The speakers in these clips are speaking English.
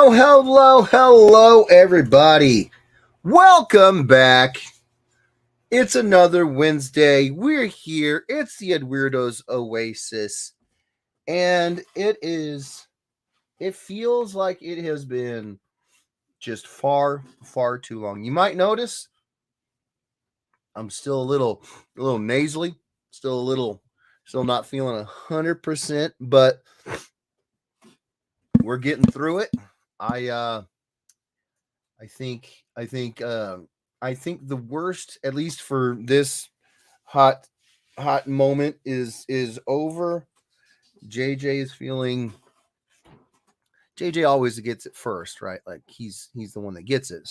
Hello, everybody. Welcome back. It's another Wednesday. We're here. It's the Edweirdos Oasis. And it feels like it has been just far too long. You might notice I'm still a little nasally, still not feeling 100%, but we're getting through it. I think I think I think the worst, at least for this hot moment, is over. JJ is feeling. JJ always gets it first, right? Like he's the one that gets it.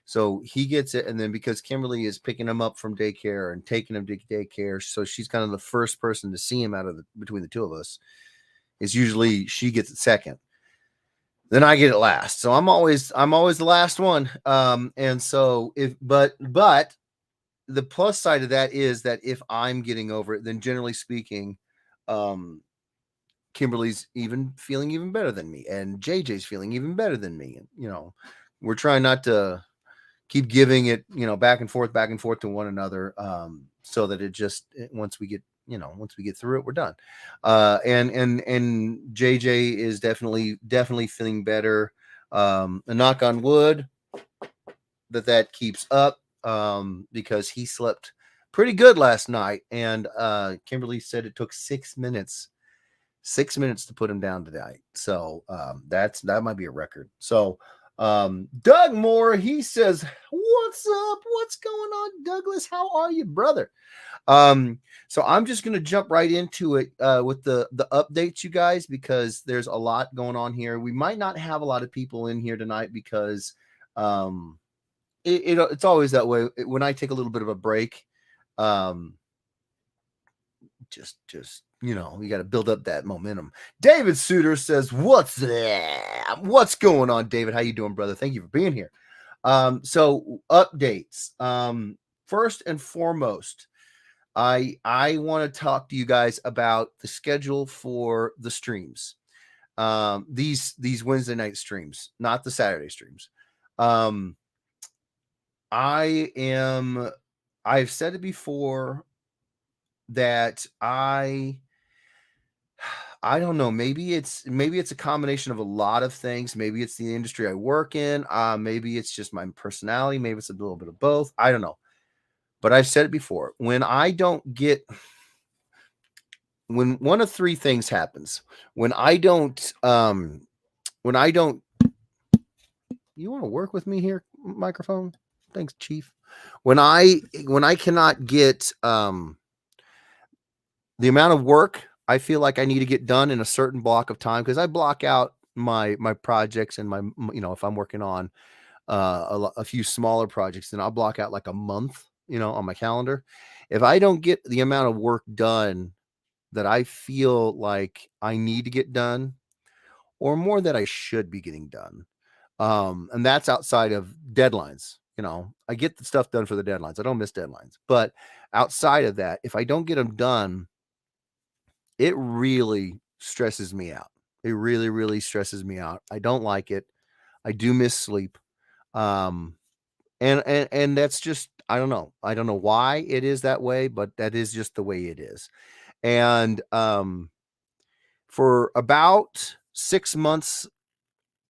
So he gets it, and then because Kimberly is picking him up from daycare and taking him to daycare, so she's kind of the first person to see him between the two of us. Is usually she gets it second. Then I get it last. So I'm always the last one. And so but the plus side of that is that if I'm getting over it, then generally speaking, Kimberly's even feeling even better than me, and JJ's feeling even better than me. And we're trying not to keep giving it, back and forth to one another, so that once we get through it, we're done. And JJ is definitely feeling better. And knock on wood that keeps up, because he slept pretty good last night. And Kimberly said it took 6 minutes. 6 minutes to put him down tonight. So that might be a record. So Doug Moore, he says, "What's up? What's going on, Douglas? How are you, brother?" So I'm just gonna jump right into it with the updates, you guys, because there's a lot going on here. We might not have a lot of people in here tonight because it's always that way when I take a little bit of a break. Just you got to build up that momentum. David Suter says, "What's that? What's going on, David? How you doing, brother? Thank you for being here." So updates. First and foremost, I want to talk to you guys about the schedule for the streams. These Wednesday night streams, not the Saturday streams. I've said it before that I don't know. Maybe it's a combination of a lot of things. Maybe it's the industry I work in. Maybe it's just my personality. Maybe it's a little bit of both. I don't know. But I've said it before. When one of three things happens. When I don't, you want to work with me here, microphone? Thanks, Chief. When I cannot get the amount of work I feel like I need to get done in a certain block of time, because I block out my projects and my, if I'm working on a few smaller projects, then I'll block out like a month, on my calendar. If I don't get the amount of work done that I feel like I need to get done, or more that I should be getting done, and that's outside of deadlines. I get the stuff done for the deadlines. I don't miss deadlines. But outside of that, if I don't get them done, it really stresses me out. It really, really stresses me out. I don't like it. I do miss sleep. And that's just, I don't know. I don't know why it is that way, but that is just the way it is. And for about 6 months,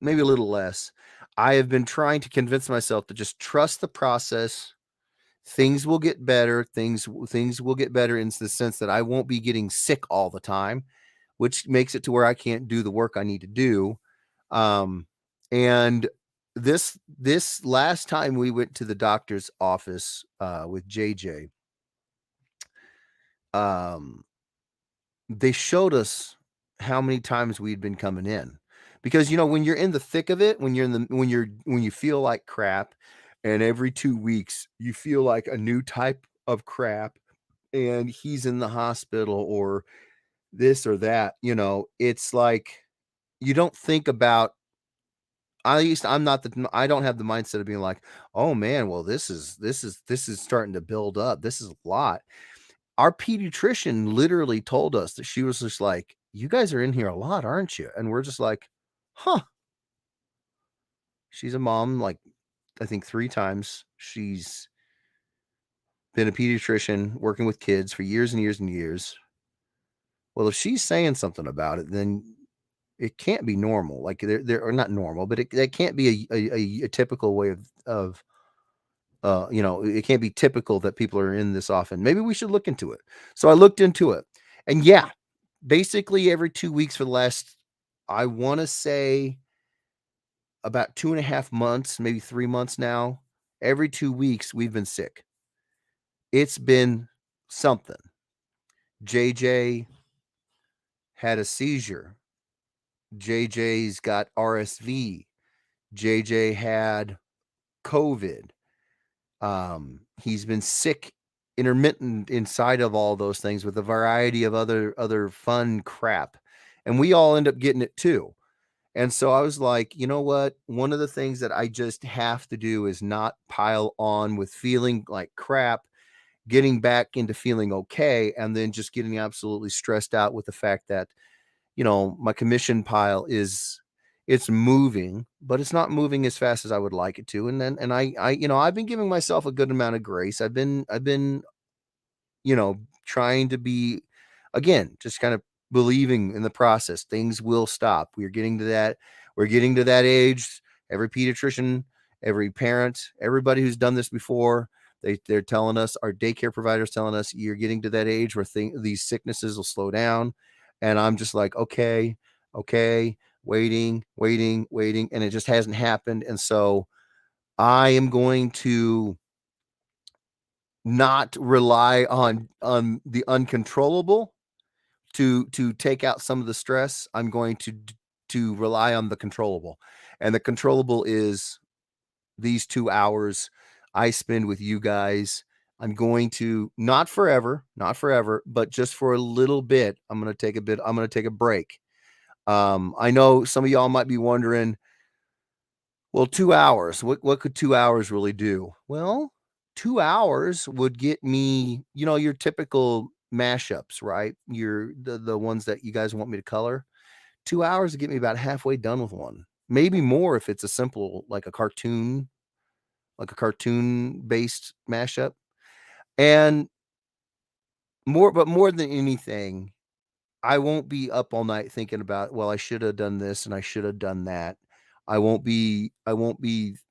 maybe a little less, I have been trying to convince myself to just trust the process. Things will get better. Things will get better in the sense that I won't be getting sick all the time, which makes it to where I can't do the work I need to do. And this last time we went to the doctor's office with JJ, they showed us how many times we'd been coming in. Because when you're in the thick of it, when you feel like crap, and every 2 weeks you feel like a new type of crap, and he's in the hospital or this or that, it's like you don't think about. At least I don't have the mindset of being like, oh man, well this is starting to build up. This is a lot. Our pediatrician literally told us that she was just like, you guys are in here a lot, aren't you? And we're just like, huh. She's a mom, like, I think 3 times. She's been a pediatrician working with kids for years and years and years. Well, if she's saying something about it, then it can't be normal. Like, there or not normal, but it can't be a typical way of it can't be typical that people are in this often. Maybe we should look into it. So I looked into it. And yeah, basically every 2 weeks for the last, I wanna say, about 2.5 months, maybe 3 months now, every 2 weeks, we've been sick. It's been something. JJ had a seizure. JJ's got RSV. JJ had COVID. He's been sick intermittent inside of all those things with a variety of other fun crap. And we all end up getting it too. And so I was like, you know what? One of the things that I just have to do is not pile on with feeling like crap, getting back into feeling okay, and then just getting absolutely stressed out with the fact that, my commission pile it's moving, but it's not moving as fast as I would like it to. And then, and I've been giving myself a good amount of grace. I've been trying to be, again, just kind of believing in the process. Things will stop. We're getting to that age. Every pediatrician, every parent, everybody who's done this before, they're telling us, our daycare providers telling us, you're getting to that age where these sicknesses will slow down. And I'm just like, okay, waiting, and it just hasn't happened. And so I am going to not rely on the uncontrollable to take out some of the stress. I'm going to rely on the controllable. And the controllable is these 2 hours I spend with you guys. I'm going to, not forever, but just for a little bit. I'm going to take a break. I know some of y'all might be wondering, well, 2 hours, what could 2 hours really do? Well, 2 hours would get me, your typical mashups, right? The ones that you guys want me to color. 2 hours to get me about halfway done with one. Maybe more if it's a simple, like a cartoon-based mashup. And more than anything, I won't be up all night thinking about, well, I should have done this and I should have done that. I won't be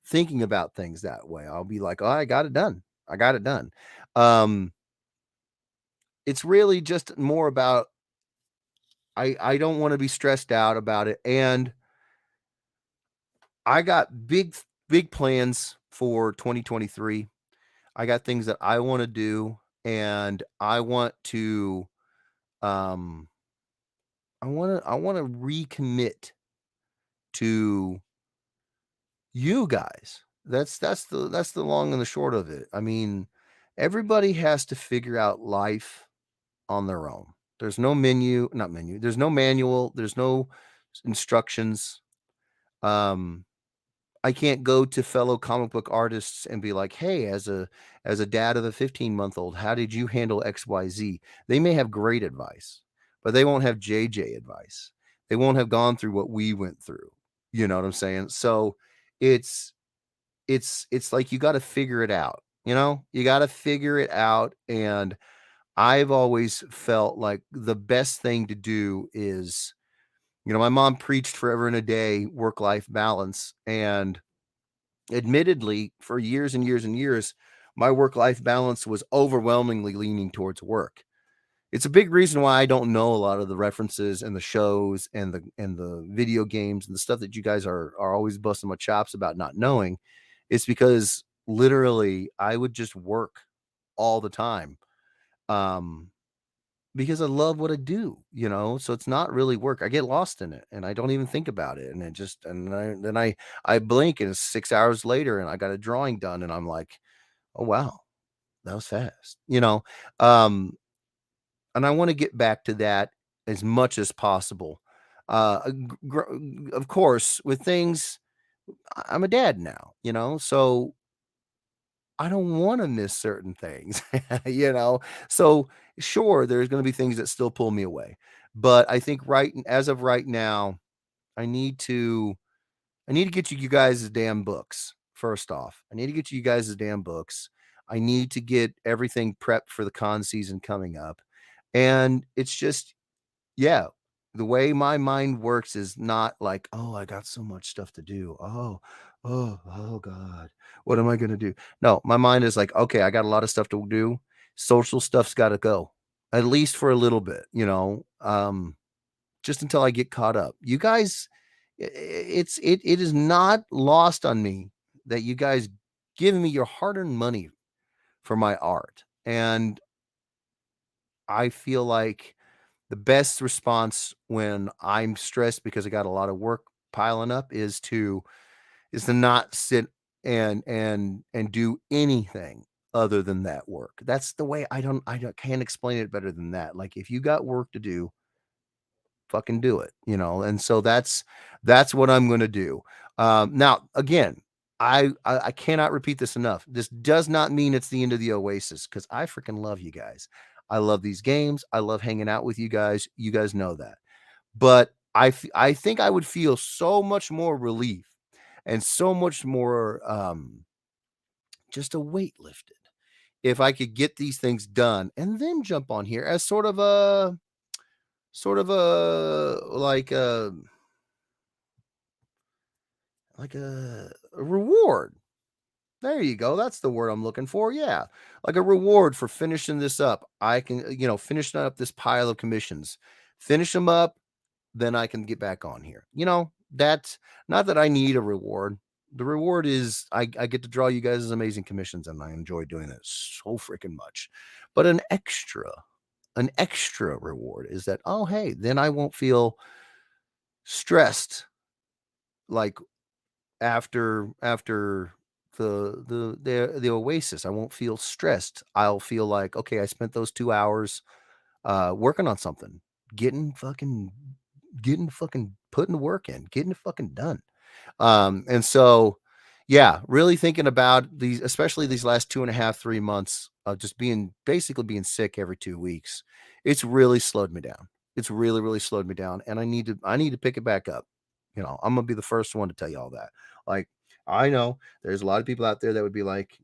thinking about things that way. I'll be like, "Oh, I got it done. I got it done." Um, it's really just more about, I don't want to be stressed out about it. And I got big plans for 2023. I got things that I want to do, and um I want to recommit to you guys. That's the long and the short of it. I mean, everybody has to figure out life on their own. There's no menu, not menu. There's no manual. There's no instructions. Um, I can't go to fellow comic book artists and be like, "Hey, as a dad of a 15-month-old, how did you handle XYZ?" They may have great advice, but they won't have JJ advice. They won't have gone through what we went through. You know what I'm saying? So it's it's like you got to figure it out. You got to figure it out. And I've always felt like the best thing to do is, my mom preached forever and a day work-life balance. And admittedly, for years and years and years, my work-life balance was overwhelmingly leaning towards work. It's a big reason why I don't know a lot of the references and the shows and the video games and the stuff that you guys are always busting my chops about not knowing. It's because literally I would just work all the time. Um, because I love what I do. So it's not really work. I get lost in it and I don't even think about it. And then I blink and it's 6 hours later and I got a drawing done and I'm like, oh wow, that was fast. Um, and I want to get back to that as much as possible. Of course, with things, I'm a dad now, so I don't want to miss certain things, So sure, there's going to be things that still pull me away, but I think as of right now, I need to I need to get you guys' damn books. First off, I need to get you guys' damn books. I need to get everything prepped for the con season coming up. And it's just, yeah, the way my mind works is not like, oh, I got so much stuff to do. Oh God, what am I going to do? No, my mind is like, okay, I got a lot of stuff to do. Social stuff's got to go, at least for a little bit, just until I get caught up. You guys, it is not lost on me that you guys giving me your hard-earned money for my art. And I feel like the best response when I'm stressed because I got a lot of work piling up is to not sit and do anything other than that work. That's the way I can't explain it better than that. Like if you got work to do, fucking do it. And so that's what I'm going to do. Now again, I cannot repeat this enough. This does not mean it's the end of the Oasis, because I freaking love you guys. I love these games. I love hanging out with you guys. You guys know that. But I think I would feel so much more relief and so much more just a weight lifted if I could get these things done and then jump on here as sort of a like a reward. There you go. That's the word I'm looking for. Yeah. Like a reward for finishing this up. I can, finish up this pile of commissions, finish them up, then I can get back on here. That's not that I need a reward. The reward is I get to draw you guys' amazing commissions, and I enjoy doing it so freaking much. But an extra reward is that, oh, hey, then I won't feel stressed like after the Oasis. I won't feel stressed. I'll feel like, okay, I spent those 2 hours working on something, getting fucking putting the work in, getting it fucking done. And so, yeah, really thinking about these, especially these last 2.5, 3 months of just basically being sick every 2 weeks. It's really slowed me down. It's really, really slowed me down. And I need to pick it back up. I'm gonna be the first one to tell you all that. Like, I know there's a lot of people out there that would be like,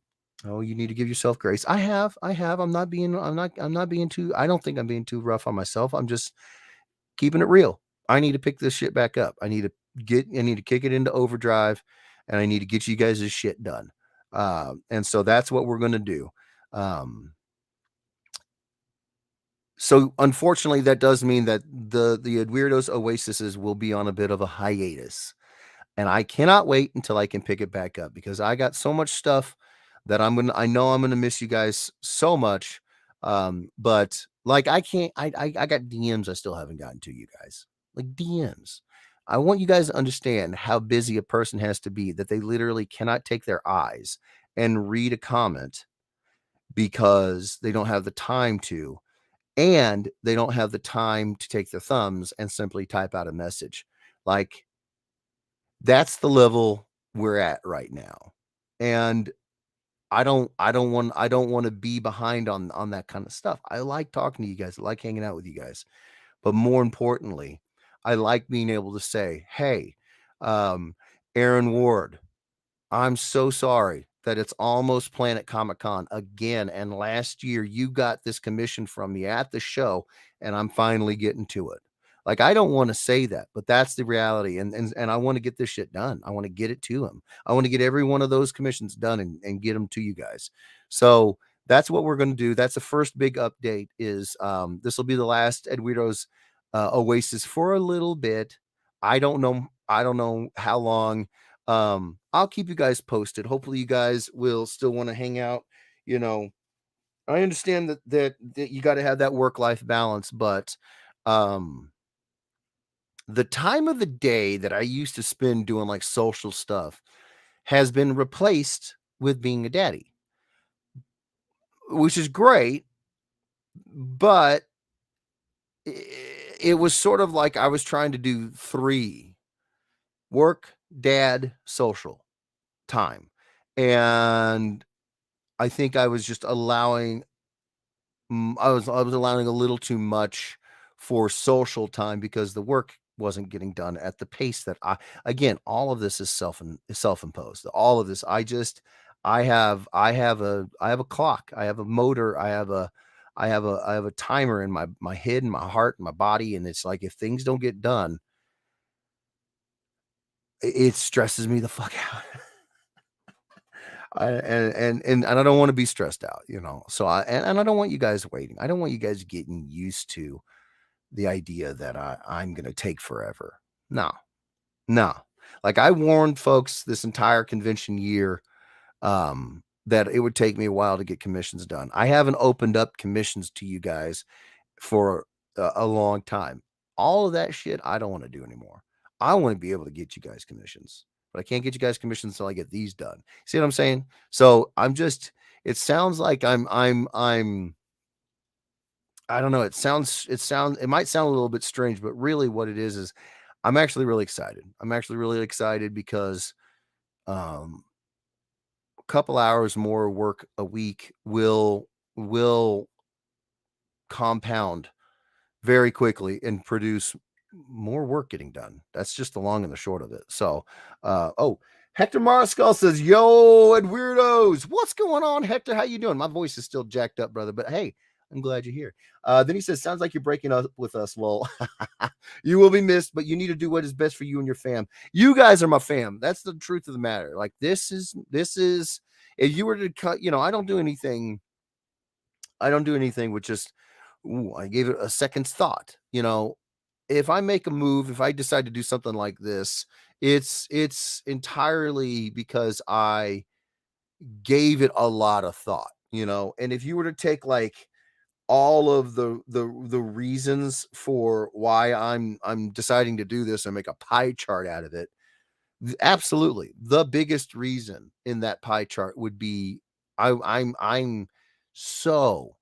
oh, you need to give yourself grace. I have. I'm not being too, I don't think I'm being too rough on myself. I'm just keeping it real. I need to pick this shit back up. I need to kick it into overdrive, and I need to get you guys' this shit done. And so that's what we're going to do. So unfortunately, that does mean that the Edweirdos Oasises will be on a bit of a hiatus. And I cannot wait until I can pick it back up, because I got so much stuff that I know I'm gonna miss you guys so much. But like I got DMs I still haven't gotten to you guys. Like DMs. I want you guys to understand how busy a person has to be, that they literally cannot take their eyes and read a comment because they don't have the time to, and they don't have the time to take their thumbs and simply type out a message. Like, that's the level we're at right now. And I don't want to be behind on that kind of stuff. I like talking to you guys. I like hanging out with you guys. But more importantly, I like being able to say, hey, um, Aaron Ward, I'm so sorry that it's almost Planet Comic Con again. And last year you got this commission from me at the show, and I'm finally getting to it. Like, I don't want to say that, but that's the reality. And I want to get this shit done. I want to get it to him. I want to get every one of those commissions done and get them to you guys. So that's what we're going to do. That's the first big update. Is this will be the last Edweirdos Oasis for a little bit. I don't know how long. I'll keep you guys posted. Hopefully you guys will still want to hang out. I understand that you got to have that work-life balance, but the time of the day that I used to spend doing like social stuff has been replaced with being a daddy, which is great, but it was sort of like I was trying to do three: work, dad, social time. And I think I was just allowing I was allowing a little too much for social time, because the work wasn't getting done at the pace that again, all of this is self-imposed. All of this, I have a clock, I have a motor, I have a timer in my head and my heart and my body, and it's like if things don't get done, it stresses me the fuck out. And I don't want to be stressed out, you know. So and I don't want you guys waiting. I don't want you guys getting used to the idea that I'm gonna take forever. No, no. Like I warned folks this entire convention year that it would take me a while to get commissions done. I haven't opened up commissions to you guys for a long time. All of that shit I don't want to do anymore. I want to be able to get you guys commissions, but I can't get you guys commissions until I get these done. See what I'm saying? So I'm just. It sounds like I'm. I don't know. It might sound a little bit strange, but really what it is I'm actually really excited. I'm actually really excited because um, a couple hours more work a week will compound very quickly and produce more work getting done. That's just the long and the short of it. So, oh, Hector Marskull says, "Yo, Edweirdos, what's going on, Hector? How you doing? My voice is still jacked up, brother, but hey, I'm glad you're here." Then he says, "Sounds like you're breaking up with us, lol. You will be missed, but you need to do what is best for you and your fam. You guys are my fam. That's the truth of the matter. Like this is if you were to cut, you know, I don't do anything with just, ooh, I gave it a second's thought. You know, if I make a move, if I decide to do something like this, it's entirely because I gave it a lot of thought, you know. And if you were to take like all of the reasons for why I'm deciding to do this and make a pie chart out of it, absolutely the biggest reason in that pie chart would be I'm so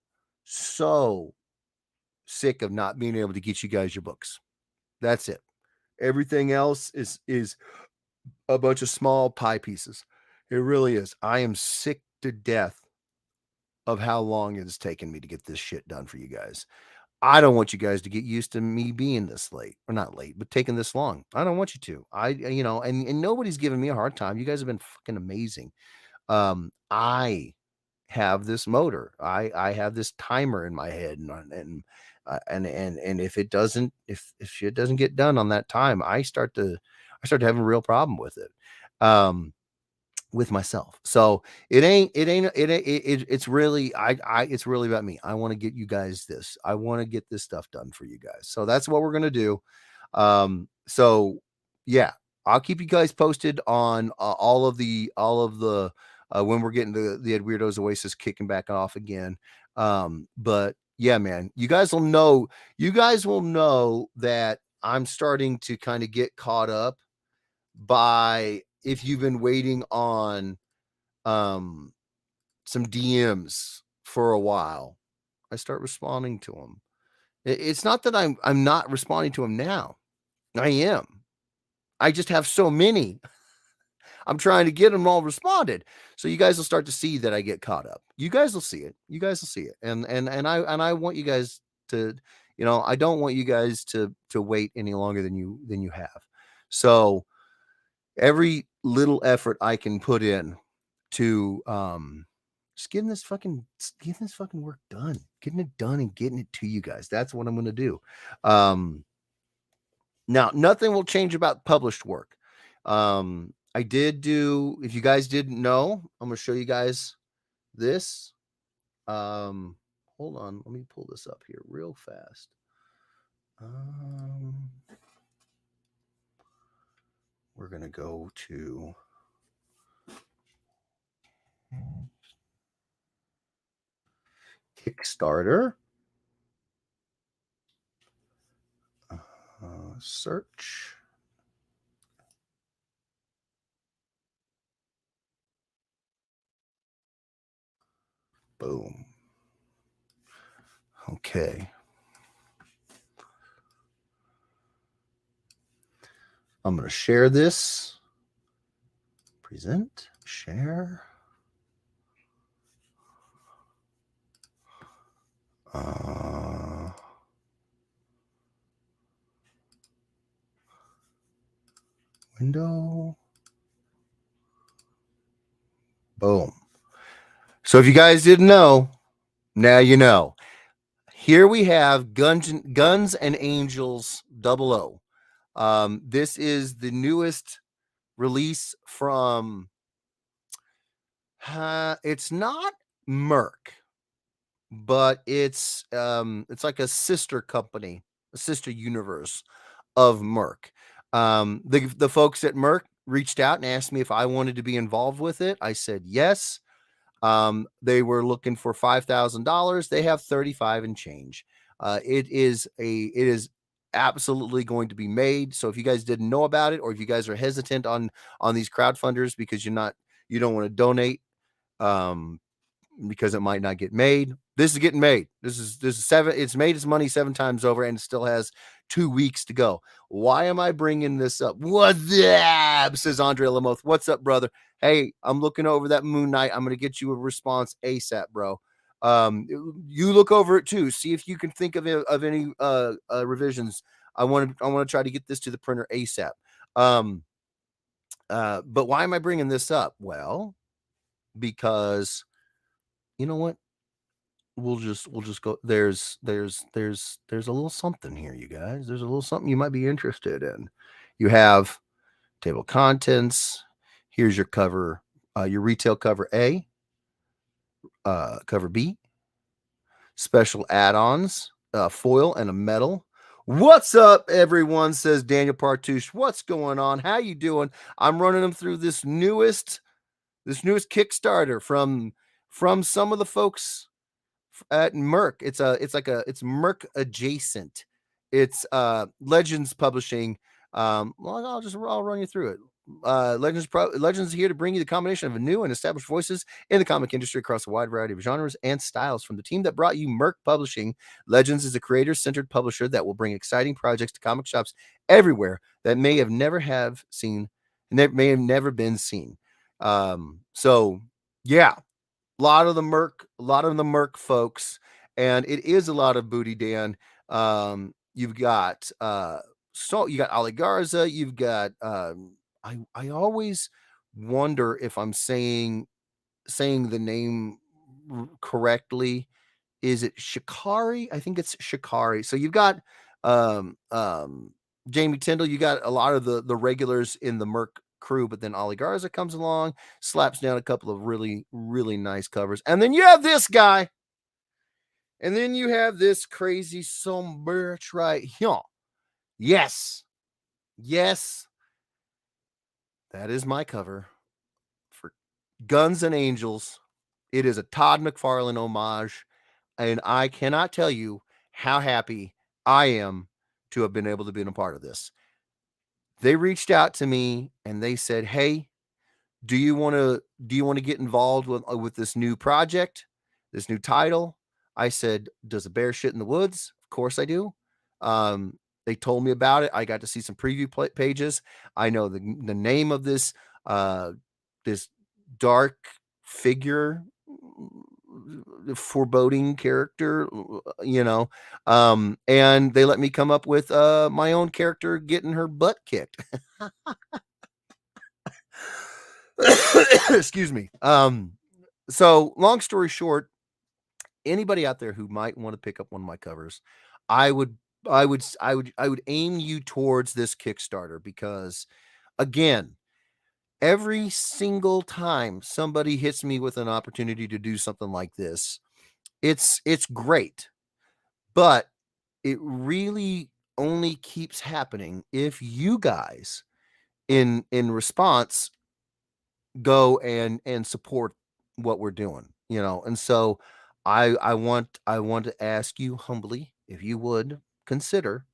so sick of not being able to get you guys your books. That's it. Everything else is a bunch of small pie pieces. It really is. I am sick to death of how long it has taken me to get this shit done for you guys. I don't want you guys to get used to me being this late, or not late, but taking this long. I don't want you to. You know, and nobody's giving me a hard time. You guys have been fucking amazing. I have this motor. I have this timer in my head, and if it doesn't, if shit doesn't get done on that time, I start to have a real problem with it. With myself. So it's really it's really about me. I want to get you guys this. I want to get this stuff done for you guys. So that's what we're going to do. So yeah, I'll keep you guys posted on all of the when we're getting the Edweirdos Oasis kicking back off again. But yeah, man, you guys will know that I'm starting to kind of get caught up by, if you've been waiting on um some DMs for a while, I start responding to them. It's not that I'm not responding to them now. I am. I just have so many. I'm trying to get them all responded. So you guys will start to see that I get caught up. You guys will see it. You guys will see it. And I want you guys to, you know, I don't want you guys to wait any longer than you have. So every little effort I can put in to just getting this fucking work done, getting it done and getting it to you guys. That's what I'm going to do. Now nothing will change about published work. I did do, if you guys didn't know, I'm going to show you guys this. Hold on, let me pull this up here real fast. We're going to go to Kickstarter. Search. Boom. Okay. I'm going to share this. Present, share. window. Boom. So if you guys didn't know, now you know. Here we have Guns and Angels 00. This is the newest release from. It's not Merc, but it's like a sister company, a sister universe of Merc. The folks at Merc reached out and asked me if I wanted to be involved with it. I said yes. They were looking for $5,000. They have 35 and change. It is absolutely going to be made. So if you guys didn't know about it, or if you guys are hesitant on these crowdfunders because you don't want to donate, because it might not get made. This is getting made. This is it's made its money 7 times over, and it still has 2 weeks to go. Why am I bringing this up? What's up? Says Andre Lamoth. What's up, brother? Hey, I'm looking over that Moon Knight. I'm going to get you a response ASAP, bro. You look over it too. See if you can think of any revisions. I want to try to get this to the printer ASAP. But why am I bringing this up? Well, because you know what? We'll just go. There's a little something here, you guys. There's a little something you might be interested in. You have table of contents. Here's your cover, your retail cover A, cover B, special add-ons, foil and a metal. What's up, everyone? Says Daniel Partouche. What's going on? How you doing? I'm running them through this newest Kickstarter from some of the folks at Merc. It's Merc adjacent. It's Legends Publishing. Well, I'll run you through it. Legends is here to bring you the combination of new and established voices in the comic industry across a wide variety of genres and styles. From the team that brought you Merc Publishing, Legends is a creator-centered publisher that will bring exciting projects to comic shops everywhere that may have never been seen. So yeah, a lot of the Merc folks, and it is a lot of booty, Dan. You've got you got Ali Garza, you've got I always wonder if I'm saying the name correctly. Is it Shikari? I think it's Shikari. So you've got Jamie Tyndall, you got a lot of the regulars in the Merc crew, but then Ali Garza comes along, slaps down a couple of really, really nice covers. And then you have this guy. And then you have this crazy some bitch right here. Yes. That is my cover for Guns and Angels. It is a Todd McFarlane homage, and I cannot tell you how happy I am to have been able to be a part of this. They reached out to me and they said, "Hey, do you want to get involved with this new project, this new title?" I said, "Does a bear shit in the woods?" Of course I do. They told me about it. I got to see some preview pages. I know the name of this this dark figure, foreboding character, and they let me come up with my own character getting her butt kicked. Excuse me. So long story short, anybody out there who might want to pick up one of my covers, I would aim you towards this Kickstarter, because again, every single time somebody hits me with an opportunity to do something like this, it's great, but it really only keeps happening if you guys in response go and support what we're doing, and so I want to ask you humbly if you would consider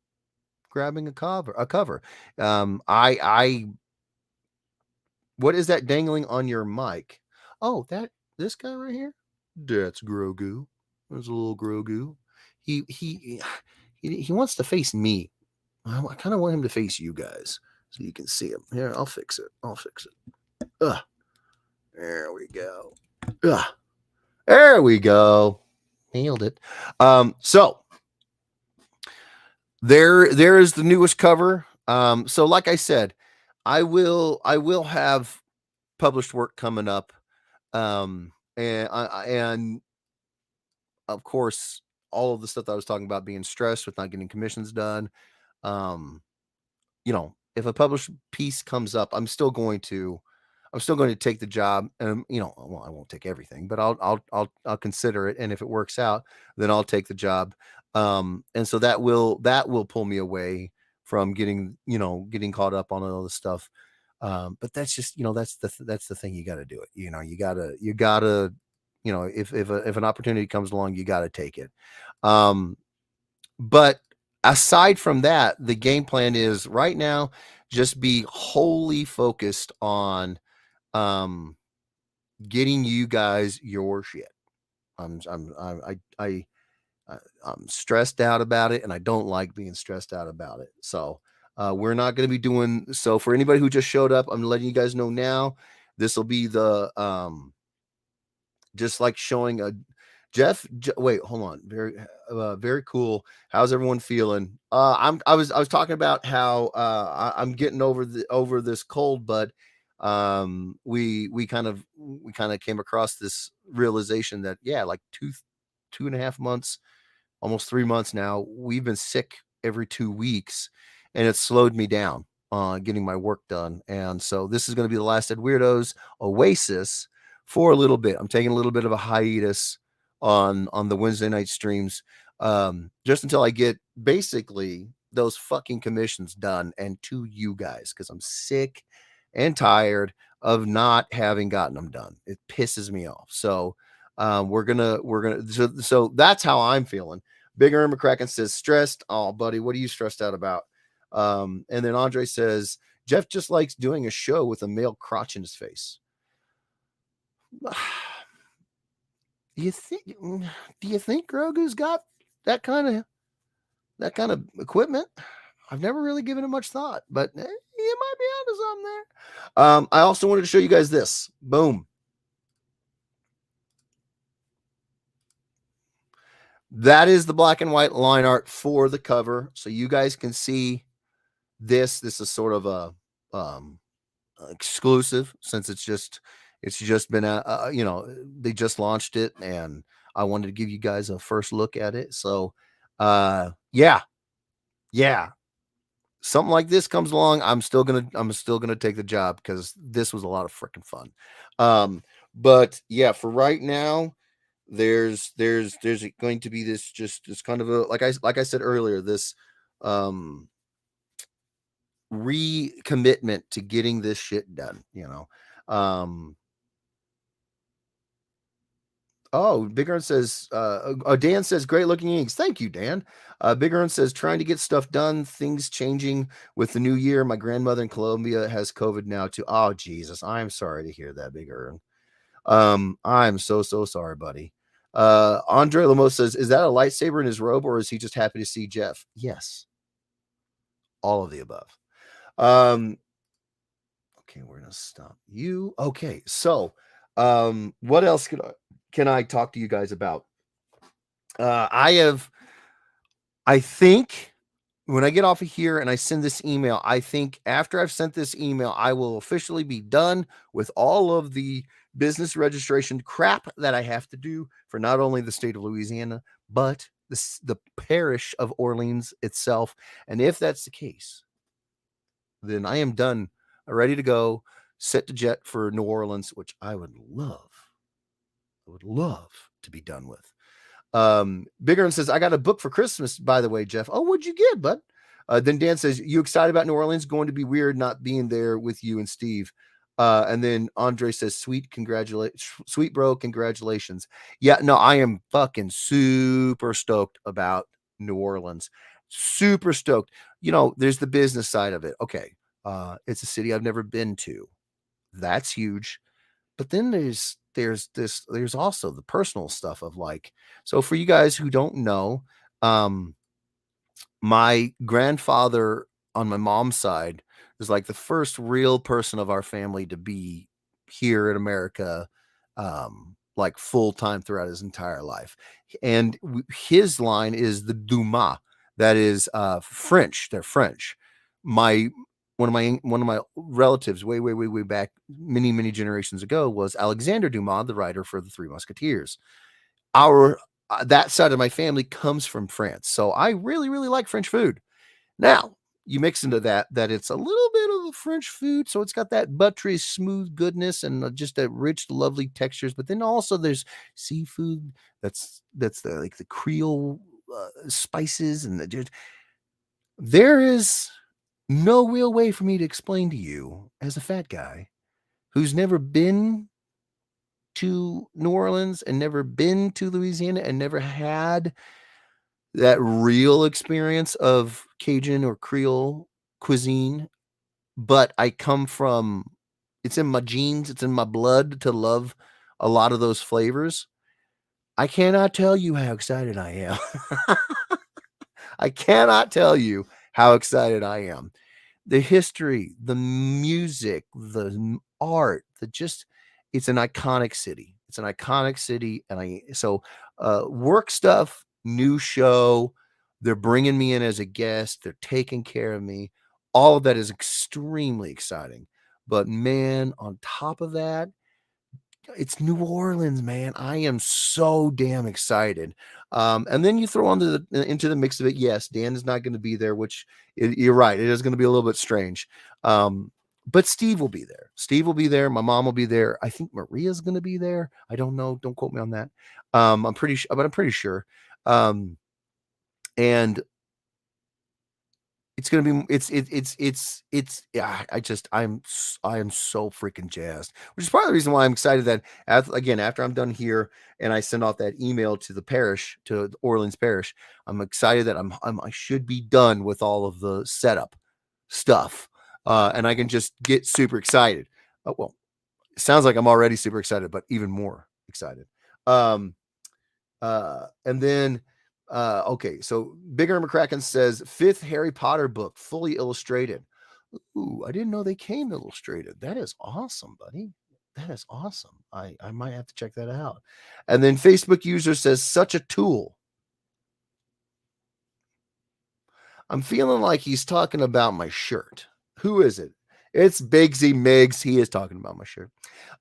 grabbing a cover. I What is that dangling on your mic? Oh, this guy right here? That's Grogu. There's a little Grogu. He wants to face me. I kind of want him to face you guys so you can see him. Here, I'll fix it. Ugh. There we go. Ugh. There we go. Nailed it. So there is the newest cover. So like I said, I will have published work coming up. And of course, all of the stuff that I was talking about being stressed with not getting commissions done. Um, if a published piece comes up, I'm still going to take the job, and well, I won't take everything, but I'll consider it, and if it works out, then I'll take the job. And so that will pull me away from getting caught up on all this stuff. But that's just that's the thing. You got to do it. You gotta if an opportunity comes along, you got to take it. Um, but aside from that, the game plan is right now just be wholly focused on um getting you guys your shit. I'm I'm I'm stressed out about it, and I don't like being stressed out about it. So we're not going to be doing so. For anybody who just showed up, I'm letting you guys know now. This will be the just like showing a wait, hold on. Very cool. How's everyone feeling? I was talking about how I'm getting over this cold, but we kind of came across this realization that, yeah, like 2.5 months, almost 3 months now, we've been sick every 2 weeks, and it slowed me down on getting my work done. And so this is going to be the last Edweirdos Oasis for a little bit. I'm taking a little bit of a hiatus on the Wednesday night streams, just until I get basically those fucking commissions done and to you guys, because I'm sick and tired of not having gotten them done. It pisses me off. So so that's how I'm feeling. Big Irma McCracken says stressed. Oh, buddy, what are you stressed out about? And then Andre says Jeff just likes doing a show with a male crotch in his face. Do you think Grogu's got that kind of equipment? I've never really given it much thought, but you might be onto something there. I also wanted to show you guys this. Boom. That is the black and white line art for the cover, so you guys can see this. This is sort of a exclusive, since it's just been they just launched it, and I wanted to give you guys a first look at it. So yeah, something like this comes along, I'm still gonna take the job, because this was a lot of freaking fun. But yeah, for right now, there's going to be this kind of a, like I said earlier, this um recommitment to getting this shit done. Oh, Big Earn says, Dan says, great looking inks. Thank you, Dan. Big Earn says, trying to get stuff done, things changing with the new year. My grandmother in Colombia has COVID now too. Oh, Jesus. I'm sorry to hear that, Big Earn. I'm so sorry, buddy. Andre Lemos says, is that a lightsaber in his robe, or is he just happy to see Jeff? Yes. All of the above. Okay, we're gonna stop you. Okay, so what else can I talk to you guys about? I think when I get off of here and I send this email, I think after I've sent this email, I will officially be done with all of the business registration crap that I have to do for not only the state of Louisiana, but the parish of Orleans itself. And if that's the case, then I am done, ready to go, set to jet for New Orleans, which I would love to be done with. Bigger says, I got a book for Christmas, by the way, Jeff. Oh, what'd you get, bud? Then Dan says, you excited about New Orleans? Going to be weird not being there with you and Steve. And then Andre says, sweet bro, congratulations. Yeah, no, I am fucking super stoked about New Orleans. Super stoked. There's the business side of it. Okay. It's a city I've never been to. That's huge. But then there's also the personal stuff of, like, so for you guys who don't know, my grandfather on my mom's side is like the first real person of our family to be here in America, like full time throughout his entire life. And his line is the Dumas, that is French. They're French. My one of my relatives way back many generations ago was Alexander Dumas, the writer for the Three Musketeers. Our that side of my family comes from France, so I really like French food. Now you mix into that it's a little bit of the French food, so it's got that buttery, smooth goodness and just that rich, lovely textures. But then also there's seafood that's like the Creole spices and there is no real way for me to explain to you as a fat guy who's never been to New Orleans and never been to Louisiana and never had that real experience of Cajun or Creole cuisine. But I come from, it's in my genes, it's in my blood to love a lot of those flavors. I cannot tell you how excited I am. I cannot tell you how excited I am. The history, the music, the art, it's an iconic city. It's an iconic city. And work stuff, new show, they're bringing me in as a guest. They're taking care of me. All of that is extremely exciting. But man, on top of that, it's New Orleans, man. I am so damn excited. And then you throw into the mix of it. Yes, Dan is not going to be there, which you're right. It is going to be a little bit strange. But Steve will be there. Steve will be there. My mom will be there. I think Maria's going to be there. I don't know. Don't quote me on that. I'm pretty sure, but I'm pretty sure. And it's going to be, I am so freaking jazzed, which is part of the reason why I'm excited that after I'm done here and I send off that email to the parish, to the Orleans parish, I'm excited that I should be done with all of the setup stuff. And I can just get super excited. Well, it sounds like I'm already super excited, but even more excited. And then, okay, so Bigger McCracken says 5th Harry Potter book, fully illustrated. Ooh, I didn't know they came illustrated. That is awesome, buddy. That is awesome. I might have to check that out. And then Facebook user says, such a tool. I'm feeling like he's talking about my shirt. Who is it? It's Bigsy Miggs. He is talking about my shirt.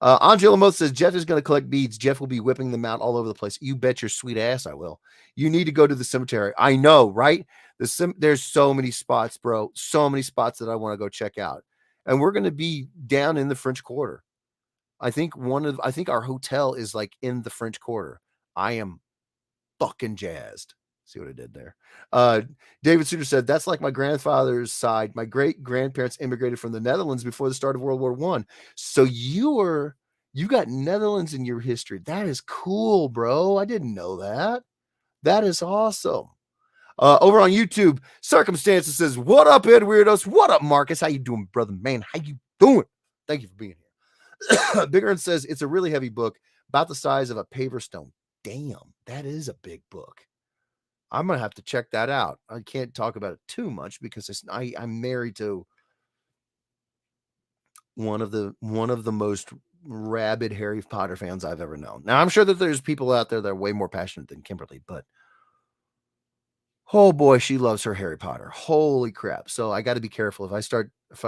Andre Lamotte says, Jeff is going to collect beads. Jeff will be whipping them out all over the place. You bet your sweet ass I will. You need to go to the cemetery. I know, right? There's so many spots, bro. So many spots that I want to go check out. And we're going to be down in the French Quarter. I think our hotel is like in the French Quarter. I am fucking jazzed. See what I did there. David Suter said, that's like my grandfather's side. My great grandparents immigrated from the Netherlands before the start of World War I. So you got Netherlands in your history. That is cool, bro. I didn't know that. That is awesome. Over on YouTube, Circumstances says, what up, Edweirdos? What up, Marcus? How you doing, brother? Man, how you doing? Thank you for being here. Bigger says, it's a really heavy book, about the size of a paver stone. Damn, that is a big book. I'm going to have to check that out. I can't talk about it too much because I'm married to one of the most rabid Harry Potter fans I've ever known. Now, I'm sure that there's people out there that are way more passionate than Kimberly, but oh boy, she loves her Harry Potter. Holy crap. So I got to be careful. If I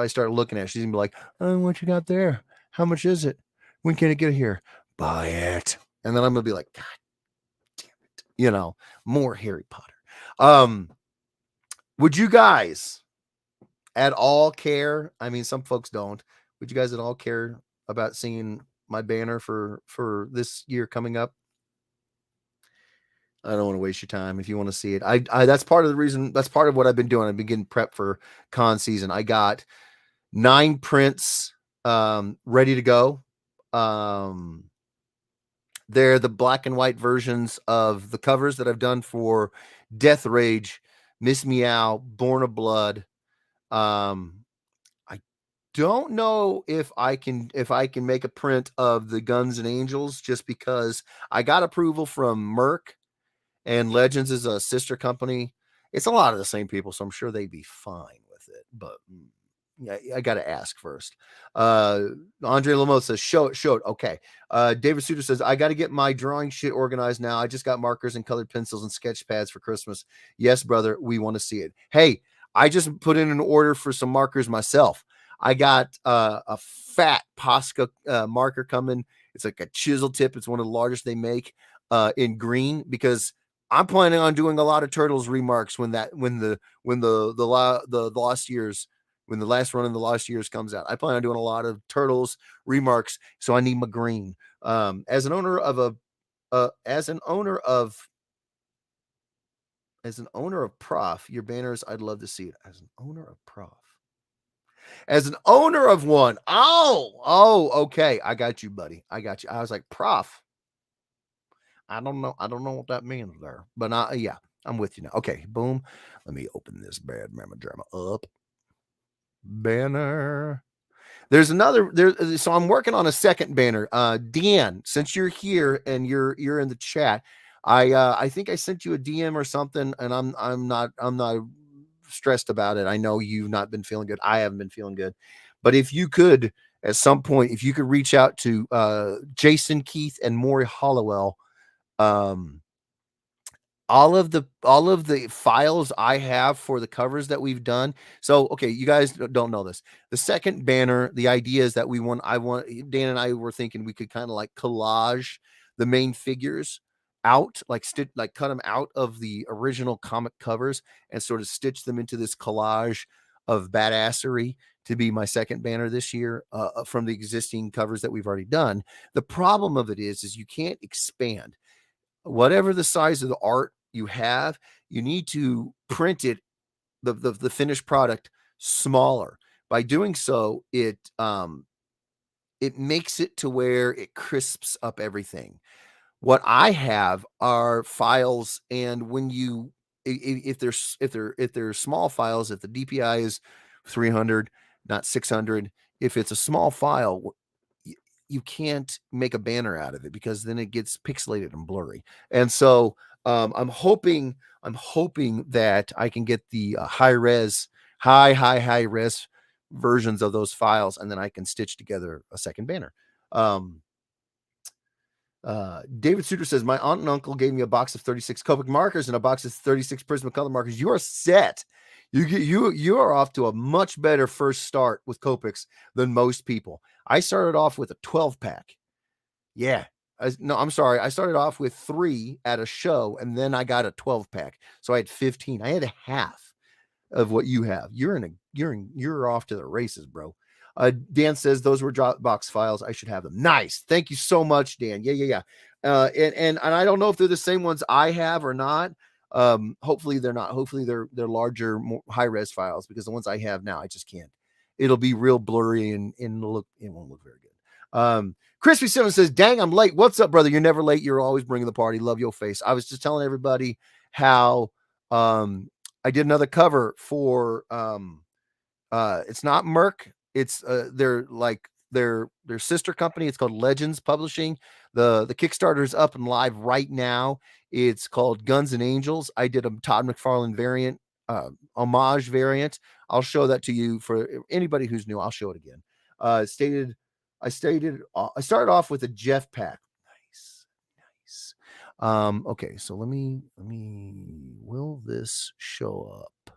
start looking at it, she's going to be like, oh, what you got there? How much is it? When can it get here? Buy it. And then I'm going to be like, God damn it. More Harry Potter. Would you guys at all care? I mean, some folks don't. Would you guys at all care about seeing my banner for this year coming up? I don't want to waste your time. If you want to see it, I that's part of the reason. That's part of what I've been doing. I've been getting prep for con season. I got 9 prints ready to go. They're the black and white versions of the covers that I've done for Death Rage, Miss Meow, Born of Blood. I don't know if I can make a print of the Guns and Angels, just because I got approval from Merc, and Legends is a sister company. It's a lot of the same people, so I'm sure they'd be fine with it. But yeah, I got to ask first. Andre Lamotte says, show it. Okay. David Suter says, I got to get my drawing shit organized now. I just got markers and colored pencils and sketch pads for Christmas. Yes, brother. We want to see it. Hey, I just put in an order for some markers myself. I got a fat Posca marker coming. It's like a chisel tip. It's one of the largest they make in green, because I'm planning on doing a lot of Turtles remarks when the Lost Years, when the last run of the Lost Years comes out. I plan on doing a lot of Turtles remarks, so I need my green. As an owner of Prof, your banners, I'd love to see it. As an owner of Prof. As an owner of one. Oh, okay. I got you, buddy. I got you. I was like, Prof. I don't know what that means there. But yeah, I'm with you now. Okay, boom. Let me open this bad mama drama up. Banner. There's another there. So I'm working on a second banner. Deanne, since you're here and you're in the chat, I think I sent you a DM or something, and I'm not stressed about it. I know you've not been feeling good. I haven't been feeling good. But if you could, at some point, if you could reach out to Jason Keith and Maury Hollowell, all of the files I have for the covers that we've done. So, okay, you guys don't know this. The second banner, the idea is that Dan and I were thinking we could kind of like collage the main figures out, like cut them out of the original comic covers and sort of stitch them into this collage of badassery to be my second banner this year from the existing covers that we've already done. The problem of it is you can't expand. Whatever the size of the art you have, you need to print it, the finished product, smaller. By doing so, it makes it to where it crisps up everything. What I have are files, and when you if they're small files, if the DPI is 300, not 600, if it's a small file, you can't make a banner out of it because then it gets pixelated and blurry. And so I'm hoping that I can get the high res versions of those files, and then I can stitch together a second banner. David Suter says, my aunt and uncle gave me a box of 36 Copic markers and a box of 36 Prismacolor markers. You are set. You are off to a much better first start with Copics than most people. I started off with a 12 pack. Yeah. I'm sorry. I started off with 3 at a show, and then I got a 12 pack. So I had 15. I had a half of what you have. You're off to the races, bro. Dan says those were Dropbox files. I should have them. Nice. Thank you so much, Dan. Yeah. And I don't know if they're the same ones I have or not. Hopefully they're not. Hopefully they're larger, more high res files, because the ones I have now, I just can't. It'll be real blurry and it won't look very good. Crispy Seven says, dang, I'm late. What's up, brother? You're never late. You're always bringing the party. Love your face. I was just telling everybody how I did another cover for it's not Merc. It's their sister company. It's called Legends Publishing. The Kickstarter's up and live right now. It's called Guns and Angels. I did a Todd McFarlane variant, homage variant. I'll show that to you for anybody who's new. I'll show it again. I started off with a Jeff pack. Nice. Okay, so let me will this show up?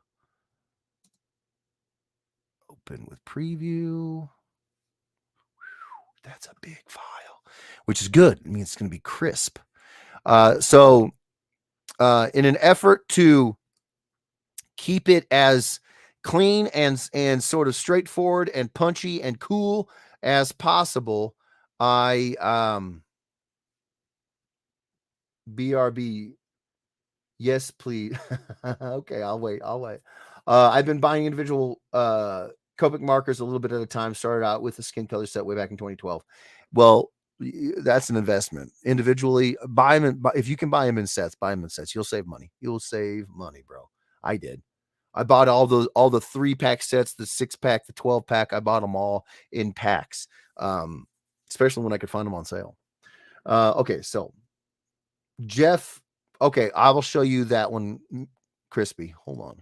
Open with preview. That's a big file, which is good. I mean, it's going to be crisp. So in an effort to keep it as clean and sort of straightforward and punchy and cool as possible, BRB, yes, please. Okay, I'll wait. I've been buying individual Copic markers a little bit at a time. Started out with the skin color set way back in 2012. Well, that's an investment. Individually, buy them. If you can buy them in sets, buy them in sets. You'll save money. You'll save money, bro. I did. I bought all the 3-pack sets, the 6-pack, the 12-pack. I bought them all in packs, especially when I could find them on sale. Okay, so Jeff. Okay, I will show you that one, Crispy. Hold on.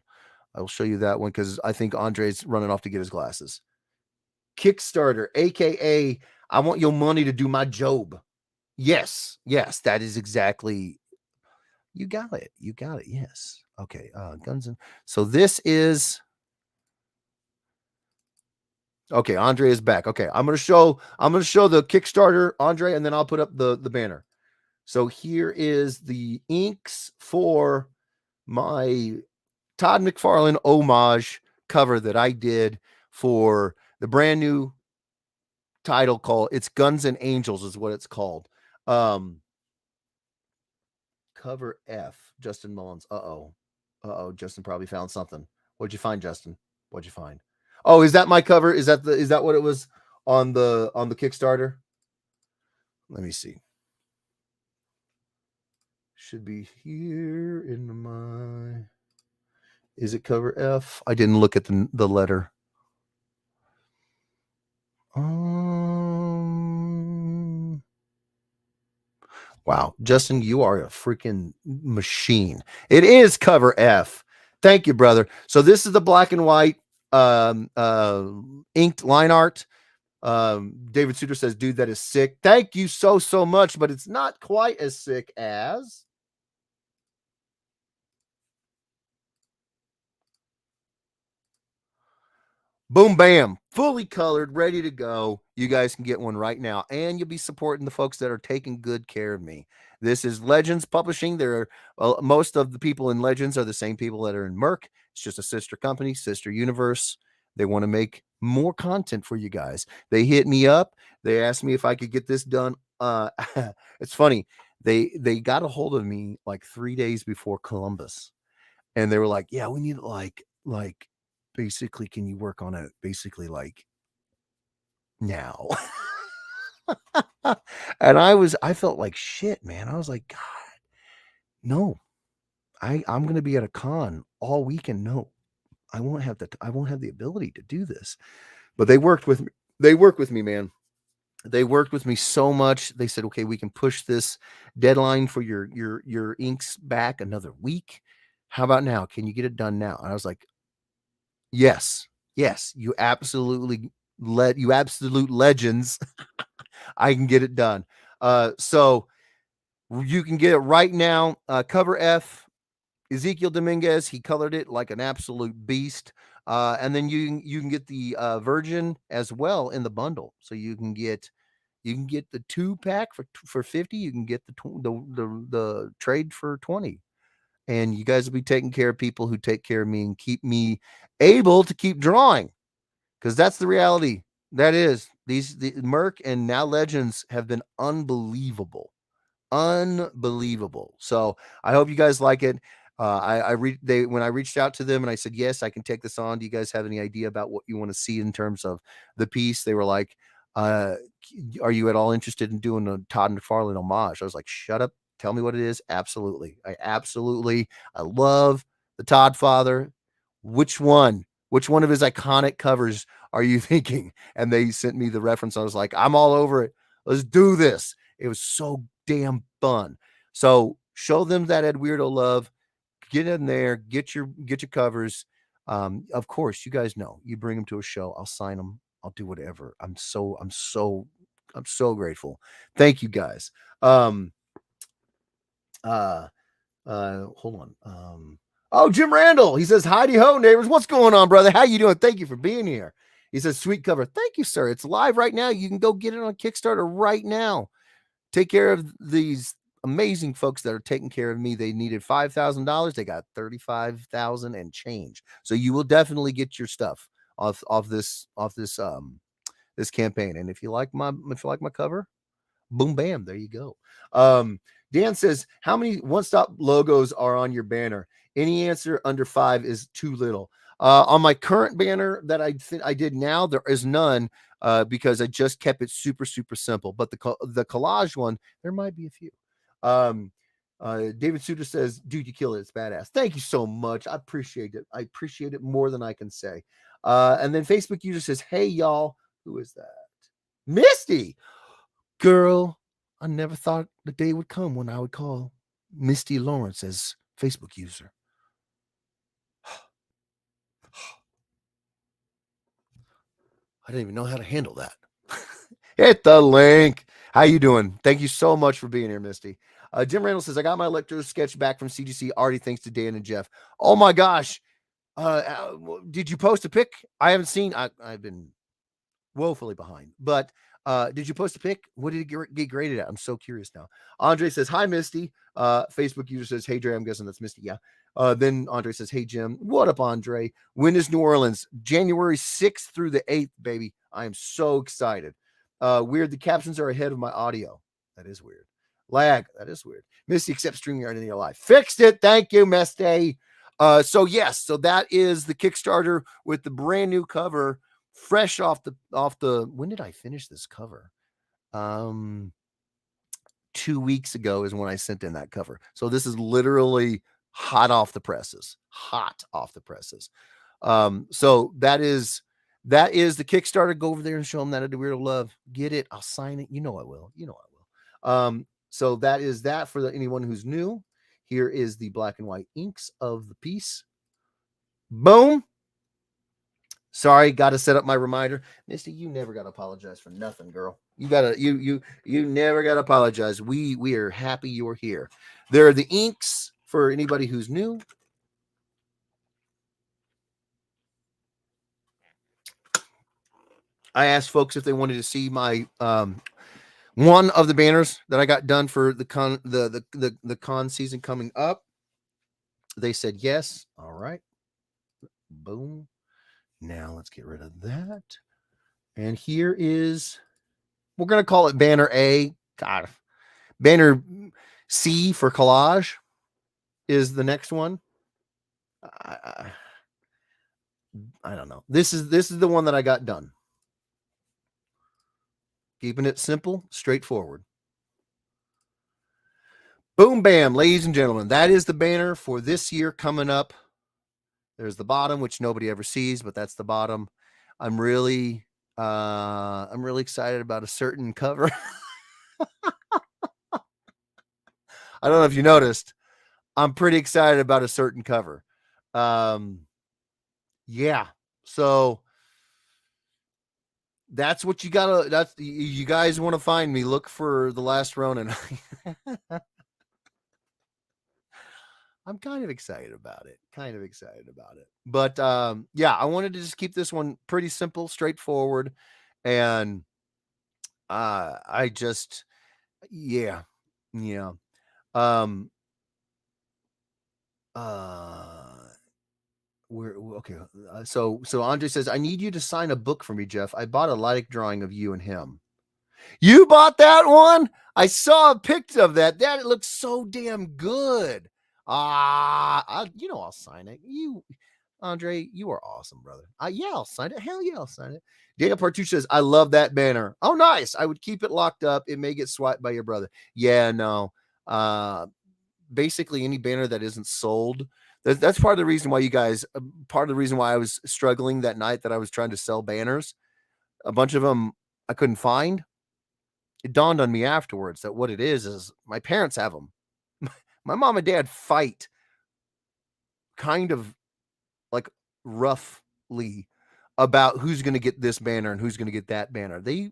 I will show you that one because I think Andre's running off to get his glasses. Kickstarter, aka I want your money to do my job. Yes, that is exactly. You got it. Yes. Okay, Guns and so this is okay. Andre is back. Okay, I'm gonna show the Kickstarter, Andre, and then I'll put up the banner. So here is the inks for my Todd McFarlane homage cover that I did for the brand new title called It's Guns and Angels is what it's called. Um Cover F, Justin Mullins. Uh-oh. Uh-oh, Justin probably found something. What'd you find, Justin? What'd you find? Oh, is that my cover? Is that what it was on the Kickstarter? Let me see. Should be here in my is it cover F? I didn't look at the letter. Wow, Justin, you are a freaking machine. It is cover F. Thank you, brother. So this is the black and white inked line art. David Suter says, dude, that is sick. Thank you so much, but it's not quite as sick as boom, bam, fully colored, ready to go. You guys can get one right now, and you'll be supporting the folks that are taking good care of me. This is Legends Publishing. There are most of the people in Legends are the same people that are in Merc. It's just a sister company, sister universe. They want to make more content for you guys. They hit me up. They asked me if I could get this done. It's funny. They got a hold of me like 3 days before Columbus, and they were like, "Yeah, we need like basically, can you work on it basically like now?" And I felt like shit, man. I was like, God, no, I'm gonna be at a con all weekend. No, I won't have the ability to do this. But they worked with me. They worked with me, man. They worked with me so much. They said, okay, we can push this deadline for your inks back another week. How about now? Can you get it done now? And I was like, yes, yes, you absolutely you absolute legends. I can get it done. So you can get it right now. Cover F, Ezekiel Dominguez. He colored it like an absolute beast. And then you can get the Virgin as well in the bundle. So you can get the 2-pack for 50. You can get the trade for 20. And you guys will be taking care of people who take care of me and keep me able to keep drawing, because that's the reality. That is the Merc and now Legends have been unbelievable, unbelievable. So I hope you guys like it. When I reached out to them and I said, yes, I can take this on. Do you guys have any idea about what you want to see in terms of the piece? They were like, uh, are you at all interested in doing a Todd McFarlane homage? I was like, shut up. Tell me what it is. Absolutely. I love the Todd father. Which one? Which one of his iconic covers are you thinking? And they sent me the reference. I was like, I'm all over it. Let's do this. It was so damn fun. So show them that Edweirdo love. Get in there, get your covers. Of course, you guys know you bring them to a show. I'll sign them. I'll do whatever. I'm so grateful. Thank you guys. Uh, Hold on. Oh, Jim Randall. He says, "Heidi ho, neighbors. What's going on, brother? How you doing? Thank you for being here." He says, "Sweet cover. Thank you, sir. It's live right now. You can go get it on Kickstarter right now. Take care of these amazing folks that are taking care of me. They needed $5,000. They got 35,000 and change. So you will definitely get your stuff off this campaign. And if you like my cover, boom, bam, there you go." Dan says, how many one-stop logos are on your banner? Any answer under 5 is too little. On my current banner that I did now, there is none, because I just kept it super simple. But the collage one, there might be a few. David Suter says, dude, you kill it. It's badass. Thank you so much. I appreciate it. I appreciate it more than I can say. And then Facebook user says, hey, y'all. Who is that? Misty. Girl, I never thought the day would come when I would call Misty Lawrence as Facebook user. I didn't even know how to handle that. Hit the link. How you doing? Thank you so much for being here, Misty. Jim Randall says, I got my electro sketch back from CGC already thanks to Dan and Jeff. Oh my gosh. Did you post a pic? I haven't seen. I've been woefully behind, but did you post a pic? What did it get graded at? I'm so curious now. Andre says, hi, Misty. Facebook user says, hey, Dre. I'm guessing that's Misty. Yeah. Then Andre says, hey, Jim. What up, Andre? When is New Orleans? January 6th through the 8th, baby. I am so excited. Weird. The captions are ahead of my audio. That is weird. Lag. That is weird. Misty accepts StreamYard in your life. Fixed it. Thank you, Misty. So yes, so that is the Kickstarter with the brand new cover, fresh off the. When did I finish this cover? 2 weeks ago is when I sent in that cover. So this is literally hot off the presses. So that is the Kickstarter. Go over there and show them that Edweirdo love. Get it. I'll sign it. You know I will. So that is that for anyone who's new. Here is the black and white inks of the piece. Boom. Sorry, got to set up my reminder. Misty, you never got to apologize for nothing, girl. You never got to apologize. We are happy you're here. There are the inks for anybody who's new. I asked folks if they wanted to see my one of the banners that I got done for the con season coming up. They said yes. All right. Boom. Now let's get rid of that. And here is, we're going to call it banner A. God, banner C for collage is the next one. I don't know. This is the one that I got done. Keeping it simple, straightforward. Boom, bam, ladies and gentlemen. That is the banner for this year coming up. There's the bottom, which nobody ever sees, but that's the bottom. I'm really excited about a certain cover. I don't know if you noticed. I'm pretty excited about a certain cover. Yeah. So that's what you guys want to find me. Look for The Last Ronin. I'm kind of excited about it. But yeah, I wanted to just keep this one pretty simple, straightforward. And I just, yeah. We're okay. So Andre says, I need you to sign a book for me, Jeff. I bought a light drawing of you and him. You bought that one? I saw a picture of that. That looks so damn good. I'll sign it. Andre, you are awesome, brother. Yeah, I'll sign it. Hell yeah, I'll sign it. Daniel Partucci says, I love that banner. Oh, nice. I would keep it locked up. It may get swiped by your brother. Yeah, no. Basically, any banner that isn't sold. That's part of the reason why part of the reason why I was struggling that night that I was trying to sell banners. A bunch of them I couldn't find. It dawned on me afterwards that what it is my parents have them. My mom and dad fight kind of like roughly about who's going to get this banner and who's going to get that banner. They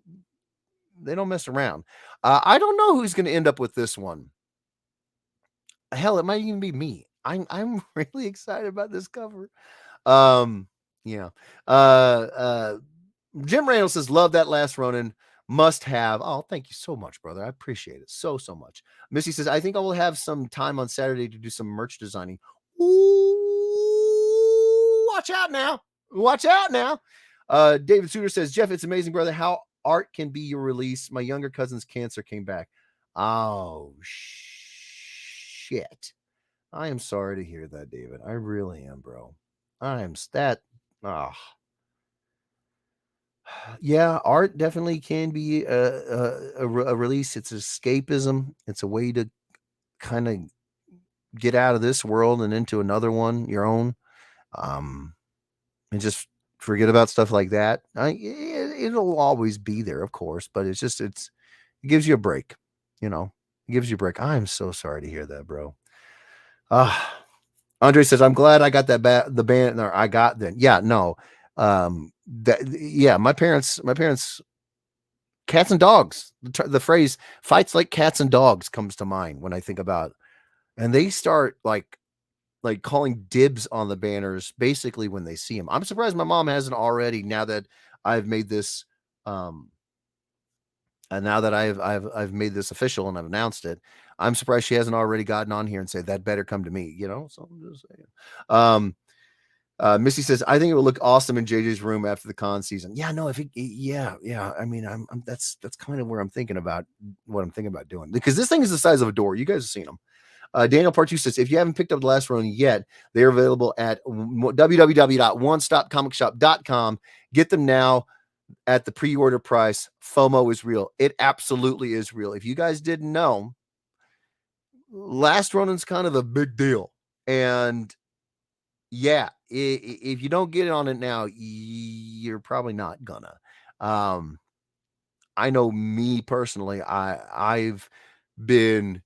don't mess around. I don't know who's going to end up with this one. Hell, it might even be me. I'm really excited about this cover. Yeah. Jim Randall says, love that Last Ronin. Must have. Oh, thank you so much, brother. I appreciate it so much. Missy says, I think I will have some time on Saturday to do some merch designing. Ooh, watch out now. David Suter says, Jeff, it's amazing, brother, how art can be your release. My younger cousin's cancer came back. Oh, shit. I am sorry to hear that, David. I really am, bro. Yeah, art definitely can be a release. It's escapism. It's a way to kind of get out of this world and into another one, your own, and just forget about stuff like that. It'll always be there, of course, but it gives you a break. It gives you a break. I'm so sorry to hear that, bro. Andre says, I'm glad I got the band. Or I got that. Yeah, no. My parents cats and dogs. The phrase "fights like cats and dogs" comes to mind when I think about, and they start like calling dibs on the banners basically when they see them. I'm surprised my mom hasn't already. Now that I've made this, um, and now that I've made this official and I've announced it, I'm surprised she hasn't already gotten on here and said that better come to me. You know, so I'm just saying. Um, Missy says, I think it would look awesome in JJ's room after the con season. Yeah, no, yeah. I mean, that's kind of where I'm thinking about what I'm thinking about doing, because this thing is the size of a door. You guys have seen them. Daniel Part 2 says, if you haven't picked up the last one yet, they're available at www.onestopcomicshop.com. Get them now at the pre-order price. FOMO is real. It absolutely is real. If you guys didn't know, Last Ronin's kind of a big deal. And yeah, if you don't get on it now, you're probably not gonna. I know me personally, I've been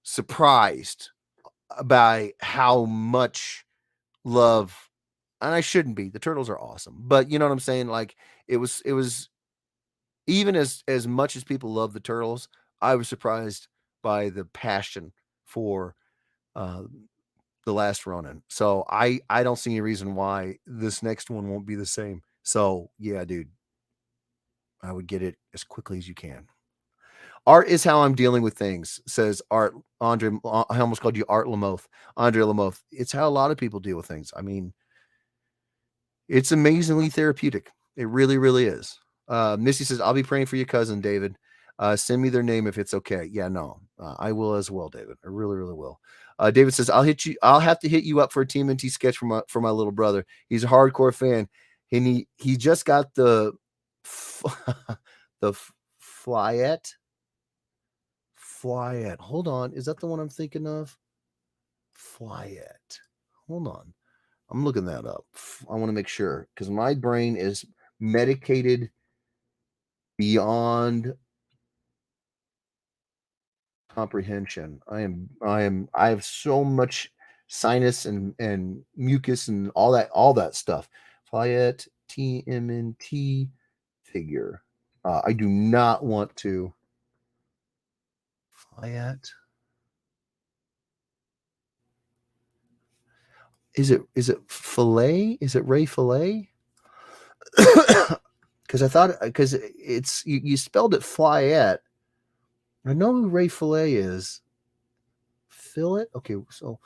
surprised by how much love, and I shouldn't be. The turtles are awesome, but you know what I'm saying? Like it was even as much as people love the turtles, I was surprised by the passion for uh the Last Ronin. So I don't see any reason why this next one won't be the same. So yeah, dude, I would get it as quickly as you can. Art is how I'm dealing with things, says Art Andre. I almost called you Art Lamoth. Andre Lamoth. It's how a lot of people deal with things. I mean, it's amazingly therapeutic. It really, really is. Missy says, I'll be praying for your cousin, David. Send me their name if it's okay. Yeah, no, I will as well, David. I really, really will. David says, I'll have to hit you up for a TMNT sketch for my little brother. He's a hardcore fan. And he just got the the Flyette. Flyette. Hold on. Is that the one I'm thinking of? Flyette. Hold on. I'm looking that up. I want to make sure because my brain is medicated beyond comprehension. I have so much sinus and mucus and all that stuff. Flyette TMNT figure. I do not want to. Flyette. Is it fillet? Is it Ray Fillet? Because I thought because it's you spelled it Flyette. I know who Ray Fillet is. Fillet? Okay, so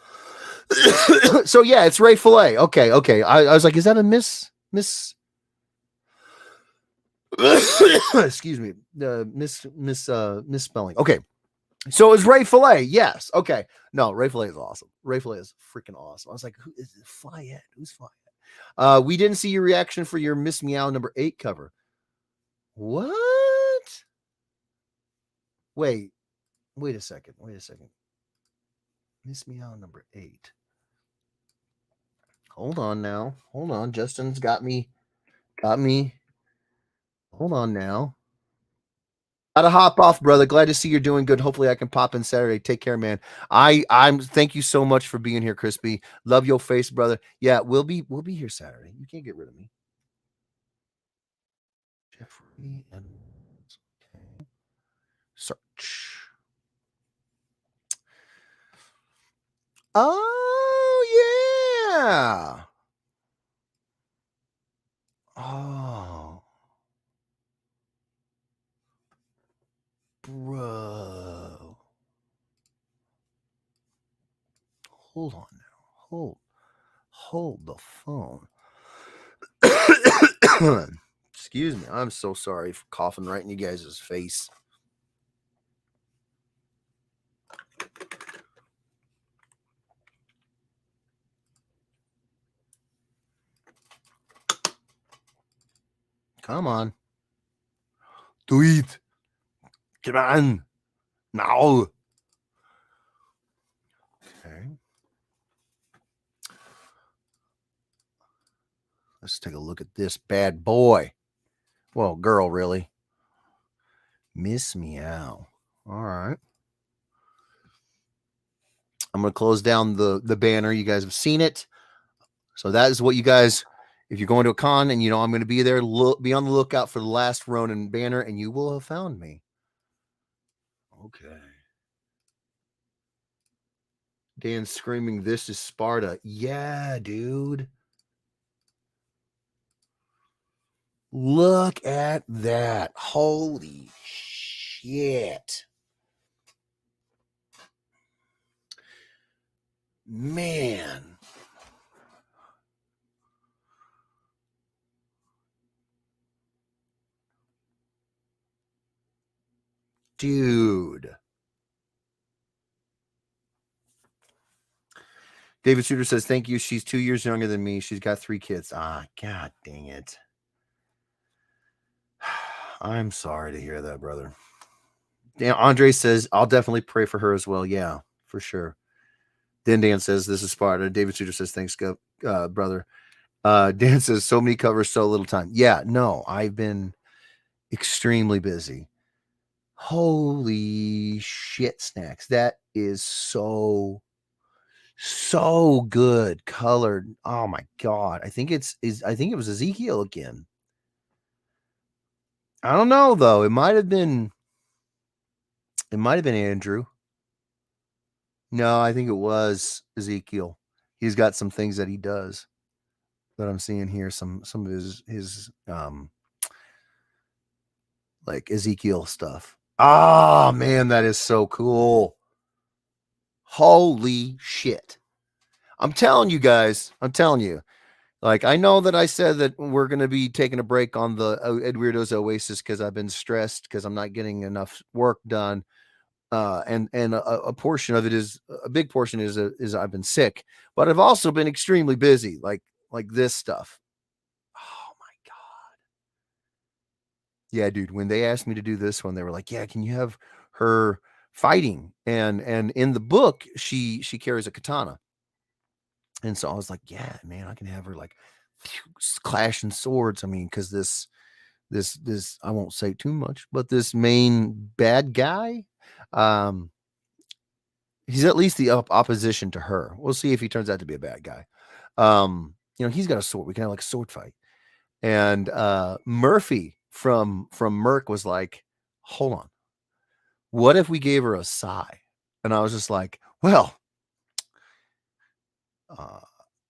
so yeah, it's Ray Fillet. Okay. I was like, is that a miss? Excuse me, misspelling. Okay, so it's Ray Fillet. Yes. Okay. No, Ray Fillet is awesome. Ray Fillet is freaking awesome. I was like, who is it? Flyette? Who's Flyette? We didn't see your reaction for your Miss Meow number 8 cover. What? Wait a second. Miss Meow number 8. Hold on now. Hold on. Justin's got me. Hold on now. Gotta hop off, brother. Glad to see you're doing good. Hopefully I can pop in Saturday. Take care, man. I'm thank you so much for being here, Crispy. Love your face, brother. Yeah, we'll be here Saturday. You can't get rid of me. Jeffrey and okay. Search. Oh yeah. Oh, bro. Hold on now. Hold the phone. Excuse me. I'm so sorry for coughing right in you guys' face. Come on. Do it. Come on. Now. Okay. Let's take a look at this bad boy. Well, girl, really. Miss Meow. All right. I'm going to close down the banner. You guys have seen it. So that is what you guys If you're going to a con and you know I'm going to be there, be on the lookout for the last Ronin banner, and you will have found me. Okay. Dan's screaming, "This is Sparta." Yeah, dude. Look at that. Holy shit. Man. Dude. David Shooter says, "Thank you. She's 2 years younger than me. She's got 3 kids." Ah, god dang it. I'm sorry to hear that, brother. Dan, Andre says, "I'll definitely pray for her as well." Yeah, for sure. Then Dan says, "This is Sparta." David Shooter says, "Thanks, brother." Dan says, "So many covers, so little time." Yeah, no, I've been extremely busy. Holy shit, Snacks. That is so good colored. Oh my god. I think it was Ezekiel again. I don't know though. It might have been Andrew. No, I think it was Ezekiel. He's got some things that he does that I'm seeing here. Some of his like Ezekiel stuff. Oh man, that is so cool. Holy shit. I'm telling you guys, like, I know that I said that we're going to be taking a break on the Edweirdos Oasis because I've been stressed because I'm not getting enough work done. And a portion of it is a big portion is I've been sick, but I've also been extremely busy, like this stuff. Oh my god. Yeah, dude, when they asked me to do this one, they were like, "Yeah, can you have her fighting?" And in the book, she carries a katana. And so I was like, "Yeah, man, I can have her like clashing swords." I mean, because this I won't say too much, but this main bad guy, um, he's at least the opposition to her. We'll see if he turns out to be a bad guy. He's got a sword. We can have like a sword fight. And Murphy from Merc was like, "Hold on, what if we gave her a sigh?" And I was just like, "Well, uh,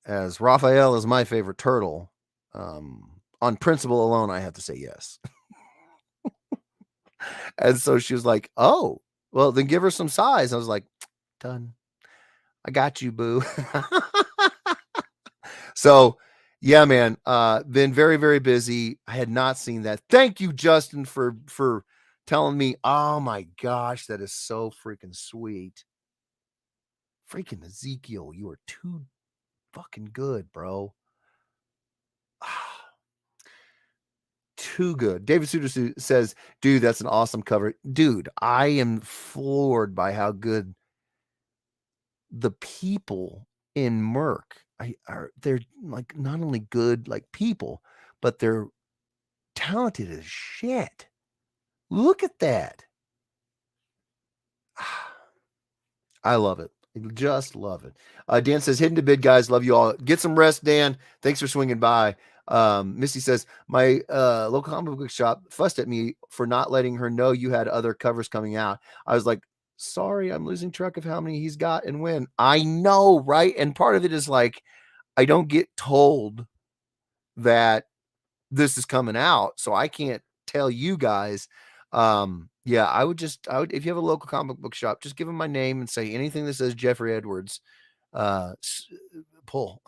as Raphael is my favorite turtle, on principle alone, I have to say yes." And so she was like, "Oh, well, then give her some size." I was like, "Done. I got you, boo." So, yeah, man, been very, very busy. I had not seen that. Thank you, Justin, for telling me. Oh my gosh, that is so freaking sweet. Freaking Ezekiel, you are too fucking good, bro. Too good. David Suter says, "Dude, that's an awesome cover." Dude, I am floored by how good the people in Merc they're like not only good like people, but they're talented as shit. Look at that. I love it. I just love it. Dan says, "Hidden to bid, guys. Love you all. Get some rest, Dan. Thanks for swinging by." Missy says, "My local comic book shop fussed at me for not letting her know you had other covers coming out." I was like, "Sorry, I'm losing track of how many he's got and when." I know, right? And part of it is like, I don't get told that this is coming out, so I can't tell you guys. Yeah, I would, if you have a local comic book shop, just give them my name and say anything that says Jeffrey Edwards, uh, pull.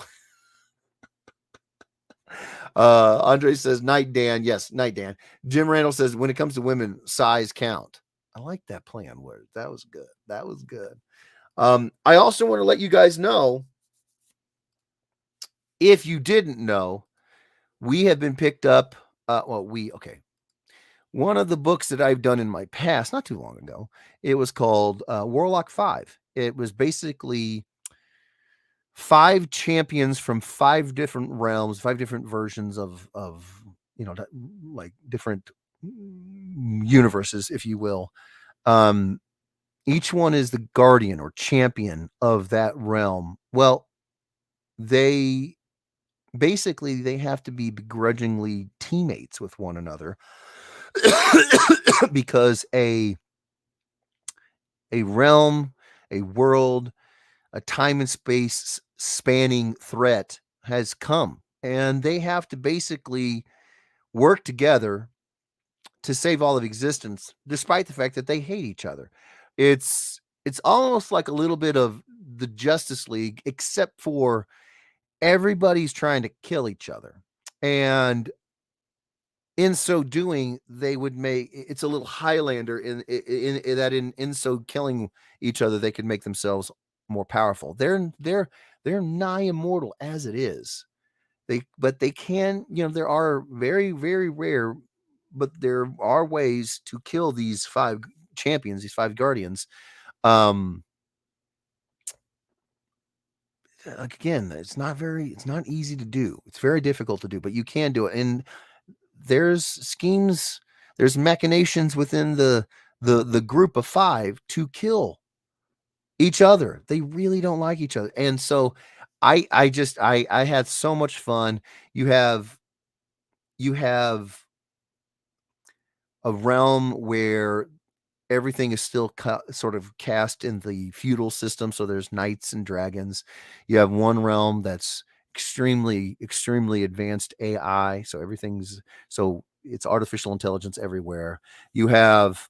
Andre says, "Night Dan." Yes, night Dan. Jim Randall says, "When it comes to women, size count." I like that plan word. That was good. That was good. I also want to let you guys know, if you didn't know, we have been picked up. Okay. One of the books that I've done in my past, not too long ago, it was called Warlock 5. It was basically 5 champions from 5 different realms, 5 different versions of like different universes, if you will. Each one is the guardian or champion of that realm. Well, they basically they have to be begrudgingly teammates with one another because a realm, a world, a time and space spanning threat has come, and they have to basically work together to save all of existence, despite the fact that they hate each other. It's almost like a little bit of the Justice League, except for everybody's trying to kill each other, and in so doing, they would make it's a little Highlander in that in so killing each other, they could make themselves more powerful. They're nigh immortal as it is. But they can, there are very, very rare, but there are ways to kill these five champions, these five guardians. Um, again, it's not easy to do. It's very difficult to do, but you can do it. And there's schemes, there's machinations within the group of five to kill each other. They really don't like each other. And so I had so much fun. You have a realm where everything is still sort of cast in the feudal system. So there's knights and dragons. You have one realm that's extremely advanced AI. So it's artificial intelligence everywhere. You have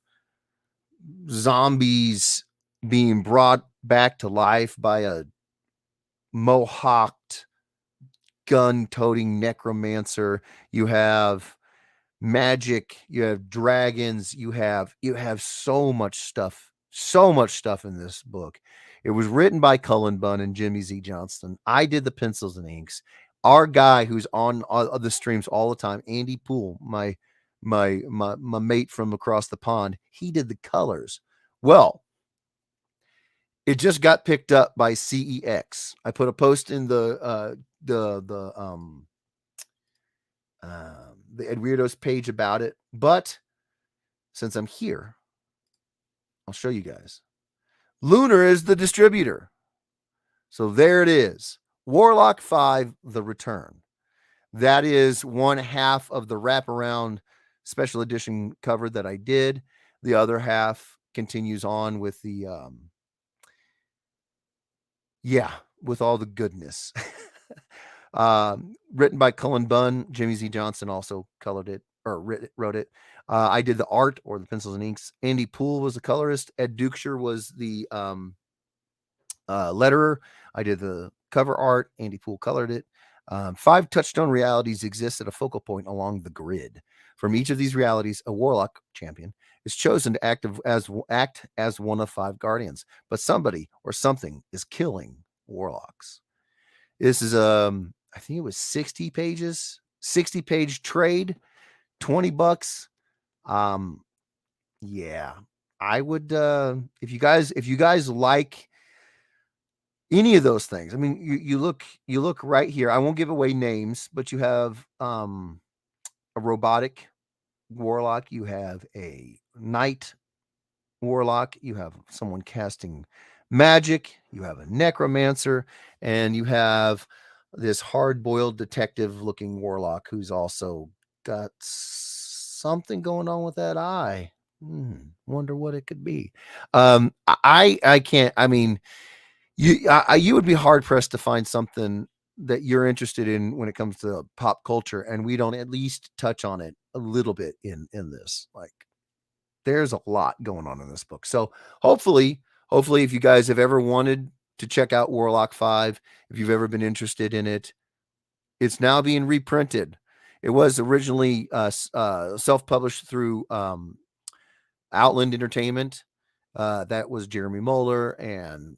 zombies being brought back to life by a mohawked gun-toting necromancer. You have magic, you have dragons, you have so much stuff in this book. It was written by Cullen Bunn and Jimmy Z. Johnston. I did the pencils and inks. Our guy who's on the streams all the time, Andy Poole, my mate from across the pond, he did the colors. Well, it just got picked up by CEX. I put a post in the Edweirdos page about it, but since I'm here, I'll show you guys. Lunar is the distributor. So there it is. Warlock 5, The Return. That is one half of the wraparound special edition cover that I did. The other half continues on with with all the goodness. Written by Cullen Bunn. Jimmy Z. Johnson also colored it or wrote it. I did the art or the pencils and inks. Andy Poole was the colorist. Ed Dukeshire was the letterer. I did the cover art. Andy Poole colored it. 5 touchstone realities exist at a focal point along the grid. From each of these realities, a warlock champion is chosen to act as one of 5 guardians, but somebody or something is killing warlocks. This is I think it was 60 pages, 60-page trade, $20. Yeah. I would if you guys like any of those things. I mean, you look right here. I won't give away names, but you have a robotic warlock, you have a knight warlock, you have someone casting magic, you have a necromancer, and you have this hard-boiled detective-looking warlock who's also got something going on with that eye. Wonder what it could be. I can't. I mean, you would be hard pressed to find something that you're interested in when it comes to pop culture, and we don't at least touch on it a little bit in this. Like, there's a lot going on in this book. So hopefully, if you guys have ever wanted to check out Warlock 5, if you've ever been interested in it, it's now being reprinted. It was originally self-published through Outland Entertainment. That was Jeremy Moeller and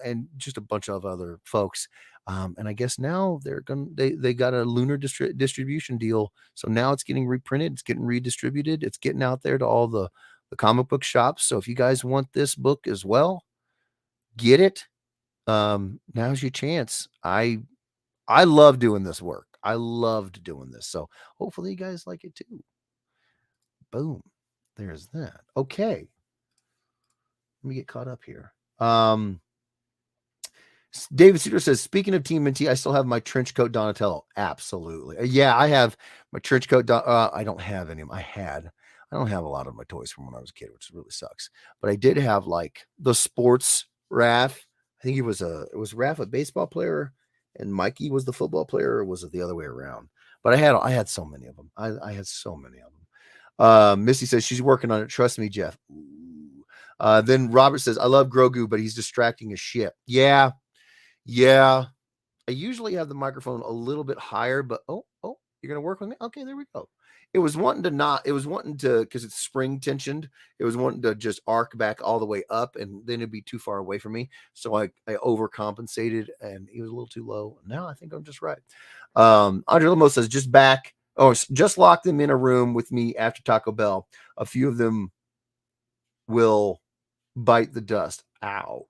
and just a bunch of other folks. And I guess now they got a Lunar distribution deal. So now it's getting reprinted, it's getting redistributed, it's getting out there to all the comic book shops. So if you guys want this book as well, get it. Now's your chance. I love doing this work. I loved doing this. So hopefully you guys like it too. Boom. There's that. Okay. Let me get caught up here. David Cedar says, speaking of TMNT, I still have my trench coat Donatello. Absolutely. Yeah, I have my trench coat. I don't have any of them. I don't have a lot of my toys from when I was a kid, which really sucks. But I did have like the sports Raph. I think it was Raph, a baseball player, and Mikey was the football player, or was it the other way around? But I had so many of them. I had so many of them. Missy says she's working on it. Trust me, Jeff. Then Robert says, I love Grogu, but he's distracting as shit. Yeah. Yeah. I usually have the microphone a little bit higher, but you're gonna work with me? Okay, there we go. It was wanting to, because it's spring tensioned, it was wanting to just arc back all the way up, and then it'd be too far away from me. So I overcompensated, and it was a little too low. Now I think I'm just right. Andre Limo says, just lock them in a room with me after Taco Bell. A few of them will bite the dust. Ouch.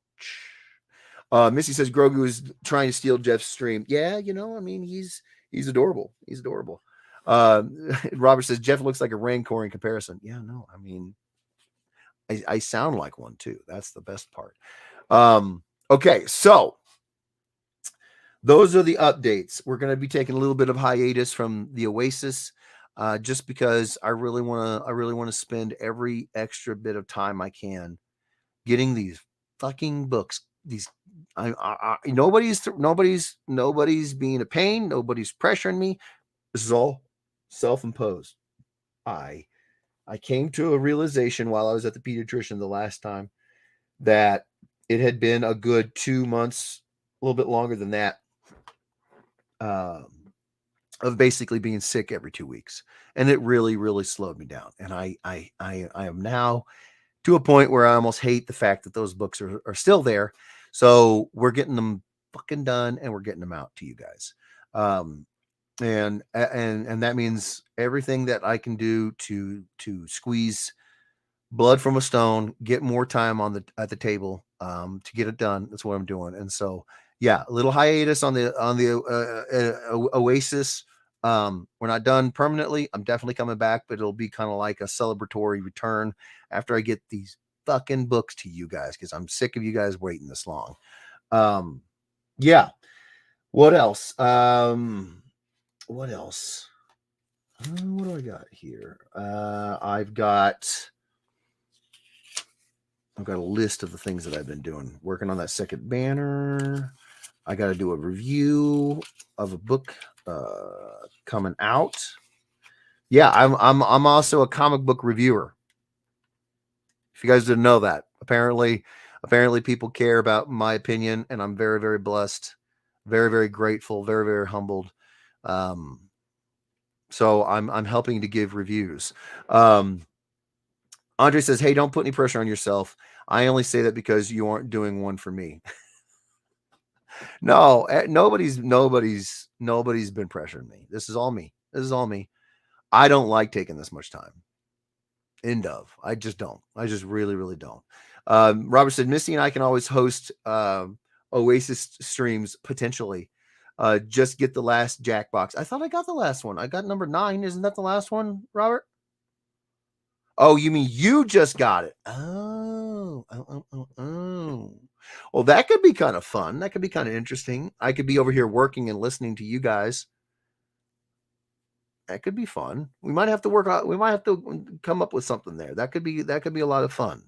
Missy says Grogu is trying to steal Jeff's stream. Yeah, I mean, he's adorable. He's adorable. Robert says Jeff looks like a Rancor in comparison. Yeah, no, I mean, I sound like one too. That's the best part. Okay, so those are the updates. We're going to be taking a little bit of hiatus from the Oasis, just because I really want to spend every extra bit of time I can getting these fucking books. Nobody's being a pain. Nobody's pressuring me. This is all self-imposed. I came to a realization while I was at the pediatrician the last time that it had been a good 2 months, a little bit longer than that, of basically being sick every 2 weeks, and it really, really slowed me down. And I am now to a point where I almost hate the fact that those books are still there. So we're getting them fucking done, and we're getting them out to you guys. And that means everything that I can do to squeeze blood from a stone, get more time at the table, to get it done. That's what I'm doing. And so, yeah, a little hiatus on the Oasis. We're not done permanently. I'm definitely coming back, but it'll be kind of like a celebratory return after I get these fucking books to you guys, because I'm sick of you guys waiting this long. Yeah. What else? What do I got here? I've got a list of the things that I've been doing. Working on that second banner. I got to do a review of a book coming out. Yeah, I'm also a comic book reviewer. If you guys didn't know that, apparently people care about my opinion, and I'm very, very blessed, very, very grateful, very, very humbled. So I'm helping to give reviews. Andre says, "Hey, don't put any pressure on yourself. I only say that because you aren't doing one for me." No, nobody's been pressuring me. This is all me. I don't like taking this much time. End of. I just don't. I just really, really don't. Robert said, Missy and I can always host Oasis streams potentially. Just get the last Jackbox. I thought I got the last one. I got number 9. Isn't that the last one, Robert? Oh, you mean you just got it? Oh. Well, that could be kind of fun. That could be kind of interesting. I could be over here working and listening to you guys. That could be fun. We might have to come up with something there. That could be a lot of fun.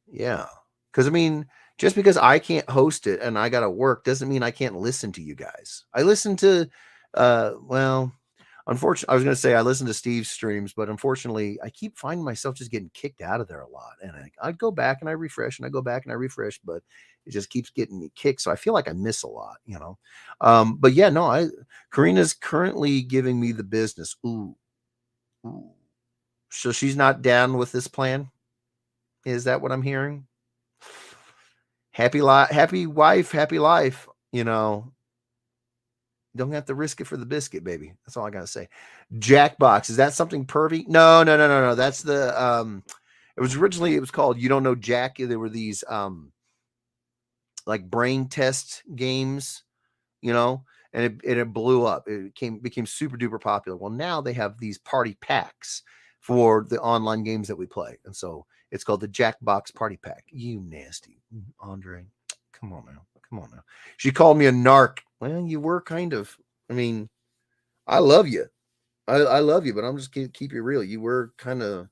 Yeah. Because I mean, just because I can't host it and I got to work doesn't mean I can't listen to you guys. I listen to, unfortunately, I was going to say I listen to Steve's streams, but unfortunately, I keep finding myself just getting kicked out of there a lot. And I'd go back and I refresh, but it just keeps getting me kicked. So I feel like I miss a lot, But yeah, no, Karina's currently giving me the business. Ooh. So she's not down with this plan? Is that what I'm hearing? Happy wife, happy life. Don't have to risk it for the biscuit, baby. That's all I gotta say. Jackbox, is that something pervy? No. That's the it was called You Don't Know Jack. There were these like brain test games, and it blew up. It became super duper popular. Well, now they have these party packs for the online games that we play, and so it's called the Jackbox Party Pack. You nasty Andre, come on now. Come on now. She called me a narc. Well, you were kind of. I mean, I love you. I love you, but I'm just keep you real. You were kind of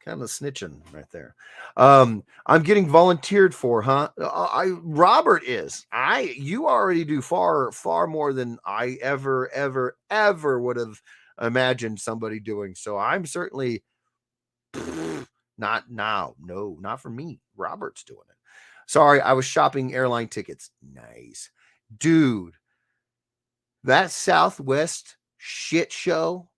snitching right there. I'm getting volunteered for, huh? Robert is. You already do far more than I ever would have imagined somebody doing. So I'm certainly not now. No, not for me. Robert's doing it. Sorry, I was shopping airline tickets. Nice. Dude, that Southwest shit show,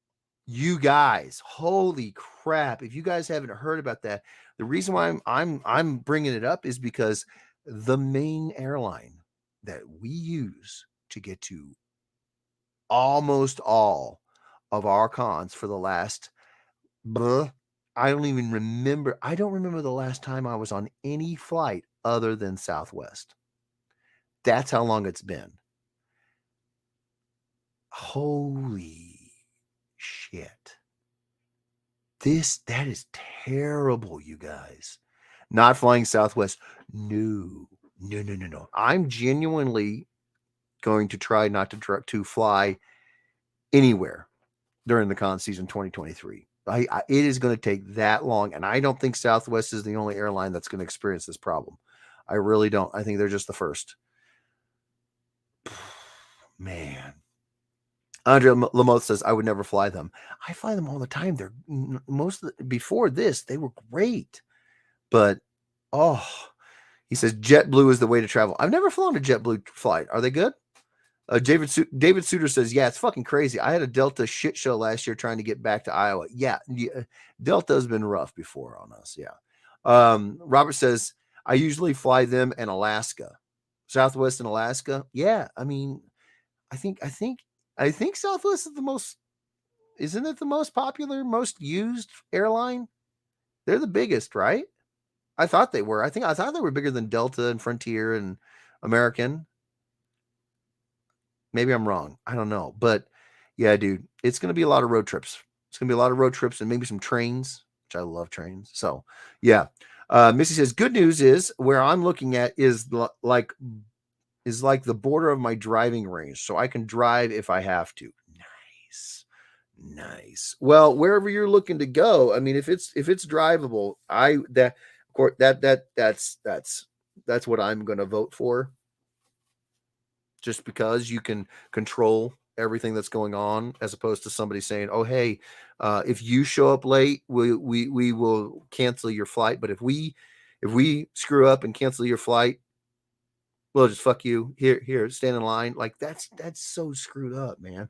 you guys, holy crap. If you guys haven't heard about that, the reason why I'm bringing it up is because the main airline that we use to get to almost all of our cons for the last I don't even remember. I don't remember the last time I was on any flight other than Southwest. That's how long it's been. Holy shit. That is terrible, you guys. Not flying Southwest. No. I'm genuinely going to try not to fly anywhere during the con season 2023. It is going to take that long, and I don't think Southwest is the only airline that's going to experience this problem. I really don't. I think they're just the first. Man. Andrea Lamoth says, I would never fly them. I fly them all the time. They're before this, they were great. But, he says, JetBlue is the way to travel. I've never flown a JetBlue flight. Are they good? David Suter says, yeah, it's fucking crazy. I had a Delta shit show last year trying to get back to Iowa. Yeah, Delta's been rough before on us. Yeah. Robert says, I usually fly them in Alaska. Southwest and Alaska. Yeah, I mean, I think Southwest is isn't it the most popular, most used airline? They're the biggest, right? I thought they were. I thought they were bigger than Delta and Frontier and American. Maybe I'm wrong. I don't know. But yeah, dude, it's going to be a lot of road trips. It's going to be a lot of road trips and maybe some trains, which I love trains. So yeah. Missy says, good news is where I'm looking at is like the border of my driving range. So I can drive if I have to. Nice. Well, wherever you're looking to go, I mean, if it's drivable, that's what I'm going to vote for. Just because you can control everything that's going on, as opposed to somebody saying, "Oh, hey, if you show up late, we will cancel your flight. But if we screw up and cancel your flight, we'll just fuck you. Here, stand in line." Like that's so screwed up, man.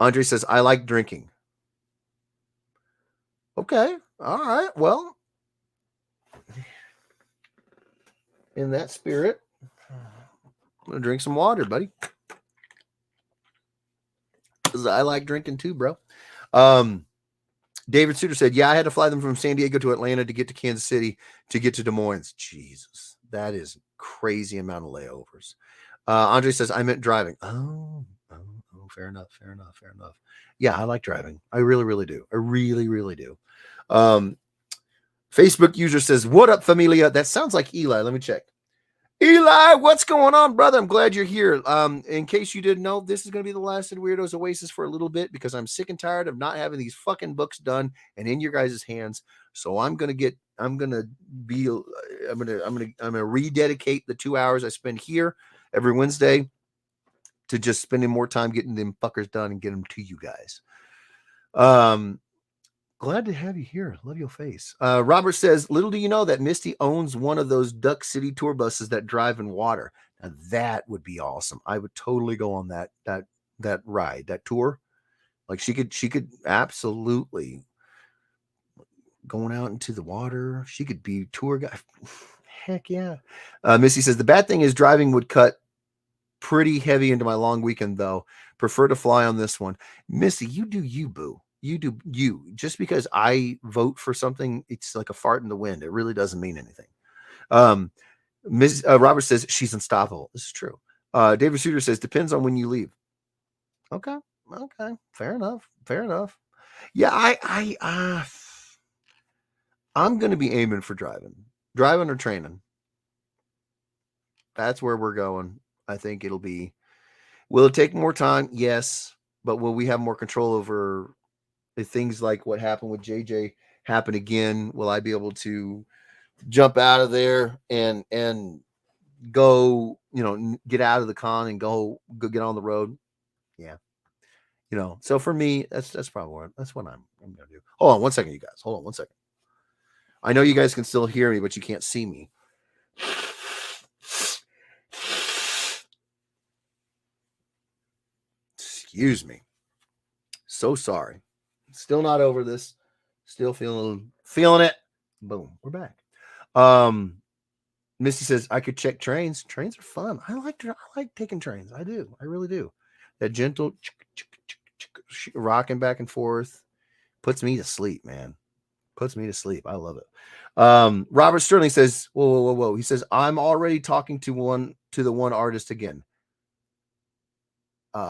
Andre says, "I like drinking." Okay, all right. Well, in that spirit, I'm gonna drink some water, buddy. Because I like drinking too, bro. David Suter said, yeah, I had to fly them from San Diego to Atlanta to get to Kansas City to get to Des Moines. Jesus, that is crazy amount of layovers. Andre says, I meant driving. Oh, fair enough. Yeah, I like driving. I really do. I really do. Facebook user says, what up, familia? That sounds like Eli. Let me check. Eli, what's going on, brother? I'm glad you're here. In case you didn't know, this is going to be the last Edweirdos Oasis for a little bit because I'm sick and tired of not having these fucking books done and in your guys' hands. So I'm going to rededicate the 2 hours I spend here every Wednesday to just spending more time getting them fuckers done and get them to you guys. Glad to have you here. Love your face. Robert says, little do you know that Misty owns one of those Duck City tour buses that drive in water. Now that would be awesome. I would totally go on that ride, that tour. Like she could absolutely going out into the water. She could be tour guide. Heck yeah. Misty says, the bad thing is driving would cut pretty heavy into my long weekend though. Prefer to fly on this one. Misty, you do you, boo. You do you. Just because I vote for something, it's like a fart in the wind. It really doesn't mean anything. Robert says she's unstoppable. This is true. David Suter says depends on when you leave. Okay. Fair enough. Yeah, I'm going to be aiming for driving or training. That's where we're going. I think it'll be. Will it take more time? Yes, but will we have more control over if things like what happened with JJ happen again? Will I be able to jump out of there and go, get out of the con and go get on the road? Yeah, So for me, that's probably what I'm gonna do. Hold on one second, you guys. Hold on one second. I know you guys can still hear me, but you can't see me. Excuse me. So sorry. Still not over this. Still feeling it. Boom. We're back. Missy says I could check trains. Trains are fun. I like taking trains. I do. I really do. That gentle rocking back and forth puts me to sleep, man. Puts me to sleep. I love it. Robert Sterling says, whoa. He says, I'm already talking to the one artist again. To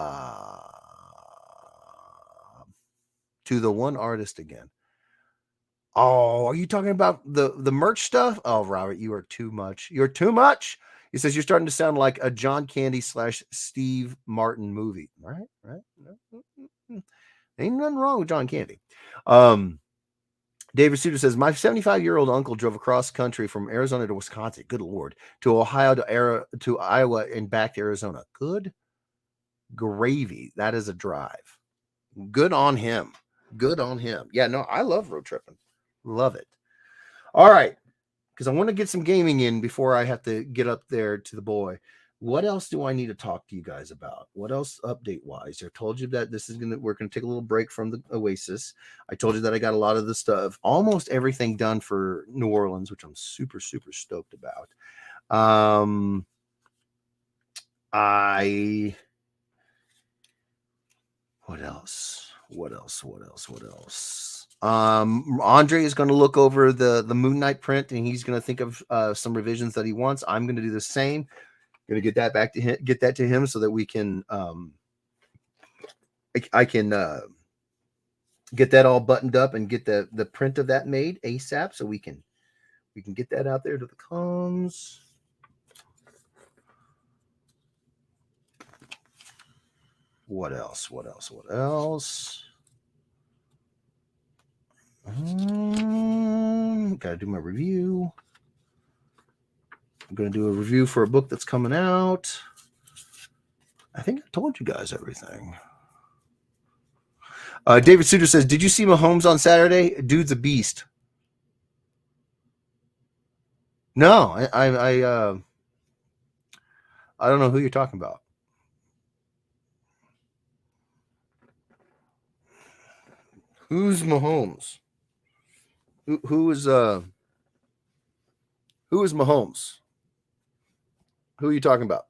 the one artist again. Oh, are you talking about the merch stuff? Oh, Robert, you are too much. You're too much. He says you're starting to sound like a John Candy / Steve Martin movie. Right. Ain't nothing wrong with John Candy. David Suter says, my 75-year-old uncle drove across country from Arizona to Wisconsin. Good Lord. To Ohio to Iowa and back to Arizona. Good gravy. That is a drive. Good on him. Yeah, no, I love road tripping. Love it. All right. Because I want to get some gaming in before I have to get up there to the boy. What else do I need to talk to you guys about? What else update wise? I told you that we're gonna take a little break from the Oasis. I told you that I got a lot of the stuff, almost everything done for New Orleans, which I'm super, super stoked about. What else? Andre is going to look over the Moon Knight print, and he's going to think of some revisions that he wants. I'm going to do the same. Going to get that back to him, so that we can I can get that all buttoned up and get the print of that made ASAP, so we can get that out there to the cons. What else? Gotta do my review. I'm gonna do a review for a book that's coming out. I think I told you guys everything. David Suter says, did you see Mahomes on Saturday? Dude's a beast. No, I don't know who you're talking about. Who's Mahomes? Who is Mahomes? Who are you talking about?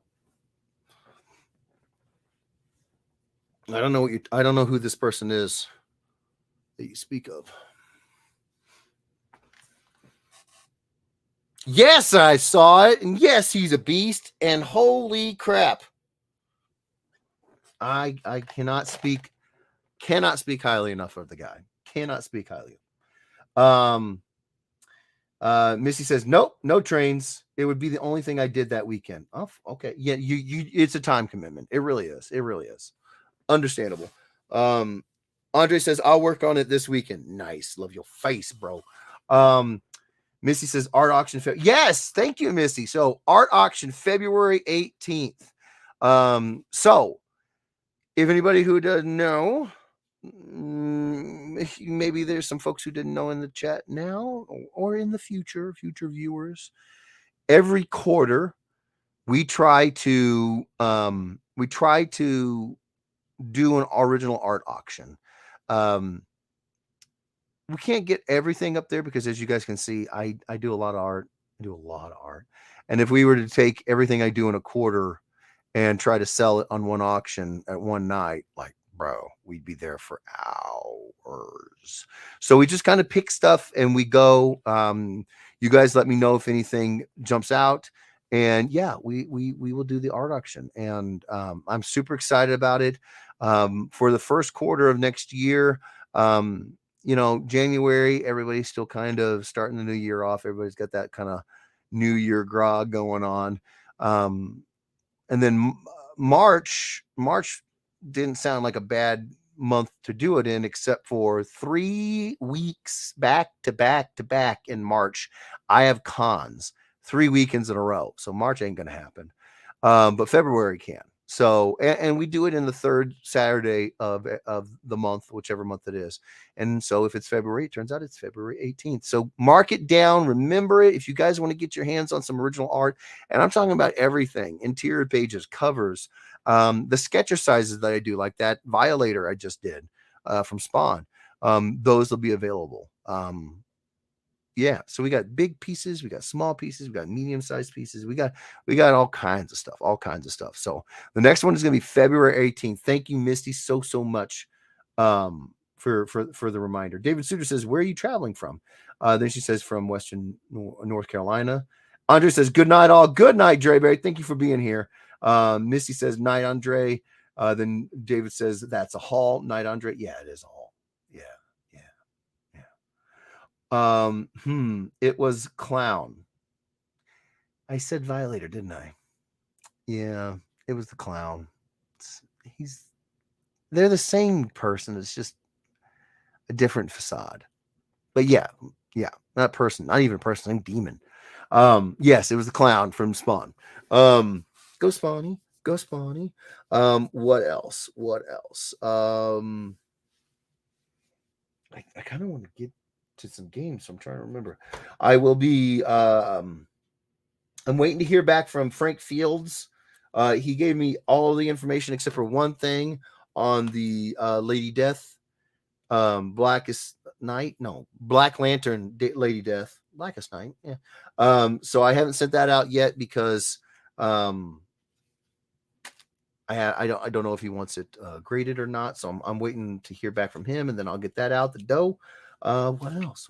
I don't know who this person is that you speak of. Yes, I saw it, and yes, he's a beast, and holy crap. I cannot speak highly enough of the guy. Cannot speak highly. Missy says, nope, no trains. It would be the only thing I did that weekend. Oh, okay. Yeah, you it's a time commitment. It really is. Understandable. Andre says, I'll work on it this weekend. Nice. Love your face, bro. Missy says, art auction. Yes, thank you, Missy. So art auction February 18th. So if anybody who doesn't know, maybe there's some folks who didn't know in the chat now or in the future viewers. Every quarter we try to do an original art auction. We can't get everything up there because, as you guys can see, I do a lot of art. And if we were to take everything I do in a quarter and try to sell it on one auction at one night, like, bro, we'd be there for hours. So we just kind of pick stuff and we go. You guys let me know if anything jumps out. And yeah, we will do the art auction. And I'm super excited about it. For the first quarter of next year, January, everybody's still kind of starting the new year off. Everybody's got that kind of new year grog going on. Um, and then March didn't sound like a bad month to do it in, except for 3 weeks back to back to back in March. I have cons 3 weekends in a row, so March ain't gonna happen. But February can. So, and we do it in the third Saturday of the month, whichever month it is. And so, if it's February, it turns out it's February 18th. So, mark it down. Remember it. If you guys want to get your hands on some original art, and I'm talking about everything: interior pages, covers, the sketcher sizes that I do, like that Violator I just did from Spawn. Those will be available. Yeah, so we got big pieces, we got small pieces, we got medium-sized pieces, we got all kinds of stuff, all kinds of stuff. So the next one is going to be February 18th. Thank you, Misty, so much for the reminder. David Suter says, "Where are you traveling from?" Then she says, "From Western North Carolina." Andre says, "Good night, all. Good night, Dreberry. Thank you for being here." Misty says, "Night, Andre." Then David says, "That's a haul." Night, Andre. Yeah, it is a haul. Yeah. It was Clown. I said Violator, didn't I? Yeah, it was the Clown. They're the same person. It's just a different facade. But yeah, not person, not even a person, I'm demon. Yes, it was the Clown from Spawn. Go Spawny, go Spawny. What else? I kind of want to get to some games, so I'm trying to remember. I will be I'm waiting to hear back from Frank Fields. He gave me all the information except for one thing on the Lady Death, Blackest Night. No, Black Lantern Lady Death, Blackest Night. Yeah. So I haven't sent that out yet because I don't know if he wants it graded or not. So I'm waiting to hear back from him, and then I'll get that out the dough. What else?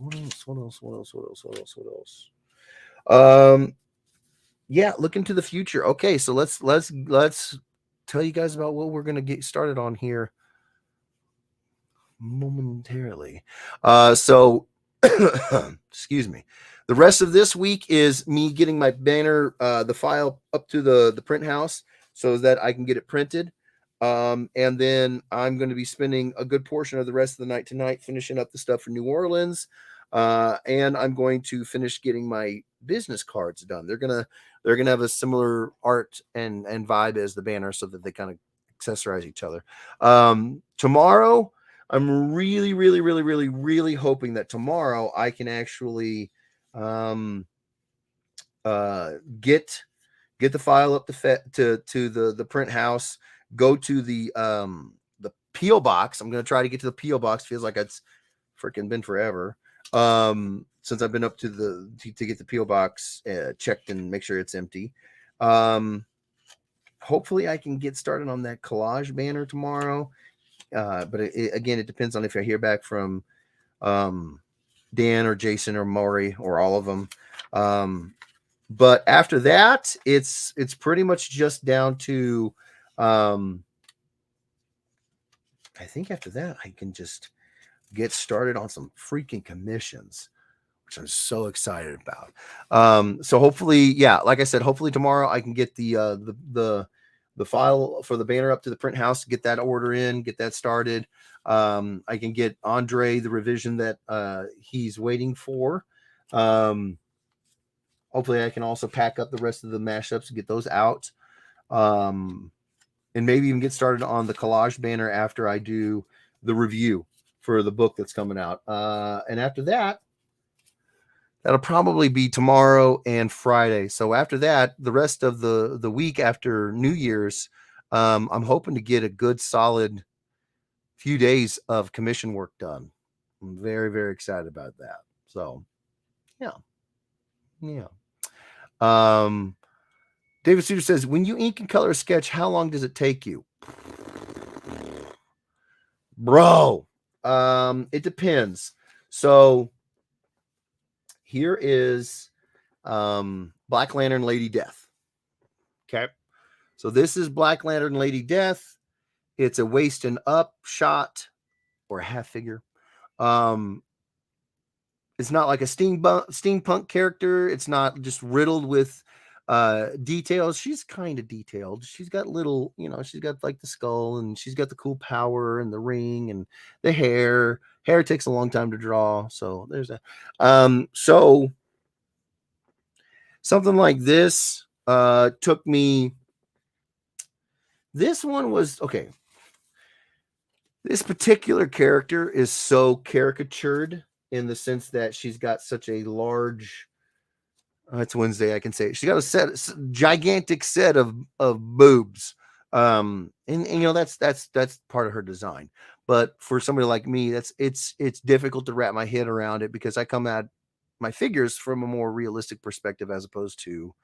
Yeah, look into the future. Okay, so let's tell you guys about what we're gonna get started on here momentarily. So excuse me. The rest of this week is me getting my banner, the file up to the print house so that I can get it printed. And then I'm going to be spending a good portion of the rest of the night tonight finishing up the stuff for New Orleans. And I'm going to finish getting my business cards done. They're gonna have a similar art and vibe as the banner so that they kind of accessorize each other. Tomorrow, I'm really hoping that tomorrow I can actually get the file up to the print house, go to the PO box. I'm going to try to get to the PO box. Feels like it's freaking been forever since I've been up to get the PO box checked and make sure it's empty. Hopefully I can get started on that collage banner tomorrow. But again, it depends on if I hear back from Dan or Jason or Maury or all of them. But after that, it's pretty much just down to I think after that I can just get started on some freaking commissions, which I'm so excited about. So hopefully, yeah, like I said, hopefully tomorrow I can get the file for the banner up to the print house, get that order in, get that started. I can get Andre the revision that he's waiting for. Hopefully I can also pack up the rest of the mashups and get those out. And maybe even get started on the collage banner after I do the review for the book that's coming out. And after that, that'll probably be tomorrow and Friday. So after that, the rest of the week after New Year's, I'm hoping to get a good solid few days of commission work done. I'm very excited about that. So yeah. David Suter says, when you ink and color a sketch, how long does it take you? Bro, it depends. So here is Black Lantern Lady Death. Okay. So this is Black Lantern Lady Death. It's a waist and up shot or a half figure. It's not like a steampunk character. It's not just riddled with Details, she's kind of detailed. She's got little, she's got like the skull, and she's got the cool power and the ring and the hair takes a long time to draw, so there's that. So something like this took me, this one was okay. This particular character is so caricatured in the sense that she's got such a large, it's Wednesday, I can say it. She got a gigantic set of boobs. And that's part of her design. But for somebody like me, it's difficult to wrap my head around it, because I come at my figures from a more realistic perspective, as opposed to,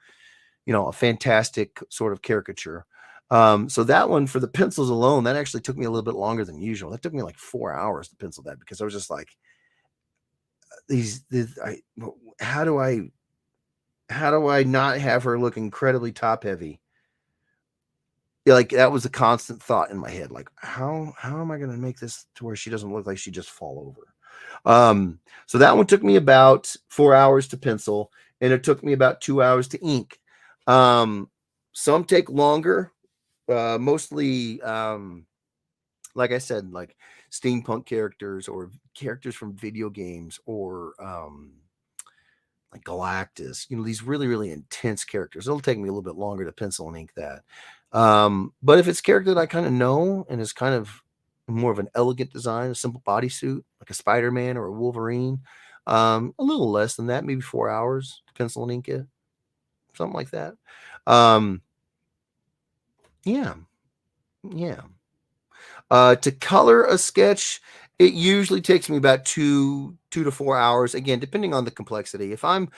a fantastic sort of caricature. So that one, for the pencils alone, that actually took me a little bit longer than usual. That took me like 4 hours to pencil that, because I was just like, how do I not have her look incredibly top heavy? Like, that was a constant thought in my head. Like, how am I going to make this to where she doesn't look like she just fall over? So that one took me about 4 hours to pencil, and it took me about 2 hours to ink. Some take longer, mostly, like I said, like steampunk characters or characters from video games, or like Galactus, these really, really intense characters. It'll take me a little bit longer to pencil and ink that. But if it's character that I kind of know, and is kind of more of an elegant design, a simple bodysuit, like a Spider-Man or a Wolverine, a little less than that, maybe 4 hours to pencil and ink it, something like that. Yeah. To color a sketch, it usually takes me about 2 to 4 hours, again, depending on the complexity. If I'm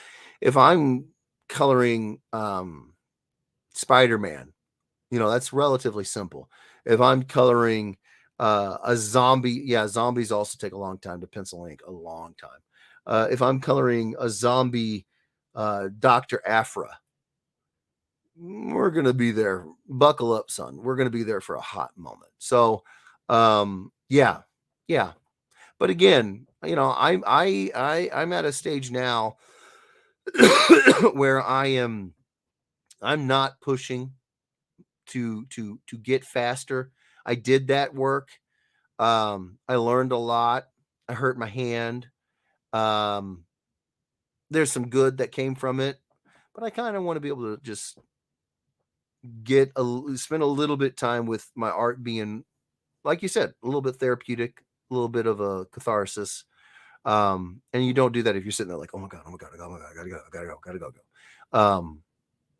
coloring Spider-Man, that's relatively simple. If I'm coloring a zombie, zombies also take a long time to pencil ink, a long time. If I'm coloring a zombie Dr. Aphra, we're going to be there. Buckle up, son. We're going to be there for a hot moment. So, yeah. But again, I'm at a stage now where I'm not pushing to get faster. I did that work. I learned a lot. I hurt my hand. There's some good that came from it, but I kind of want to be able to just spend a little bit time with my art, being, like you said, a little bit therapeutic, a little bit of a catharsis. And you don't do that if you're sitting there like, oh my god, I gotta go.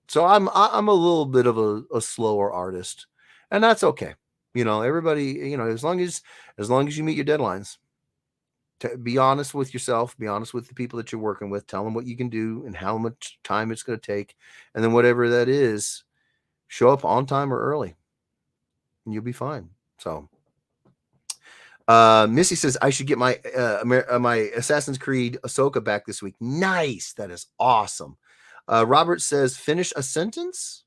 So I'm a little bit of a slower artist, and that's okay. Everybody, as long as you meet your deadlines, be honest with yourself, be honest with the people that you're working with, tell them what you can do and how much time it's going to take, and then whatever that is, show up on time or early, and you'll be fine. So, Missy says I should get my my Assassin's Creed Ahsoka back this week. Nice, that is awesome. Robert says finish a sentence.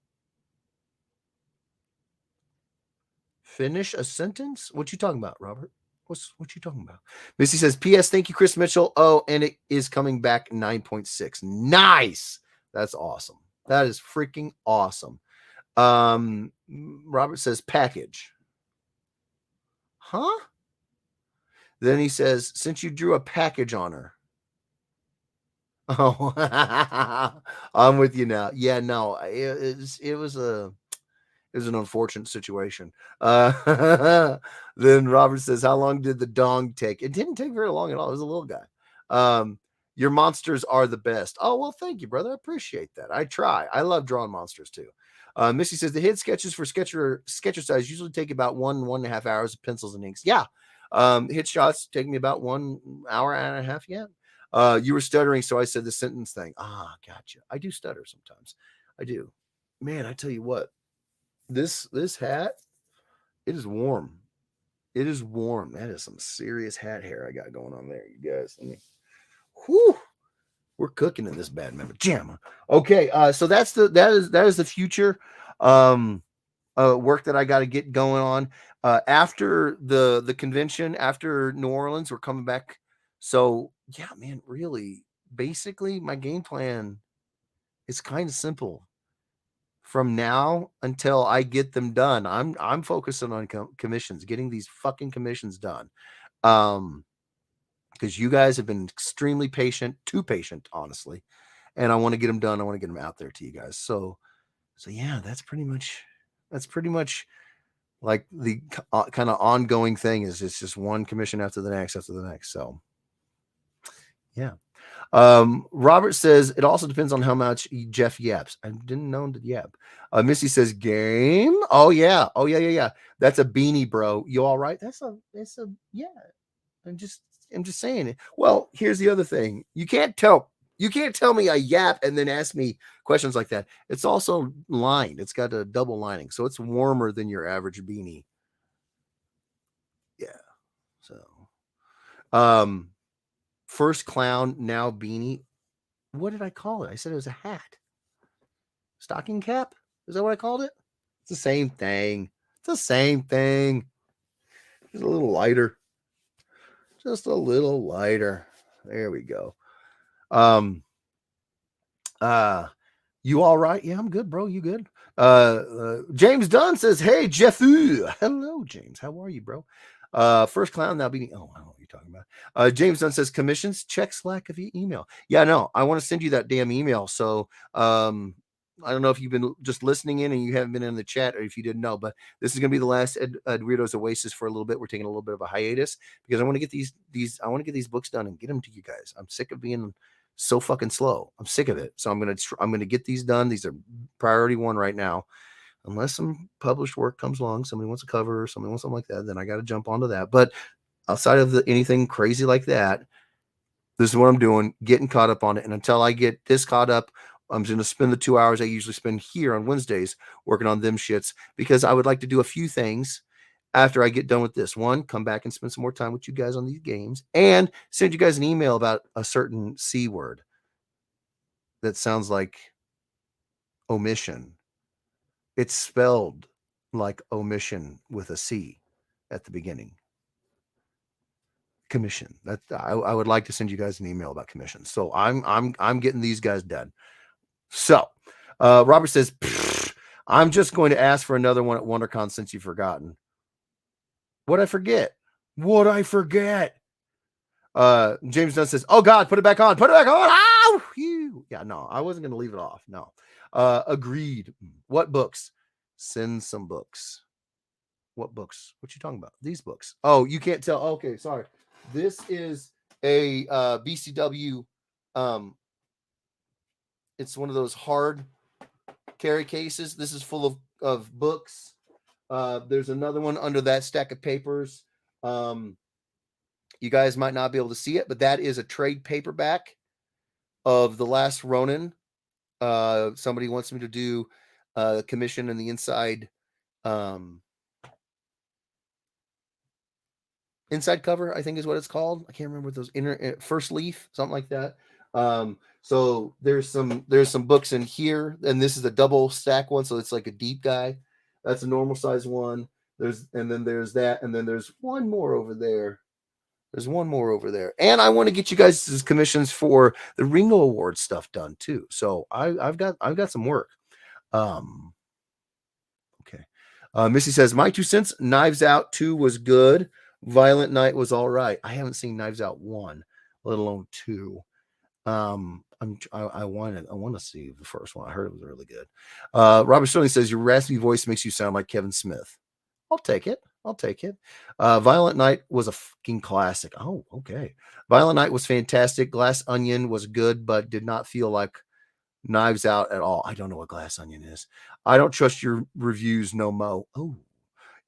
Finish a sentence. What you talking about, Robert? What you talking about? Missy says, P.S. Thank you, Chris Mitchell. Oh, and it is coming back 9.6. Nice. That's awesome. That is freaking awesome. Robert says package. Huh? Then he says, since you drew a package on her. Oh, I'm with you now. Yeah, no, it was an unfortunate situation. Then Robert says, how long did the dong take? It didn't take very long at all. It was a little guy. Your monsters are the best. Oh, well, thank you, brother. I appreciate that. I try. I love drawing monsters too. Missy says the head sketches for sketcher size usually take about 1.5 hours of pencils and inks. Yeah. Hit shots take me about 1 hour and a half. Yeah. You were stuttering, so I said the sentence thing. Ah, gotcha. I do stutter sometimes. I do. Man, I tell you what. This hat, it is warm. It is warm. That is some serious hat hair I got going on there, you guys. Whew, we're cooking in this bad member jam. Okay, so that is the future work that I got to get going on. After the convention, after New Orleans, we're coming back. So yeah, man, really, basically, my game plan is kind of simple. from now until I get them done. I'm focusing on commissions, getting these fucking commissions done. Because you guys have been extremely patient, too patient, honestly. And I want to get them done. I want to get them out there to you guys. So yeah, that's pretty much like the kind of ongoing thing is it's just one commission after the next. So yeah. Robert says it also depends on how much Jeff yaps. I didn't know him to yap. Missy says game. Oh yeah. That's a beanie, bro. You all right? That's a yeah. I'm just saying it. Well, here's the other thing. You can't tell me I yap and then ask me questions like that. It's also lined. It's got a double lining, so it's warmer than your average beanie. Yeah. So, first clown, now beanie. What did I call it? I said it was a hat. Stocking cap? Is that what I called it? It's the same thing. Just a little lighter. There we go. You all right? Yeah, I'm good, bro. You good? James Dunn says, "Hey, Jeffu." Hello, James. How are you, bro? First clown now being. Oh, I don't know what you're talking about. James Dunn says, "Commissions, check Slack of your email." Yeah, no, I want to send you that damn email. So, I don't know if you've been just listening in and you haven't been in the chat, or if you didn't know, but this is going to be the last Edweirdos Oasis for a little bit. We're taking a little bit of a hiatus because I want to get these. I want to get these books done and get them to you guys. I'm sick of being so fucking slow. I'm sick of it. So I'm gonna get these done. These are priority one right now. Unless some published work comes along, somebody wants a cover or somebody wants something like that, then I got to jump onto that. But outside of anything crazy like that, this is what I'm doing, getting caught up on it. And until I get this caught up, I'm going to spend the 2 hours I usually spend here on Wednesdays working on them shits, because I would like to do a few things after I get done with this. One, come back and spend some more time with you guys on these games and send you guys an email about a certain C word that sounds like omission. It's spelled like omission with a C at the beginning. Commission. That I would like to send you guys an email about commissions. So I'm getting these guys done. So Robert says, I'm just going to ask for another one at WonderCon since you've forgotten. What'd I forget? James Dunn says, "Oh God, put it back on. Ow! Phew. Yeah, no, I wasn't going to leave it off. No. Agreed. What books? Send some books. What books? What you talking about? These books. Oh, you can't tell. Okay, sorry. This is a BCW. It's one of those hard carry cases. This is full of books. There's another one under that stack of papers. You guys might not be able to see it, but that is a trade paperback of The Last Ronin. Somebody wants me to do a commission in the inside inside cover, I think is what it's called. I can't remember what those first leaf, something like that. So there's some books in here, and this is a double stack one, so it's like a deep guy. That's a normal size one. And then there's that, and then there's one more over there. And I want to get you guys commissions for the Ringo Award stuff done too. So I've got some work. Okay. Missy says, my 2 cents, Knives Out 2 was good. Violent Night was all right. I haven't seen Knives Out 1, let alone 2. I want to see the first one. I heard it was really good. Robert Sterling says, your raspy voice makes you sound like Kevin Smith. I'll take it. Violent Night was a fucking classic. Oh, okay. Violent Night was fantastic. Glass Onion was good, but did not feel like Knives Out at all. I don't know what Glass Onion is. I don't trust your reviews, no mo. Oh,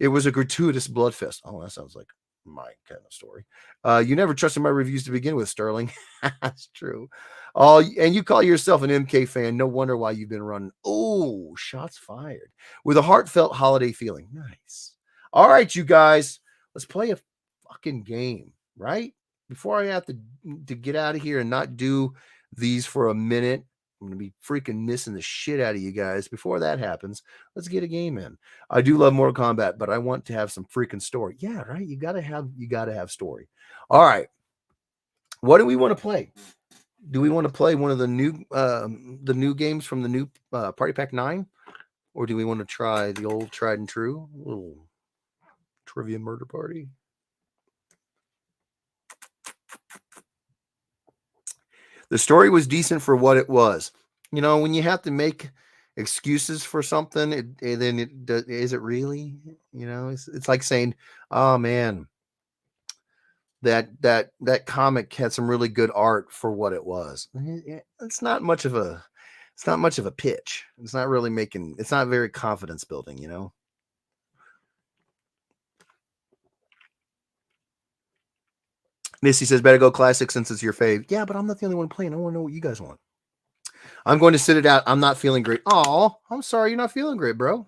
it was a gratuitous blood fest. Oh, that sounds like my kind of story. You never trusted my reviews to begin with, Sterling. That's true. Oh, and you call yourself an MK fan. No wonder why you've been running. Oh, shots fired with a heartfelt holiday feeling. Nice. All right, you guys, let's play a fucking game, right? Before I have to get out of here and not do these for a minute. I'm going to be freaking missing the shit out of you guys. Before that happens, let's get a game in. I do love Mortal Kombat, but I want to have some freaking story. Yeah, right. You got to have story. All right. What do we want to play? Do we want to play one of the new games from the new Party Pack 9? Or do we want to try the old tried and true little trivia murder party? The story was decent for what it was. You know, when you have to make excuses for something, is it really? You know, it's like saying, "Oh man, that comic had some really good art for what it was." It's not much of a pitch. It's not really making. It's not very confidence building. You know. Missy says, "Better go classic since it's your fave." Yeah, but I'm not the only one playing. I want to know what you guys want. I'm going to sit it out. I'm not feeling great. Oh, I'm sorry you're not feeling great, bro.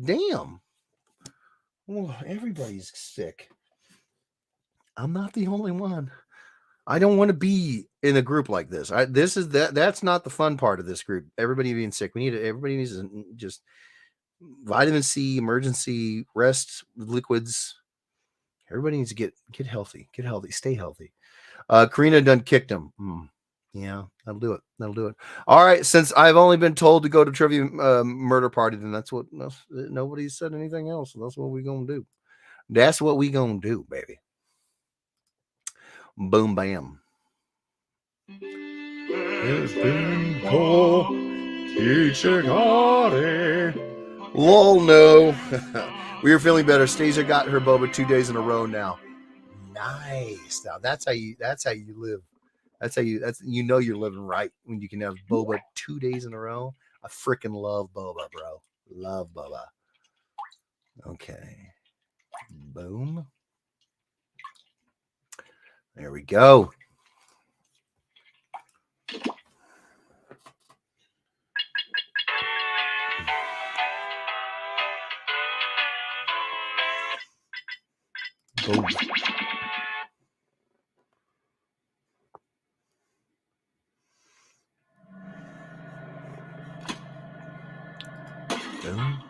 Damn. Oh, everybody's sick. I'm not the only one. I don't want to be in a group like this. That's not the fun part of this group. Everybody being sick. Everybody needs to just vitamin C, emergency rest, liquids. Everybody needs to get healthy. Get healthy. Stay healthy. Karina done kicked him. Yeah, that'll do it. All right, since I've only been told to go to trivia murder party, then nobody said anything else. So that's what we're gonna do. That's what we gonna do, baby. Boom, bam. Lol, no. We are feeling better. Stasia got her boba 2 days in a row now. Nice. Now that's how you live. You know you're living right when you can have boba 2 days in a row. I freaking love boba, bro. Love boba. Okay. Boom. There we go. Boom. Boom.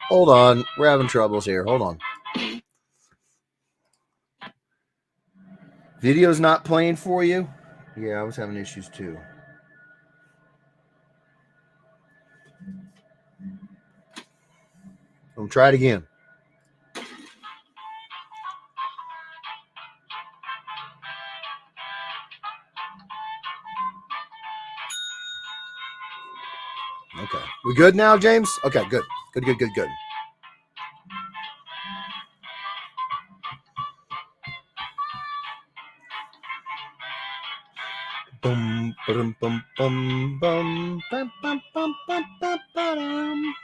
Hold on. We're having troubles here. Hold on. Video's not playing for you? Yeah, I was having issues too. I'll try it again. Okay. We good now, James? Okay, good. Good. Bum, bum, bum, bum, bum, bum, bum, bum, bum, bum, bum.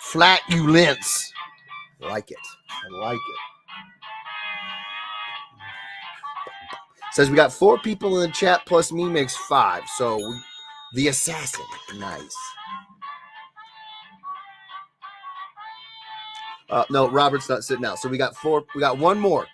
Flatulence. Like it. I like it. Says we got 4 people in the chat plus me makes 5. So the assassin. Nice. No, Robert's not sitting out. So we got 4. We got 1 more.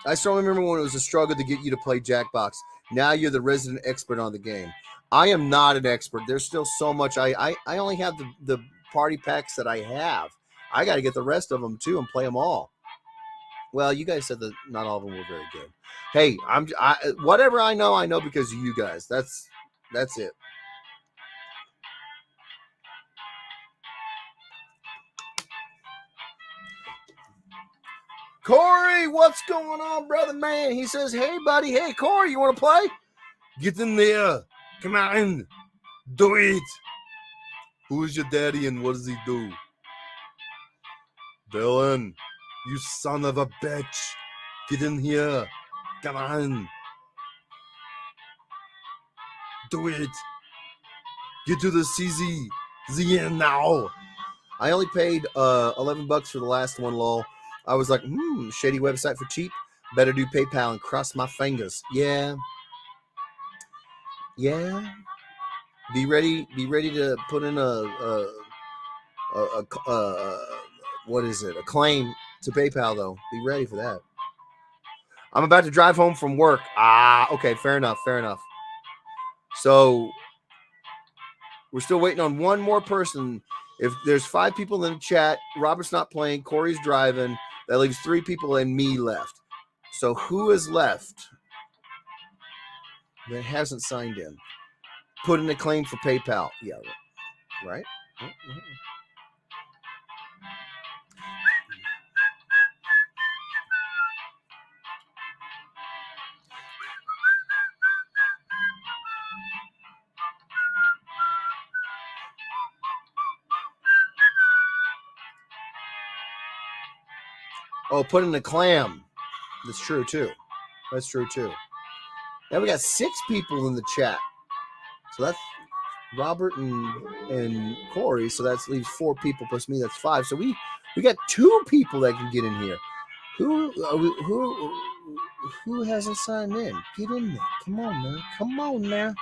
I still remember when it was a struggle to get you to play Jackbox. Now you're the resident expert on the game. I am not an expert. There's still so much. I only have the party packs that I have. I got to get the rest of them too and play them all. Well, you guys said that not all of them were very good. Hey, whatever I know because of you guys. That's it. Corey, what's going on, brother man? He says, hey, buddy. Hey, Corey, you want to play? Get in there. Come on. Do it. Who's your daddy and what does he do? Dylan, you son of a bitch. Get in here. Come on. Do it. Get to the CZ. The end now. I only paid $11 for the last one, lol. I was like, shady website for cheap. Better do PayPal and cross my fingers. Yeah. Yeah. Be ready to put in a what is it? A claim to PayPal though. Be ready for that. I'm about to drive home from work. Okay, fair enough. So we're still waiting on one more person. If there's 5 people in the chat, Robert's not playing, Corey's driving. That leaves 3 people and me left. So who is left that hasn't signed in? Put in a claim for PayPal. Yeah, right? Oh, put in a clam. That's true too. Now we got 6 people in the chat. So that's Robert and Corey. So that leaves 4 people plus me. That's 5. So we got 2 people that can get in here. Who hasn't signed in? Get in there. Come on now.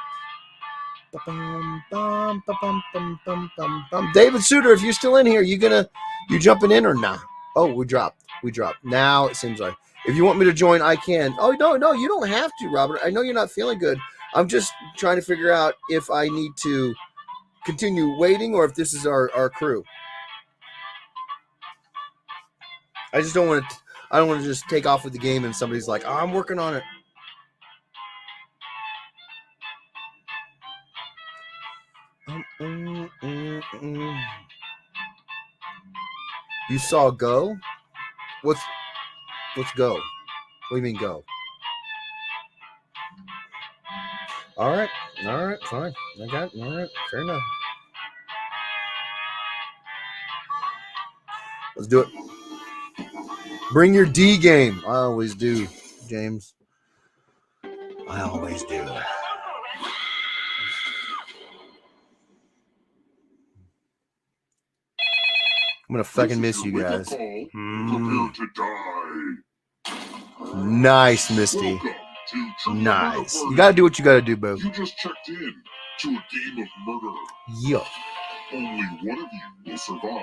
David Suter, if you're still in here, you jumping in or not? Oh, we dropped. Now it seems like. If you want me to join, I can. Oh, no, you don't have to, Robert. I know you're not feeling good. I'm just trying to figure out if I need to continue waiting or if this is our crew. I just don't want to. I don't want to just take off with the game and somebody's like, I'm working on it. You saw Go? What's Go? What do you mean Go? All right, fine. I got it. All right, fair enough. Let's do it. Bring your D game. I always do, James. I always do. I'm gonna fucking miss you guys. Nice, Misty. Nice. You gotta do what you gotta do, boo. You just checked in to a game of murder. Yup. Only one of you will survive.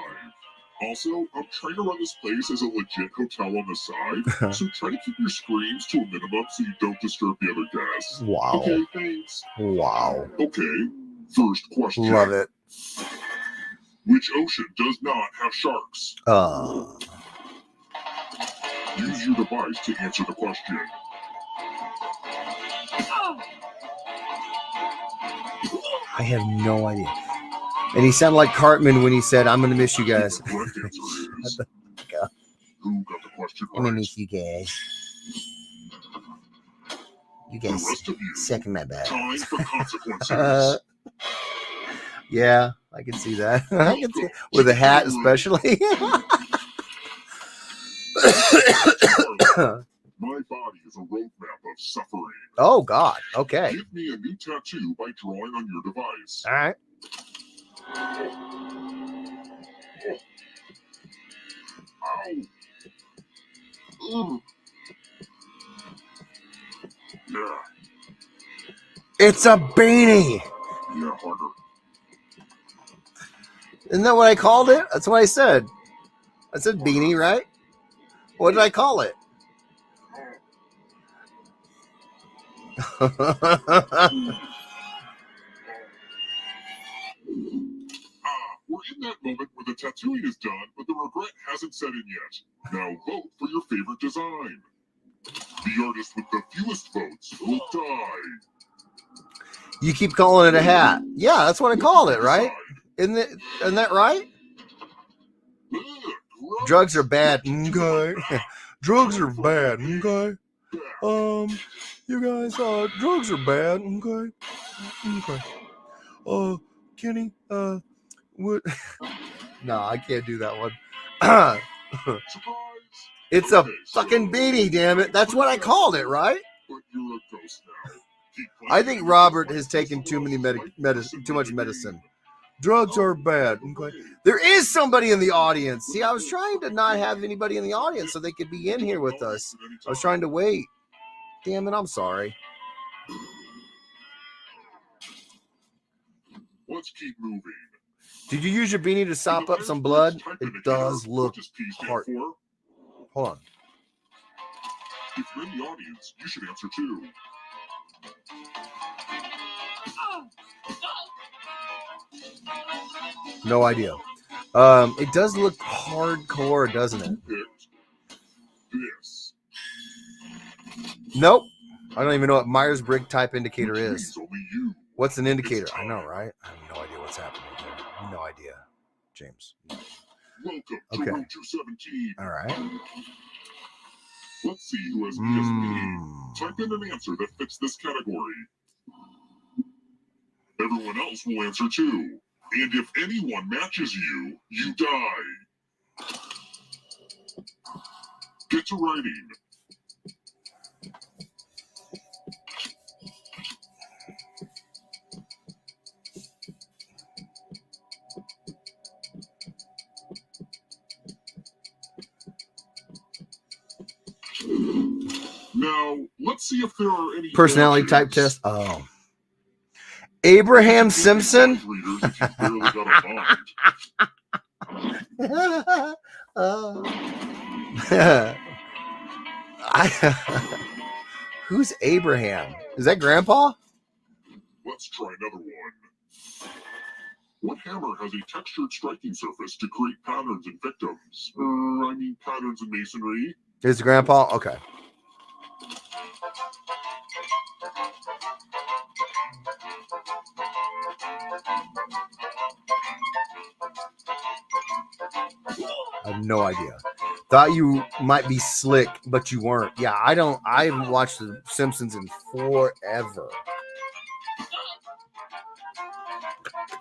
Also, I'm trying to run this place as a legit hotel on the side, so try to keep your screams to a minimum so you don't disturb the other guests. Wow. Okay, thanks. Wow. Okay, first question. Love it. Which ocean does not have sharks? Use your device to answer the question. I have no idea. And he sounded like Cartman when he said, I'm going to miss you guys. The correct answer is, who got the question I'm going to right? miss you guys. You The guys rest of you, second my bad. time for consequences. Yeah, I can see that. I can see it. With a hat especially. My body is a roadmap of suffering. Oh, God. Okay. Give me a new tattoo by drawing on your device. All right. Ow. Yeah. It's a beanie. Yeah, harder. Isn't that what I called it? That's what I said. I said beanie, right? What did I call it? We're in that moment where the tattooing is done, but the regret hasn't set in yet. Now vote for your favorite design. The artist with the fewest votes will die. You keep calling it a hat. Yeah, that's what I called it, right? Isn't that right? Drugs are bad. Okay. Drugs are bad. Okay. You guys, drugs are bad. Okay. Okay. Kenny, what? No, I can't do that one. It's a fucking beanie, damn it. That's what I called it, right? But you're a ghost now. I think Robert has taken too many too much medicine. Drugs are bad. Okay. There is somebody in the audience. See, I was trying to not have anybody in the audience so they could be in here with us. I was trying to wait. Damn it, I'm sorry. Let's keep moving. Did you use your beanie to sop up some blood? It does look hard. Hold on. If you're in the audience, you should answer too. No idea. It does look hardcore, doesn't it? This. Nope. I don't even know what Myers-Briggs type indicator is. What's an indicator? I know, right? I have no idea what's happening here. No idea, James. Welcome to room 217. All right. Let's see who has ESP. Type in an answer that fits this category. Everyone else will answer too. And if anyone matches you, you die. Get to writing. Now, let's see if there are any personality type test. Oh. Abraham Simpson? Who's Abraham? Is that Grandpa? Let's try another one. What hammer has a textured striking surface to create patterns in victims? Patterns in masonry. Is it Grandpa? Okay. I have no idea. Thought you might be slick, but you weren't. Yeah, I haven't watched The Simpsons in forever.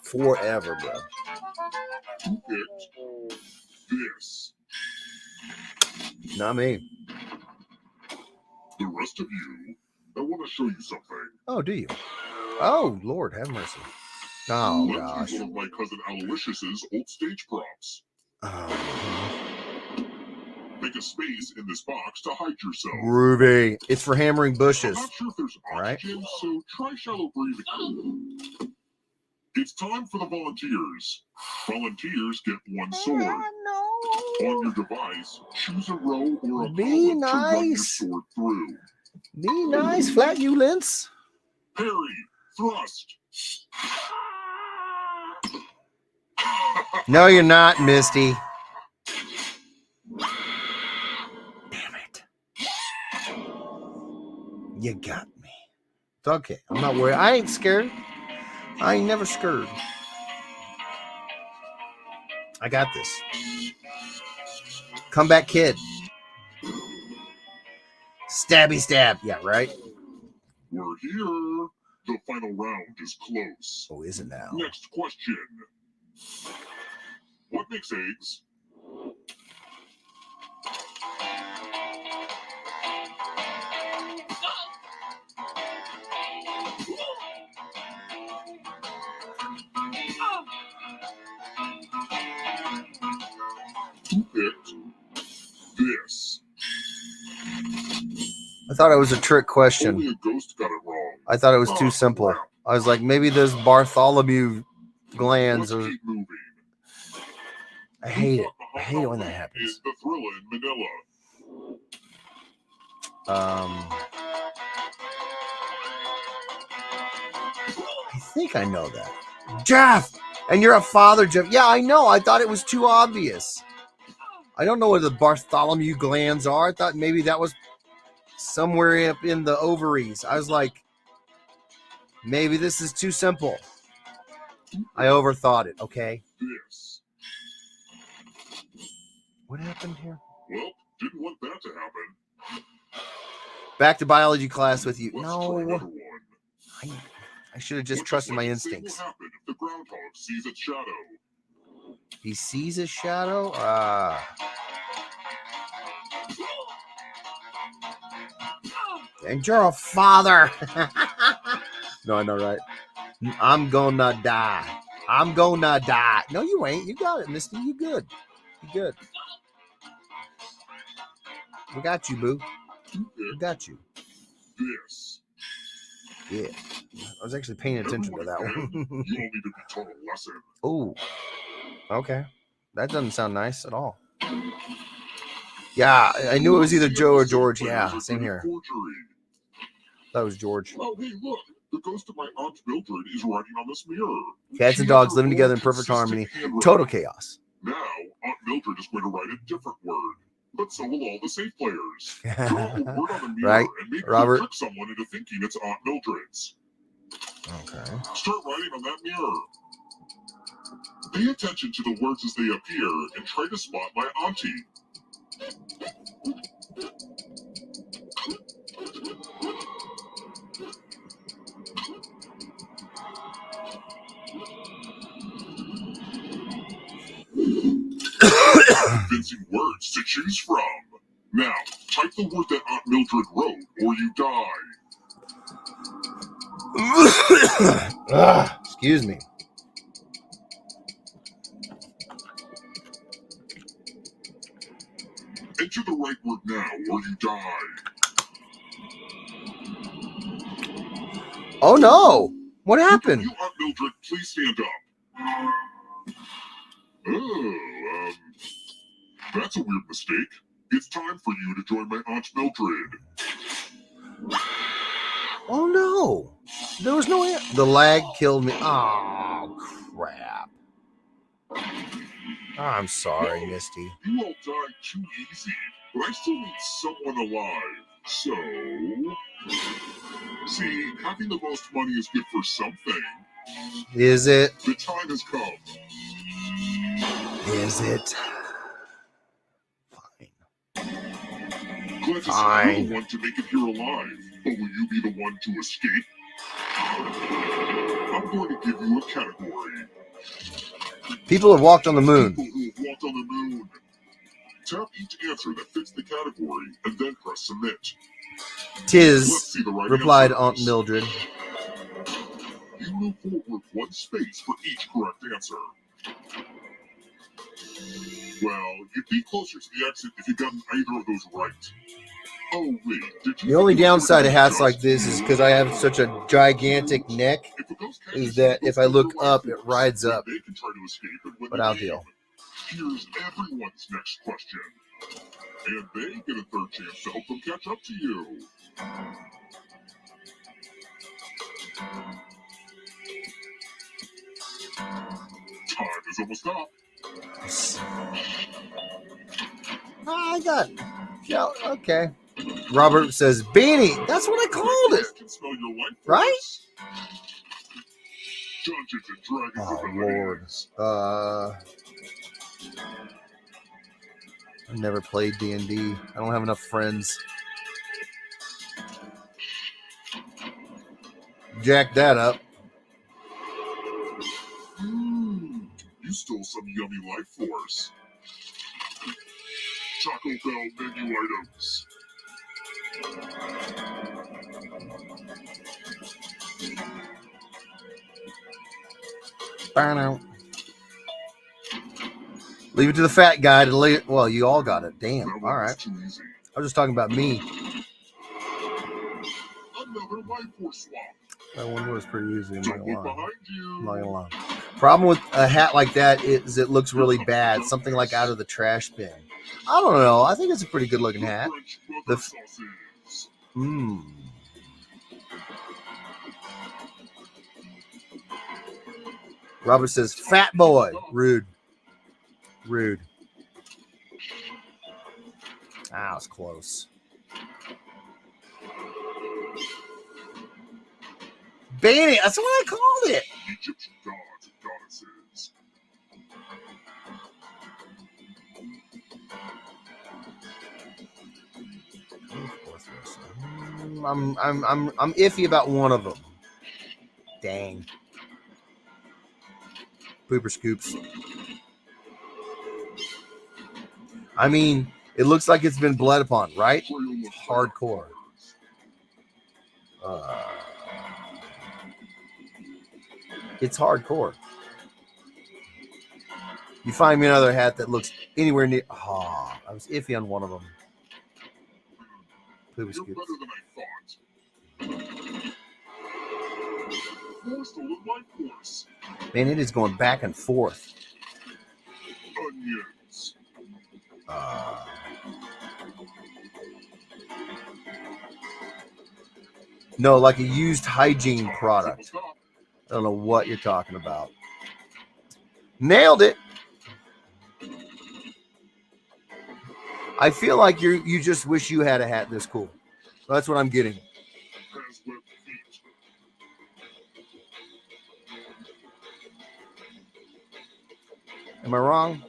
Forever, bro. This. Not me. The rest of you, I want to show you something. Oh, do you? Oh, Lord, have mercy. Oh, Let's gosh. use one of my cousin Aloysius's old stage props. Make a space in this box to hide yourself. Groovy. It's for hammering bushes. I'm not sure if there's oxygen, so try shallow breathing. It's time for the volunteers. Volunteers get one sword. On your device, choose a row or a column to run your sword through. Be nice, flatulence. Parry, thrust. No, you're not, Misty. Damn it. You got me. It's okay. I'm not worried. I ain't scared. I ain't never scared. I got this. Comeback kid. Stabby stab. Yeah, right? We're here. The final round is close. Oh, is it now? Next question. What makes eggs? Who picked this? I thought it was a trick question. Only a ghost got it wrong. I thought it was too simple. I was like, maybe those Bartholomew glands. Let's keep moving. I hate it. I hate it when that happens. Is the Thrilla in Manila? I think I know that. Jeff! And you're a father, Jeff. Yeah, I know. I thought it was too obvious. I don't know what the Bartholomew glands are. I thought maybe that was somewhere up in the ovaries. I was like, maybe this is too simple. I overthought it, okay? This. What happened here? Well, didn't want that to happen. Back to biology class with you. Let's try No. another one. I should have just What trusted my does Wednesday instincts. will happen if the groundhog sees its shadow? He sees a shadow? And you're a father. No, I know, right? I'm gonna die. I'm gonna die. No, you ain't. You got it, Misty. You good. You good. We got you, boo. We got you. This. Yeah. I was actually paying attention to that one. You all need to be taught a lesson. Oh. Okay. That doesn't sound nice at all. Yeah, I knew it was either Joe or George. Yeah, same here. That was George. Oh, hey, look. The ghost of my Aunt Mildred is writing on this mirror. Cats and dogs living together in perfect harmony. Total chaos. Now, Aunt Mildred is going to write a different word. But so will all the safe players. Draw a word on the mirror Right, and maybe Robert? trick someone into thinking it's Aunt Mildred's. Okay. Start writing on that mirror. Pay attention to the words as they appear and try to spot my auntie. Convincing words to choose from. Now, type the word that Aunt Mildred wrote, or you die. Excuse me. Enter the right word now, or you die. Oh no! What happened? You, Aunt Mildred, please stand up. Oh, that's a weird mistake. It's time for you to join my Aunt Mildred. Oh no! There was no answer. The lag killed me. Oh crap! I'm sorry, Misty. You all died too easy, but I still need someone alive. So, see, having the most money is good for something. Is it? The time has come. Is it? Glad to see you're the one to make it here alive, but will you be the one to escape? I'm going to give you a category. People have walked on the moon. People who have walked on the moon. Tap each answer that fits the category and then press submit. Tis, Right replied answers. Aunt Mildred. You move forward one space for each correct answer. Well, you'd be closer to the exit if you got either of those right. Oh, wait. Did you The only downside of hats like this is because I have such a gigantic neck, is that if I look up, it rides up. They can try to escape and win But the I'll game. deal. Here's everyone's next question. And they get a third chance to help them catch up to you. Time is almost up. I got it. Yeah, okay. Robert says, Beanie. That's what I called it. Can smell your life Right? force. Dungeons and Dragons Oh, abilities. Lord. I've never played D&D. I don't have enough friends. Jack that up. You stole some yummy life force. Taco Bell menu items. Burn out. Leave it to the fat guy to lay it. Well, you all got it. Damn. That one All was right. too easy. I was just talking about me. Another life force swap. That one was pretty easy. I'm not Don't gonna look lie. behind you. I'm not gonna lie. Problem with a hat like that is it looks really bad. Something like out of the trash bin. I don't know. I think it's a pretty good looking hat. French The brother sauces. Robert says, fat boy. Rude. Rude. Ah, it's close. Beanie, that's what I called it. Egyptian gods and goddesses. I'm iffy about one of them. Dang. Pooper scoops. I mean, it looks like it's been bled upon, right? Hardcore. It's hardcore. You find me another hat that looks anywhere near. Oh, I was iffy on one of them. You're better than I thought. More stolen life force. Man, it is going back and forth. Onions. No, like a used hygiene product. I don't know what you're talking about. Nailed it. I feel like you just wish you had a hat this cool. That's what I'm getting. Has webbed feet. Am I wrong?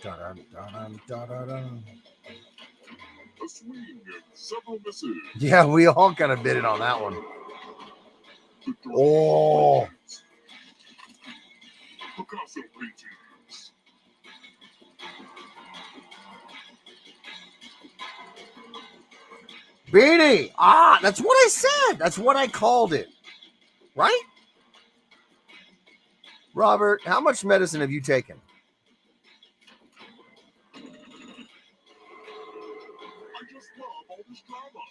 Da-dum. A swing and several misses. Yeah, we all kind of bid it on that one. Oh. Picasso paintings. Beanie. Ah, that's what I said. That's what I called it. Right? Robert, how much medicine have you taken? I just love all this drama.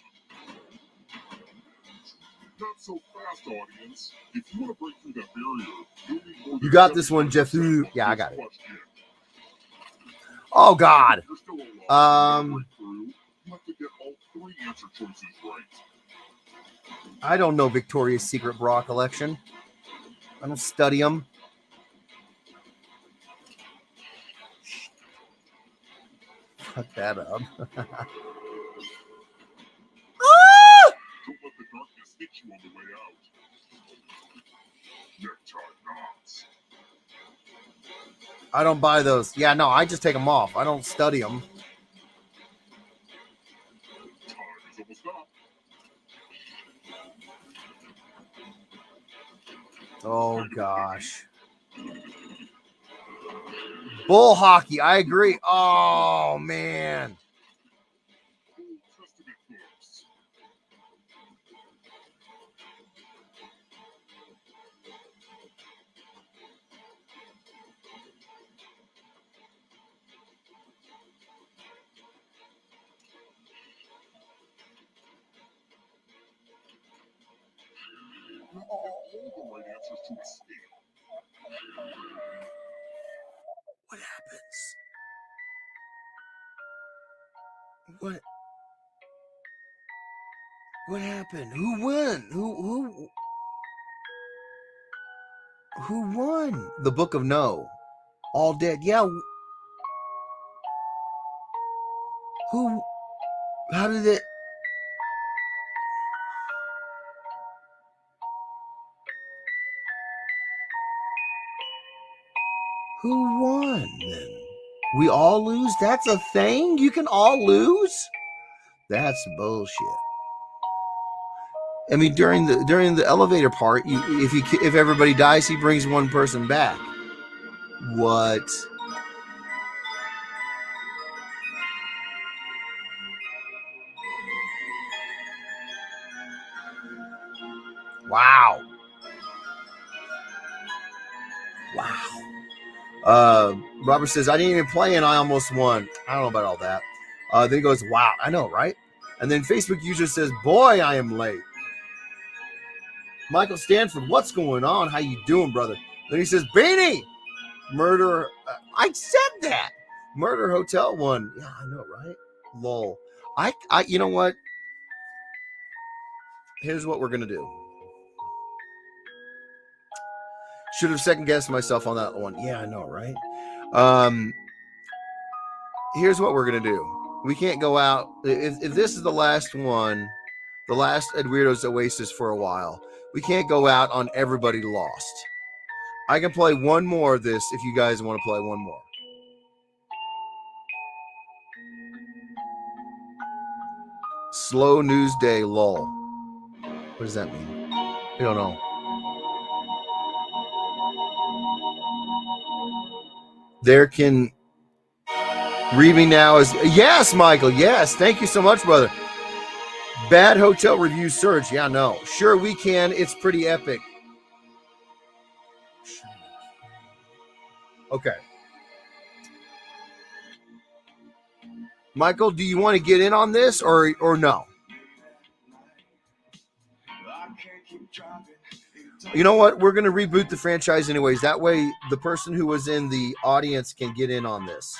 Not so fast, audience. If you want to break through that barrier, you'll need more than You got this one, Jeff. 75% Yeah, I got it. question. Oh, God. If you're still alive, you have to get all 3 answer choices right. I don't know Victoria's Secret bra collection. I don't study them. Fuck that up. Don't let the darkness hit you on the way out. Necktie knots. I don't buy those. Yeah, no, I just take them off. I don't study them. Time is almost up. Oh, gosh. Bull hockey. I agree. Oh, man. Old Testament books. All the right answers to a scale. What happens? What happened? Who won? Who won? The Book of No. All dead. Yeah. Who? How did it? Who won then? We all lose? That's a thing? You can all lose? That's bullshit. I mean, during the elevator part, if everybody dies, he brings one person back. What? Wow. Robert says, I didn't even play and I almost won. I don't know about all that. Then he goes, wow, I know, right? And then Facebook user says, boy, I am late. Michael Stanford, what's going on? How you doing, brother? Then he says, Beanie, murder. I said that. Murder Hotel 1. Yeah, I know, right? Lol. I you know what? Here's what we're going to do. Should have second guessed myself on that one. Yeah, I know, right? Here's what we're going to do. We can't go out. If this is the last one, the last Edweirdos Oasis for a while, we can't go out on everybody lost. I can play one more of this if you guys want to play one more. Slow news day, lol. What does that mean? I don't know. Read me now is yes, Michael. Yes, thank you so much, brother. Bad hotel review surge. Yeah, no, sure we can. It's pretty epic. Okay, Michael, do you want to get in on this or no? You know what? We're going to reboot the franchise anyways. That way, the person who was in the audience can get in on this.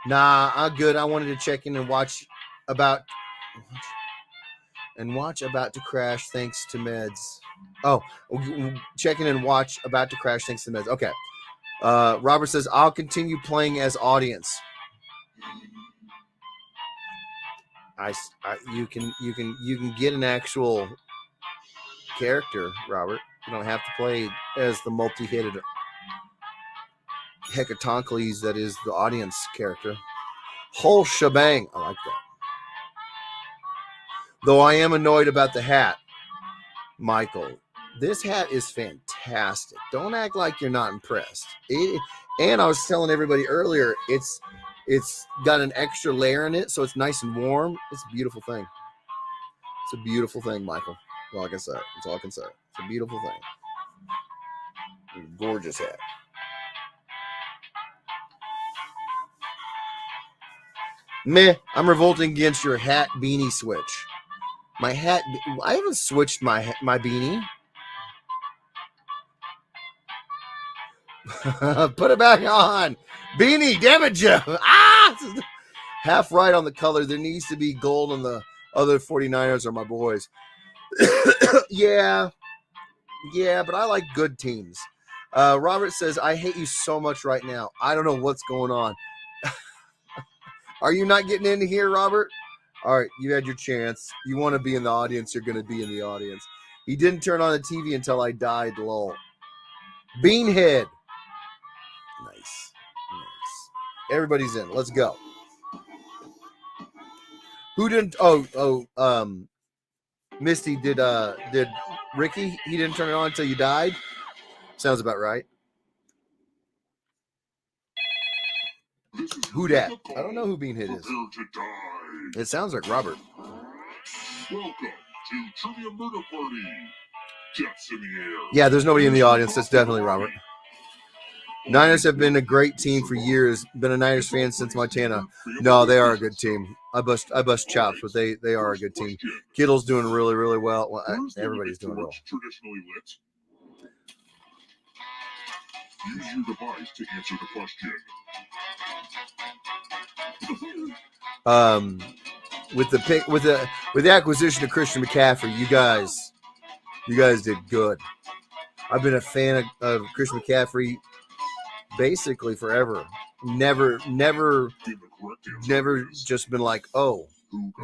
Nah, I'm good. I wanted to check in and watch about to crash thanks to meds. Oh, check in and watch about to crash thanks to meds. Okay. Robert says I'll continue playing as audience. You can get an actual character, Robert. You don't have to play as the multi-headed Hecatoncles that is the audience character. Whole shebang. I like that. Though I am annoyed about the hat, Michael. This hat is fantastic. Don't act like you're not impressed. And I was telling everybody earlier, it's got an extra layer in it, so it's nice and warm. It's a beautiful thing. It's a beautiful thing, Michael. That's all I can say. That's all I can say. It's a beautiful thing. Gorgeous hat. Meh. I'm revolting against your hat beanie switch. My hat. I haven't switched my beanie. Put it back on. Beanie, damn it, Jeff. Half right on the color. There needs to be gold on the other 49ers are my boys. Yeah, but I like good teams. Robert says, I hate you so much right now. I don't know what's going on. Are you not getting into here, Robert? All right, you had your chance. You want to be in the audience, you're going to be in the audience. He didn't turn on the TV until I died, lol. Beanhead. Nice. Everybody's in. Let's go. Who didn't? Misty, did Ricky? He didn't turn it on until you died? Sounds about right. Who dat? I don't know who Beanhead is. It sounds like Robert. Welcome to Trivia Murder Party. Jets in the air. Yeah, there's nobody in the audience. That's definitely Robert. Niners have been a great team for years. Been a Niners fan since Montana. No, they are a good team. I bust chops, but they are a good team. Kittle's doing really, really well. Well, everybody's doing well. Traditionally lit. Use your device to answer the question. With the acquisition of Christian McCaffrey, you guys did good. I've been a fan of Christian McCaffrey basically forever. Never just been like, oh,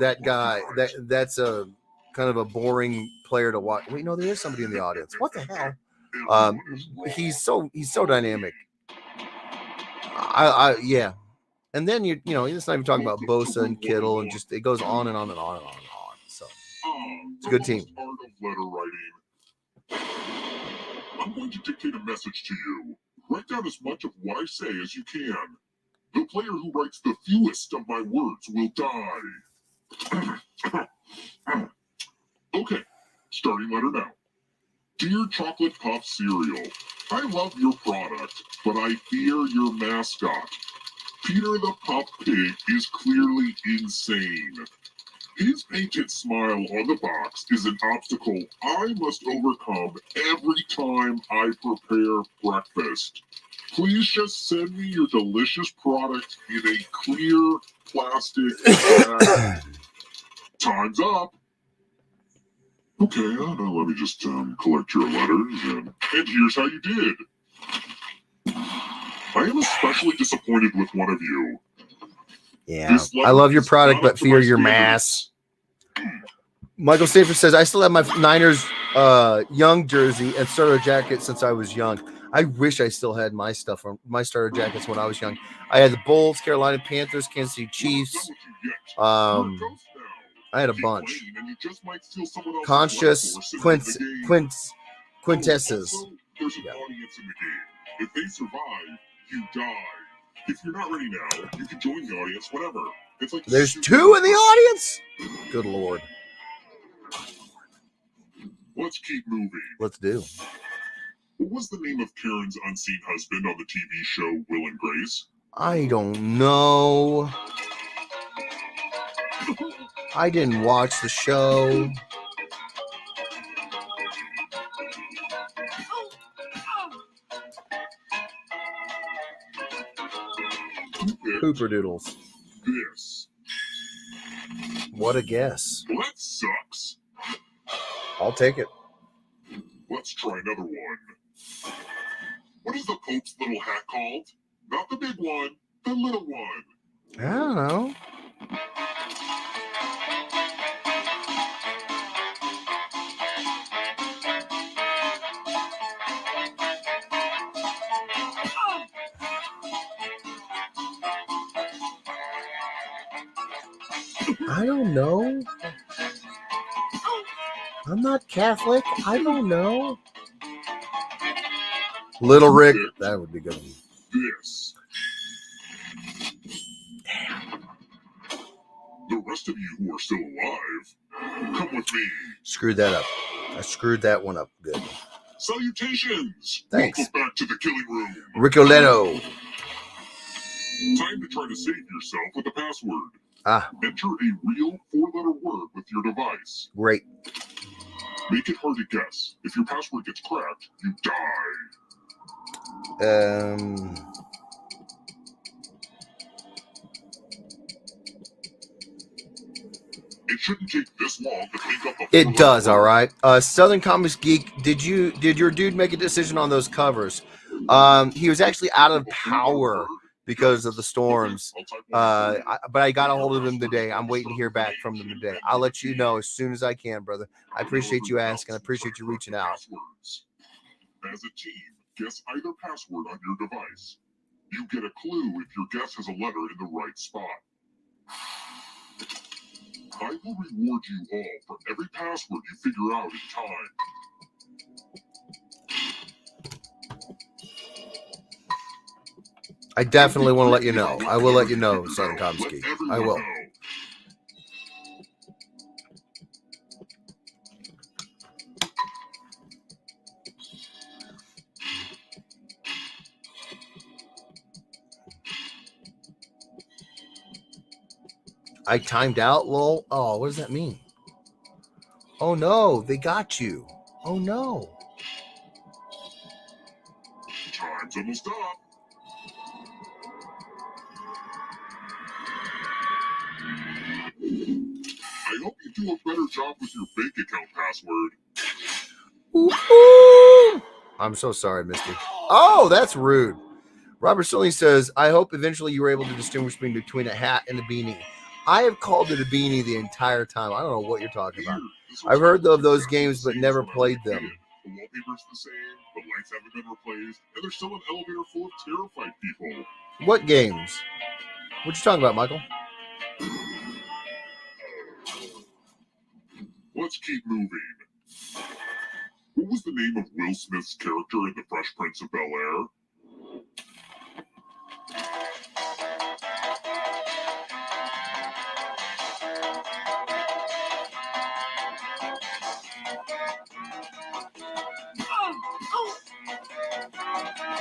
that guy, that's a kind of a boring player to watch. Wait, no, there is somebody in the audience. What the hell? He's so dynamic. Yeah. And then you're not even talking about Bosa and Kittle, and just it goes on and on and on and on and on. So it's a good team. Art of letter writing. I'm going to dictate a message to you. Write down as much of what I say as you can. The player who writes the fewest of my words will die. Okay, starting letter now. Dear Chocolate Puff Cereal, I love your product, but I fear your mascot. Peter the Pup Pig is clearly insane. His painted smile on the box is an obstacle I must overcome every time I prepare breakfast. Please just send me your delicious product in a clear plastic bag. Time's up. Okay, now let me just collect your letters, and here's how you did. I am especially disappointed with one of you. Yeah, I love your product, but fear your mass. Michael Safer says, I still have my Niners young jersey and starter jacket since I was young. I wish I still had my stuff from my starter jackets when I was young. I had the Bulls, Carolina Panthers, Kansas City Chiefs. I had a bunch. Conscious quintesses. There's an audience in the game. If they survive, you die. If you're not ready now, you can join the audience whenever. It's like there's 2 in the audience. Good Lord. Let's keep moving. Let's do. What was the name of Karen's unseen husband on the TV show Will and Grace? I don't know. I didn't watch the show. Pooper doodles. This. What a guess. Well, that sucks. I'll take it. Let's try another one. What is the Pope's little hat called? Not the big one, the little one. I don't know. I don't know. I'm not Catholic. I don't know. Little Rick. That would be good. This. Damn. The rest of you who are still alive, come with me. Screwed that up. I screwed that one up good. Salutations. Thanks. Welcome back to the killing room. Ricoletto. Time to try to save yourself with a password. Enter a real 4-letter word with your device. Great. Make it hard to guess. If your password gets cracked, you die. It shouldn't take this long to think up a It does, all right. Southern Comics Geek, did your dude make a decision on those covers? He was actually out of power because of the storms. But I got a hold of him today. I'm waiting to hear back from him today. I'll let you know as soon as I can, brother. I appreciate you asking. I appreciate you reaching out. As a team, guess either password on your device. You get a clue if your guess has a letter in the right spot. I will reward you all for every password you figure out in time. I definitely want to let you know. I will let you know, Southern Comics Geek. I will. I timed out, lol. Oh, what does that mean? Oh no, they got you. Oh no. Time's almost up. I hope you do a better job with your bank account password. Ooh. I'm so sorry, Misty. Oh, that's rude. Robert Sterling says, I hope eventually you were able to distinguish between a hat and a beanie. I have called it a beanie the entire time. I don't know what you're talking about. I've heard of those games, but never played them. The wallpaper's the same, the lights haven't been replaced, and there's still an elevator full of terrified people. What games? What you talking about, Michael? Let's keep moving. What was the name of Will Smith's character in The Fresh Prince of Bel-Air?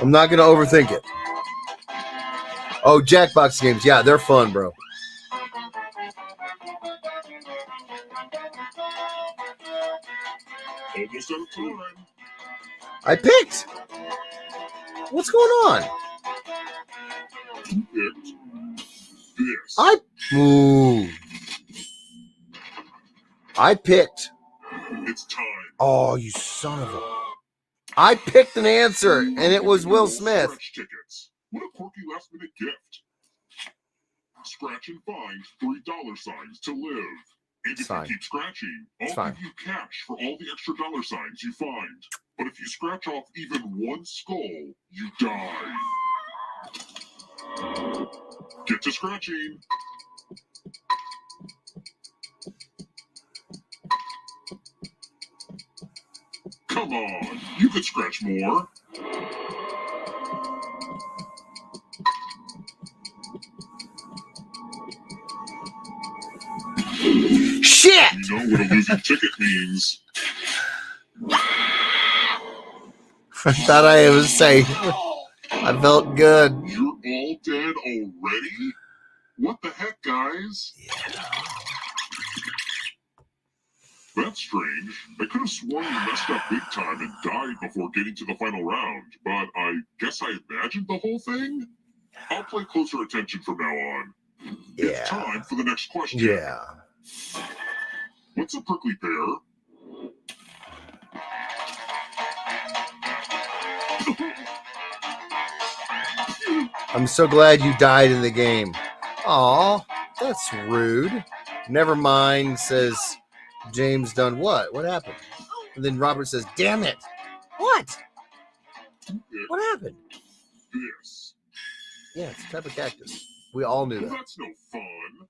I'm not going to overthink it. Oh, Jackbox games. Yeah, they're fun, bro. Almost out of time. I picked. What's going on? You picked this. I picked. It's time. Oh, you son of a... I picked an answer, and it was Will Smith. Scratch tickets. What a quirky last-minute gift. Scratch and find $3 to live. And if you keep scratching, I'll give you cash for all the extra $signs you find. but if you scratch off even one skull, you die. Get to scratching. Come on, you could scratch more. Shit! You know what a losing ticket means. I thought I was safe. I felt good. You're all dead already? What the heck, guys? Yeah. That's strange. I could have sworn you messed up big time and died before getting to the final round, but I guess I imagined the whole thing? I'll pay closer attention from now on. It's time for the next question. Yeah. What's a prickly pear? I'm so glad you died in the game. Aw, that's rude. Never mind, says James Dunn. What? What happened? And then Robert says, damn it. What? What happened? This. Yeah, it's a type of cactus. We all knew Well, that. that's no fun.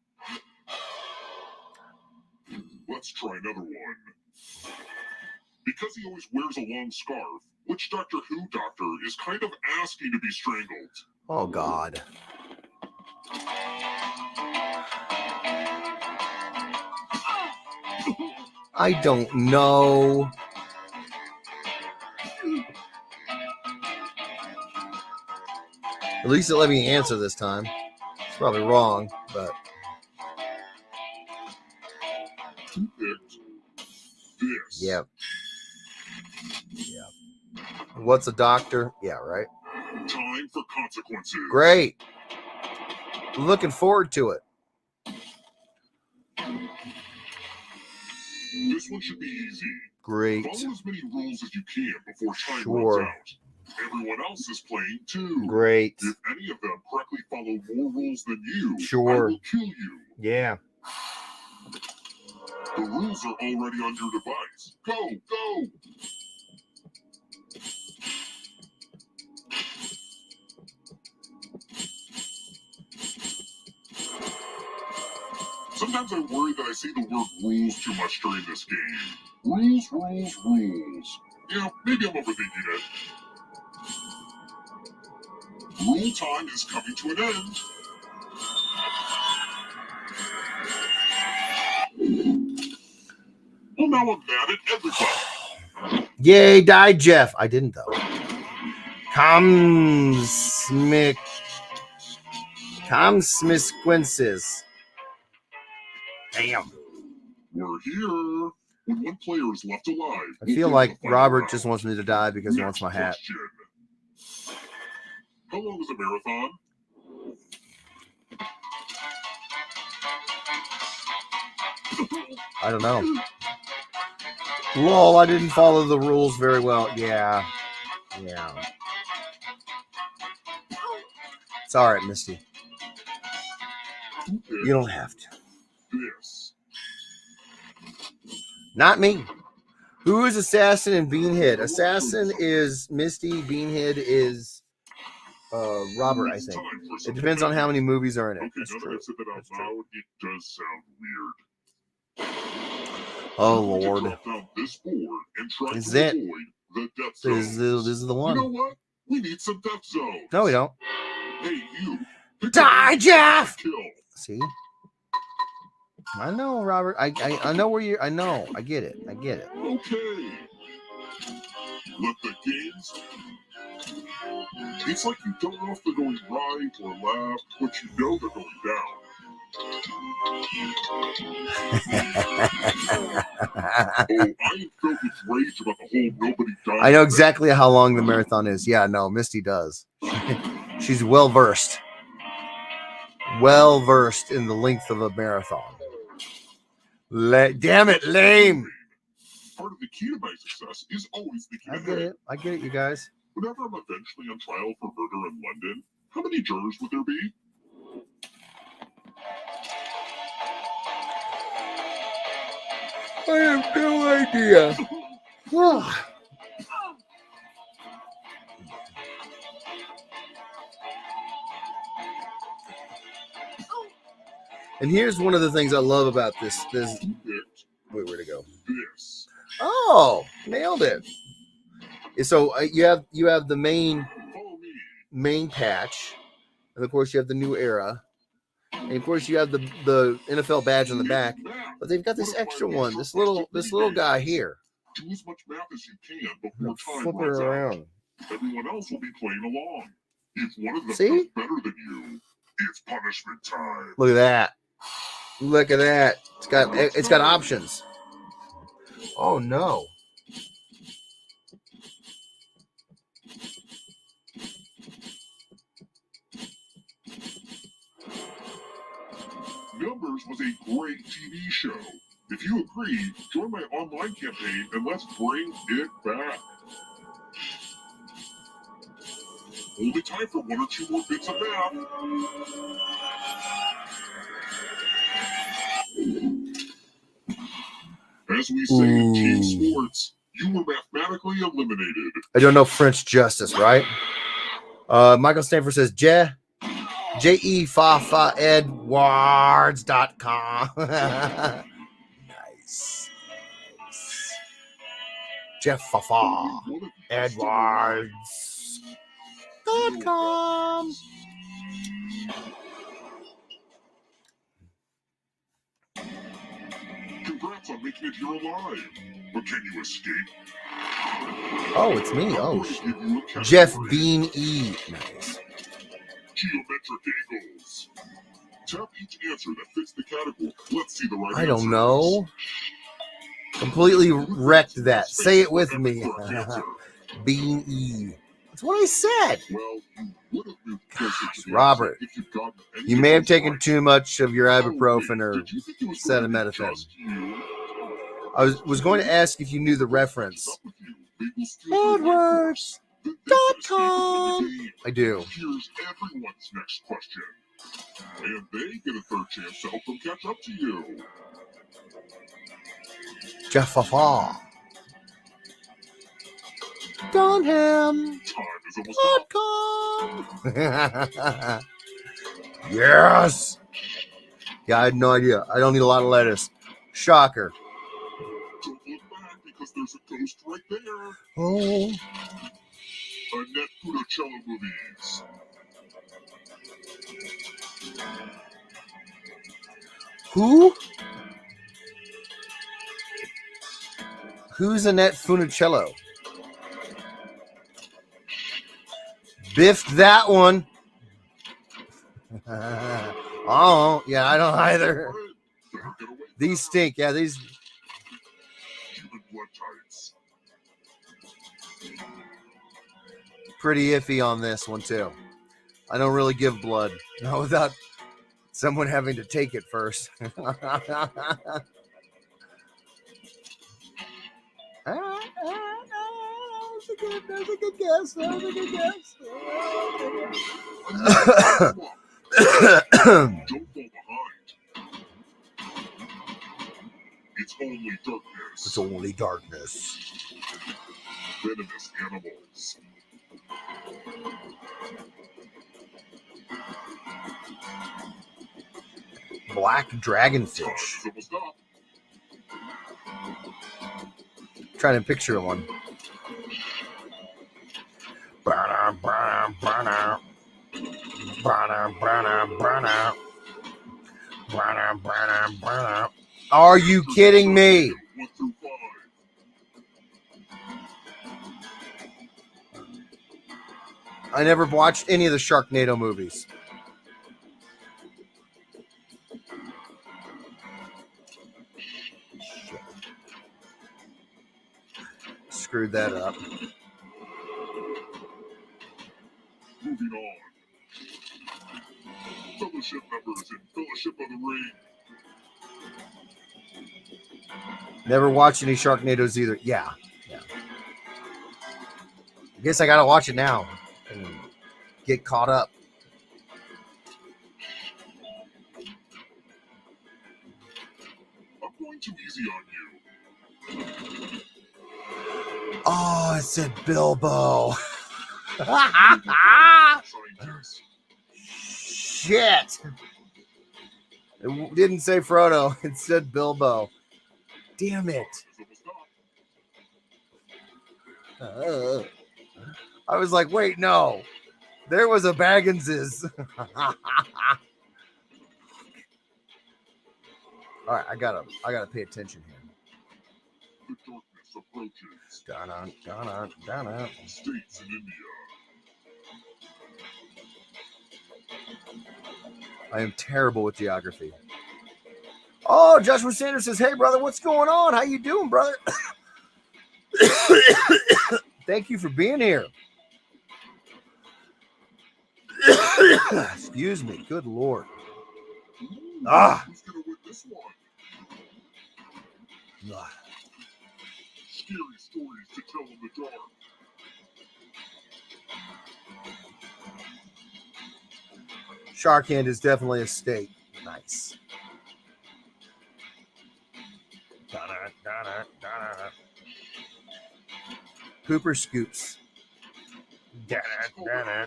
Let's try another one. Because he always wears a long scarf, which Doctor Who doctor is kind of asking to be strangled? Oh, God. I don't know. At least it let me answer this time. It's probably wrong, but... Who picked this? Yep. What's a doctor? Yeah, right. Time for consequences. Great. Looking forward to it. This one should be easy. Great. Follow as many rules as you can before time Sure. runs out. Everyone else is playing too. Great. If any of them correctly follow more rules than you, Sure. I will kill you. Yeah. The rules are already on your device. Go, go! Sometimes I worry that I say the word rules too much during this game. Rules, rules, rules. Yeah, maybe I'm overthinking it. Rule time is coming to an end. Well, now I'm mad at everybody. Yay, die, Jeff. I didn't, though. Comsmisquences. Damn. We're here. When one player is left alive, I feel like Robert just wants me to die because he wants my hat. How long is a marathon? I don't know. Lol, I didn't follow the rules very well. Yeah. It's all right, Misty. You don't have to. This. Not me. Who is Assassin and Beanhead? Assassin is Misty. Beanhead is Robert, I think. It depends on how many movies are in it. Okay, That's now that true. I've said that out loud, it does sound weird. Oh, I'm going to Lord. drop down this board and try Is to it? avoid the death This zones. is the You one. know what? We need some death zones. No, we don't. Hey, you. Pick Die, a Jeff! kill. See? I know, Robert. I know where you're. I know. I get it. Okay. Let the games. It's like you don't know if they're going right or left, but you know they're going down. Oh, I am filled with rage about the whole nobody dying. I know exactly how long the marathon is. Yeah, no, Misty does. She's well versed. Well versed in the length of a marathon. Damn it, lame. Part of the key to my success is always thinking I ahead. get it, you guys. Whenever I'm eventually on trial for murder in London, how many jurors would there be? I have no idea. And here's one of the things I love about this. You picked Wait, where'd it go? this. Oh, nailed it. So you have the Follow me. main patch, and of course you have the new era, and of course you have the NFL badge on the back. But they've got this extra one, this little guy here. Do as much math as you can before time Flip it runs out. around. Everyone else will be playing along. If one of them See? does better than you, it's punishment time. Look at that. Look at that. It's got options. Oh no. Numbers was a great TV show. If you agree, join my online campaign and let's bring it back. Only time for 1 or 2 more bits of math. As we say in team sports, you were mathematically eliminated. I don't know French justice, right? Michael Stanford says J-E-F-A Edweirdos.com. Nice. Jeff Fafa Edweirdos.com. Congrats on making it here alive. But can you escape? Oh, it's me. I'm Oh, going to give you a Jeff category. Bean E. Nice. Geometric angles. Tap each answer that fits the category. Let's see the right I don't answers. know. Completely wrecked that. Say it with me. Correct answer. Bean E. That's what I said. Well, you would have moved closer to the Robert, answer if you'd gotten any You of may have those taken right. too much of your Oh, ibuprofen wait, or did you think it was going to be acetaminophen. just you? I was going to ask if you knew the reference. What's up with you? They will steal your life force. They can escape from Edwards.com. the game. I do. Here's everyone's next question. And they get a third chance to help them catch up to you. Jeff Fafa. Dunham. Time is almost up. Yes. Yeah, I had no idea. I don't need a lot of lettuce. Shocker. Don't look back because there's a ghost right there. Oh. Annette Funicello movies. Who? Who's Annette Funicello? Biffed that one. Oh, yeah, I don't either. Better get away. These stink. Yeah, these. Human blood types. Pretty iffy on this one, too. I don't really give blood. Not without someone having to take it first. That was a good guess. That was a good guess. Don't fall behind. It's only darkness. It's only darkness. Venomous animals. Black dragonfish. Time's almost up. Trying to picture one. Are you kidding me? 1 through 5. I never watched any of the Sharknado movies. Screwed that up. Moving on. Fellowship members in Fellowship of the Ring. Never watched any Sharknadoes either. Yeah. I guess I gotta watch it now and get caught up. I'm going too easy on you. Oh, it said Bilbo. Scientists. Shit. It didn't say Frodo. It said Bilbo. Damn it. I was like, wait, no. There was a Bagginses. All right, I gotta pay attention here. The darkness approaches. Donna. States in India. I am terrible with geography. Oh, Joshua Sanders says, "Hey, brother, what's going on? How you doing, brother?" Thank you for being here. Excuse me. Good Lord. Who's gonna win this one? Scary stories to tell in the dark. Shark Hand is definitely a state. Nice. Donna. Cooper Scoops. Donna.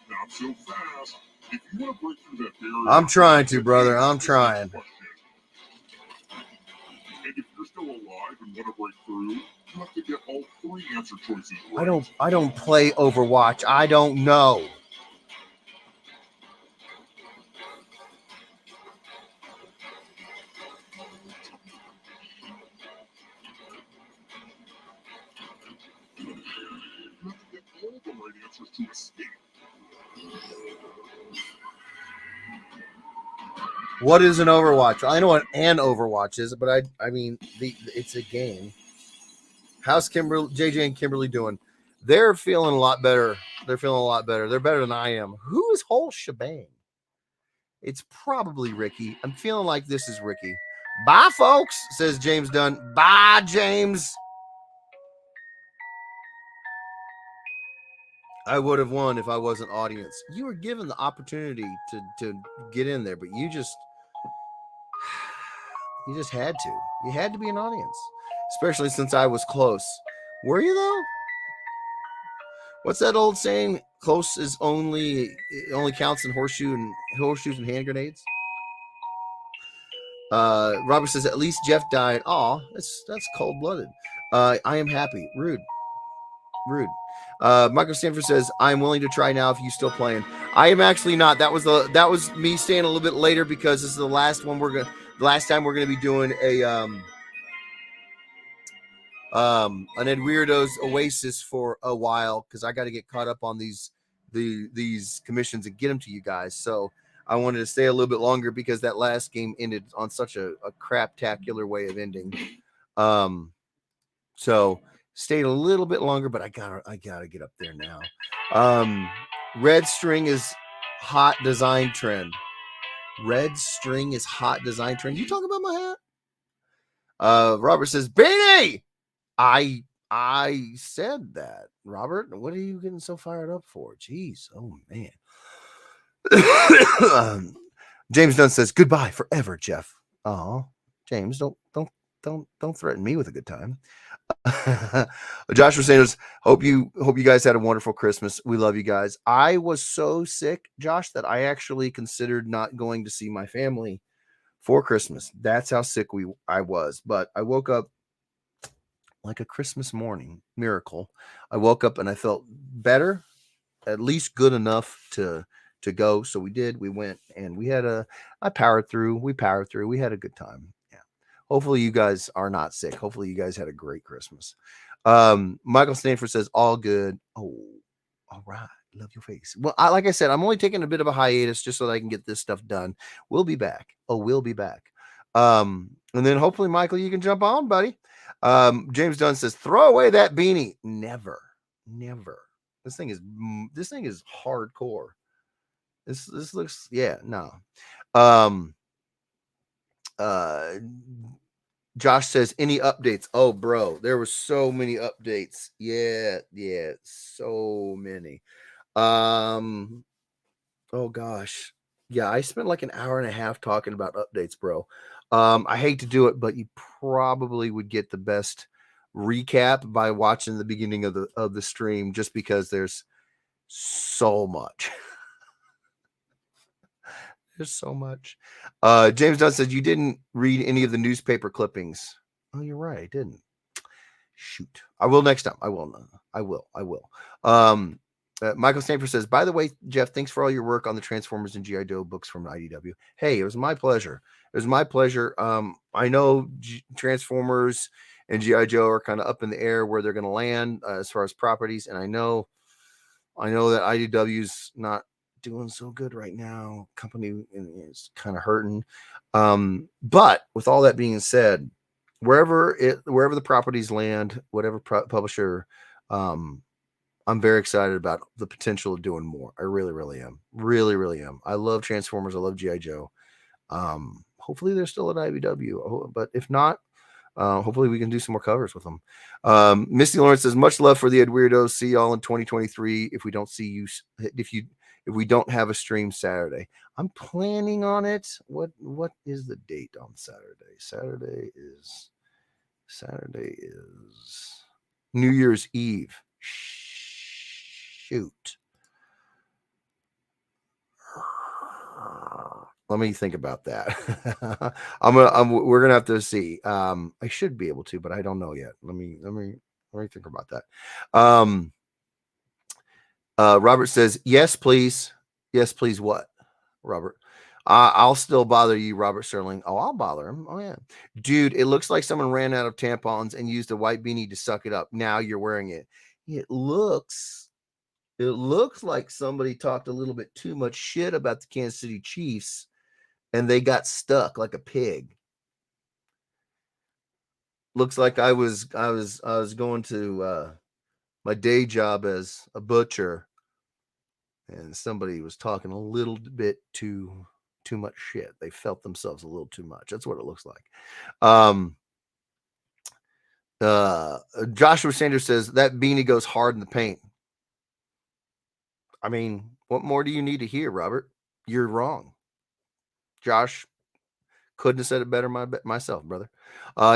Not so fast. If you want to break through that barrier, I'm trying to, brother. I'm trying. And if you're still alive and want to break through, you have to get all 3 answer choices right. I don't play Overwatch. I don't know. You have to get all the right answers to escape. What is an Overwatch? I know what an Overwatch is, but I mean, it's a game. How's JJ and Kimberly doing? They're feeling a lot better. They're better than I am. Who is whole shebang? It's probably Ricky. I'm feeling like this is Ricky. Bye, folks, says James Dunn. Bye, James. I would have won if I wasn't audience. You were given the opportunity to get in there, but you just had to. You had to be an audience, especially since I was close. Were you though? What's that old saying? Close is only counts in horseshoes and hand grenades. Robert says at least Jeff died. Aw, that's cold blooded. I am happy. Rude. Michael Stanford says, I'm willing to try now if you still playing. I am actually not. That was me staying a little bit later because this is the last time we're gonna be doing an Edweirdos Oasis for a while because I got to get caught up on these commissions and get them to you guys. So I wanted to stay a little bit longer because that last game ended on such a craptacular way of ending. So stayed a little bit longer, but I gotta get up there now. Red string is hot design trend. Red string is hot design trend. You talking about my hat? Robert says, Beanie! I said that. Robert, what are you getting so fired up for? Jeez, oh man. James Dunn says, goodbye forever, Jeff. Oh, James, don't threaten me with a good time. Joshua Sanders, hope you guys had a wonderful Christmas. We love you guys. I was so sick, Josh, that I actually considered not going to see my family for Christmas. That's how sick I was. But I woke up like a Christmas morning miracle. I woke up and I felt better, at least good enough to go. So we did. We went and I powered through. We powered through. We had a good time. Hopefully you guys are not sick. Hopefully you guys had a great Christmas. Michael Stanford says, all good. Oh, all right. Love your face. Well, like I said, I'm only taking a bit of a hiatus just so that I can get this stuff done. We'll be back. We'll be back. And then hopefully, Michael, you can jump on, buddy. James Dunn says, throw away that beanie. Never. This thing is hardcore. This looks, yeah, no. Josh says, any updates? Oh, bro, there were so many updates. Yeah, so many. Oh gosh. Yeah, I spent like an hour and a half talking about updates, bro. I hate to do it, but you probably would get the best recap by watching the beginning of the stream, just because there's so much. There's so much. James Dunn says you didn't read any of the newspaper clippings. Oh, you're right. I didn't. Shoot. I will next time. I will. I will. Michael Stanford says, by the way, Jeff, thanks for all your work on the Transformers and G.I. Joe books from IDW. Hey, it was my pleasure. It was my pleasure. I know Transformers and G.I. Joe are kind of up in the air where they're going to land as far as properties. And I know that IDW's not doing so good right now. Company is kind of hurting. But with all that being said, wherever the properties land, whatever publisher, I'm very excited about the potential of doing more. I really, really am. Really, really am. I love Transformers. I love G.I. Joe. Hopefully they're still at IDW, but if not, hopefully we can do some more covers with them. Misty Lawrence says, much love for the Edweirdos. See y'all in 2023. If we don't see you, if we don't have a stream Saturday, I'm planning on it. What is the date on Saturday? Saturday is New Year's Eve. Shoot. Let me think about that. We're gonna have to see. I should be able to, but I don't know yet. Let me think about that. Robert says, yes, please. Yes, please. What, Robert? I'll still bother you, Robert Sterling. Oh, I'll bother him. Oh, yeah. Dude, it looks like someone ran out of tampons and used a white beanie to suck it up. Now you're wearing it. It looks like somebody talked a little bit too much shit about the Kansas City Chiefs and they got stuck like a pig. Looks like I was going to my day job as a butcher and somebody was talking a little bit too much shit. They felt themselves a little too much. That's what it looks like. Joshua Sanders says that beanie goes hard in the paint. I mean, what more do you need to hear, Robert? You're wrong. Josh couldn't have said it better myself, brother.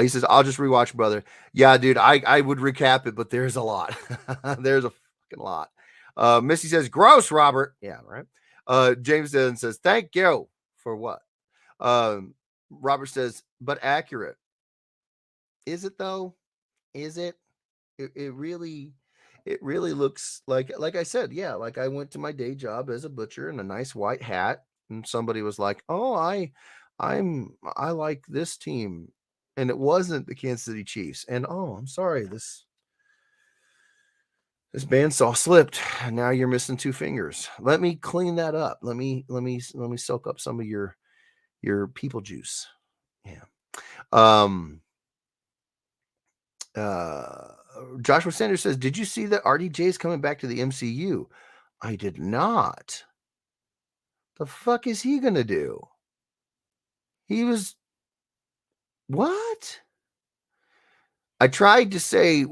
He says, I'll just rewatch, brother. Yeah, dude, I would recap it, but there's a lot. There's a fucking lot. Missy says, gross, Robert. Yeah, right. James then says, thank you for what? Robert says, but accurate. Is it though? Is it? It really looks like I said, yeah, like I went to my day job as a butcher in a nice white hat, and somebody was like, oh, I like this team, and it wasn't the Kansas City Chiefs, and oh, I'm sorry, this bandsaw slipped. Now you're missing 2 fingers. Let me clean that up. Let me soak up some of your people juice. Yeah. Joshua Sanders says, did you see that RDJ is coming back to the MCU? I did not. The fuck is he gonna do? He was what? I tried to say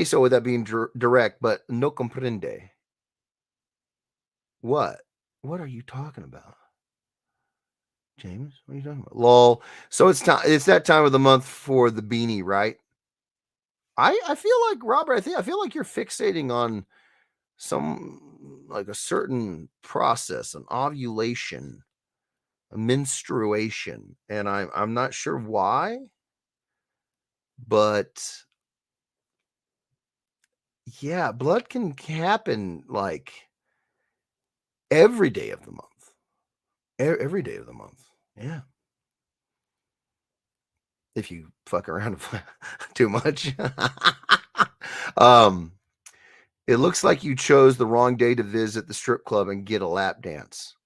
so without being direct, but no comprende. What are you talking about, James? What are you talking about? Lol. So it's that time of the month for the beanie, right? I feel like, Robert, I feel like you're fixating on some, like a certain process, an ovulation, a menstruation, and I'm not sure why, but yeah, blood can happen like every day of the month. Every day of the month. Yeah. If you fuck around too much. It looks like you chose the wrong day to visit the strip club and get a lap dance.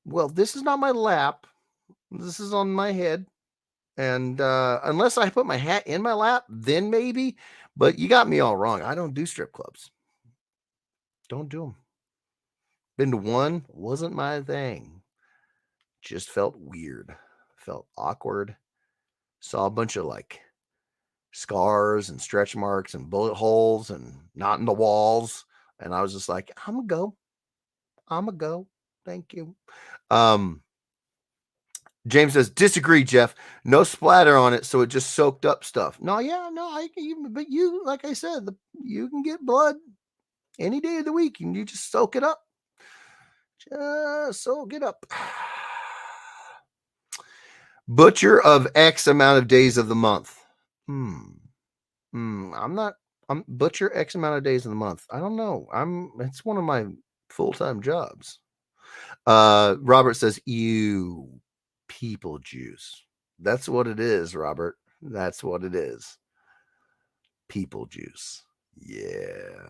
Well, this is not my lap. This is on my head. And unless I put my hat in my lap, then maybe. But you got me all wrong. I don't do strip clubs. Don't do them. Been to one, wasn't my thing. Just felt weird. Felt awkward. Saw a bunch of like scars and stretch marks and bullet holes and not in the walls. And I was just like, I'm gonna go. Thank you. James says, disagree, Jeff. No splatter on it, so it just soaked up stuff. No, yeah, no, but you, like I said, you can get blood. Any day of the week, and you just soak it up. Just soak it up. Butcher of X amount of days of the month. I'm butcher X amount of days of the month. I don't know. It's one of my full-time jobs. Robert says, ew, people juice. That's what it is, Robert. That's what it is. People juice. Yeah.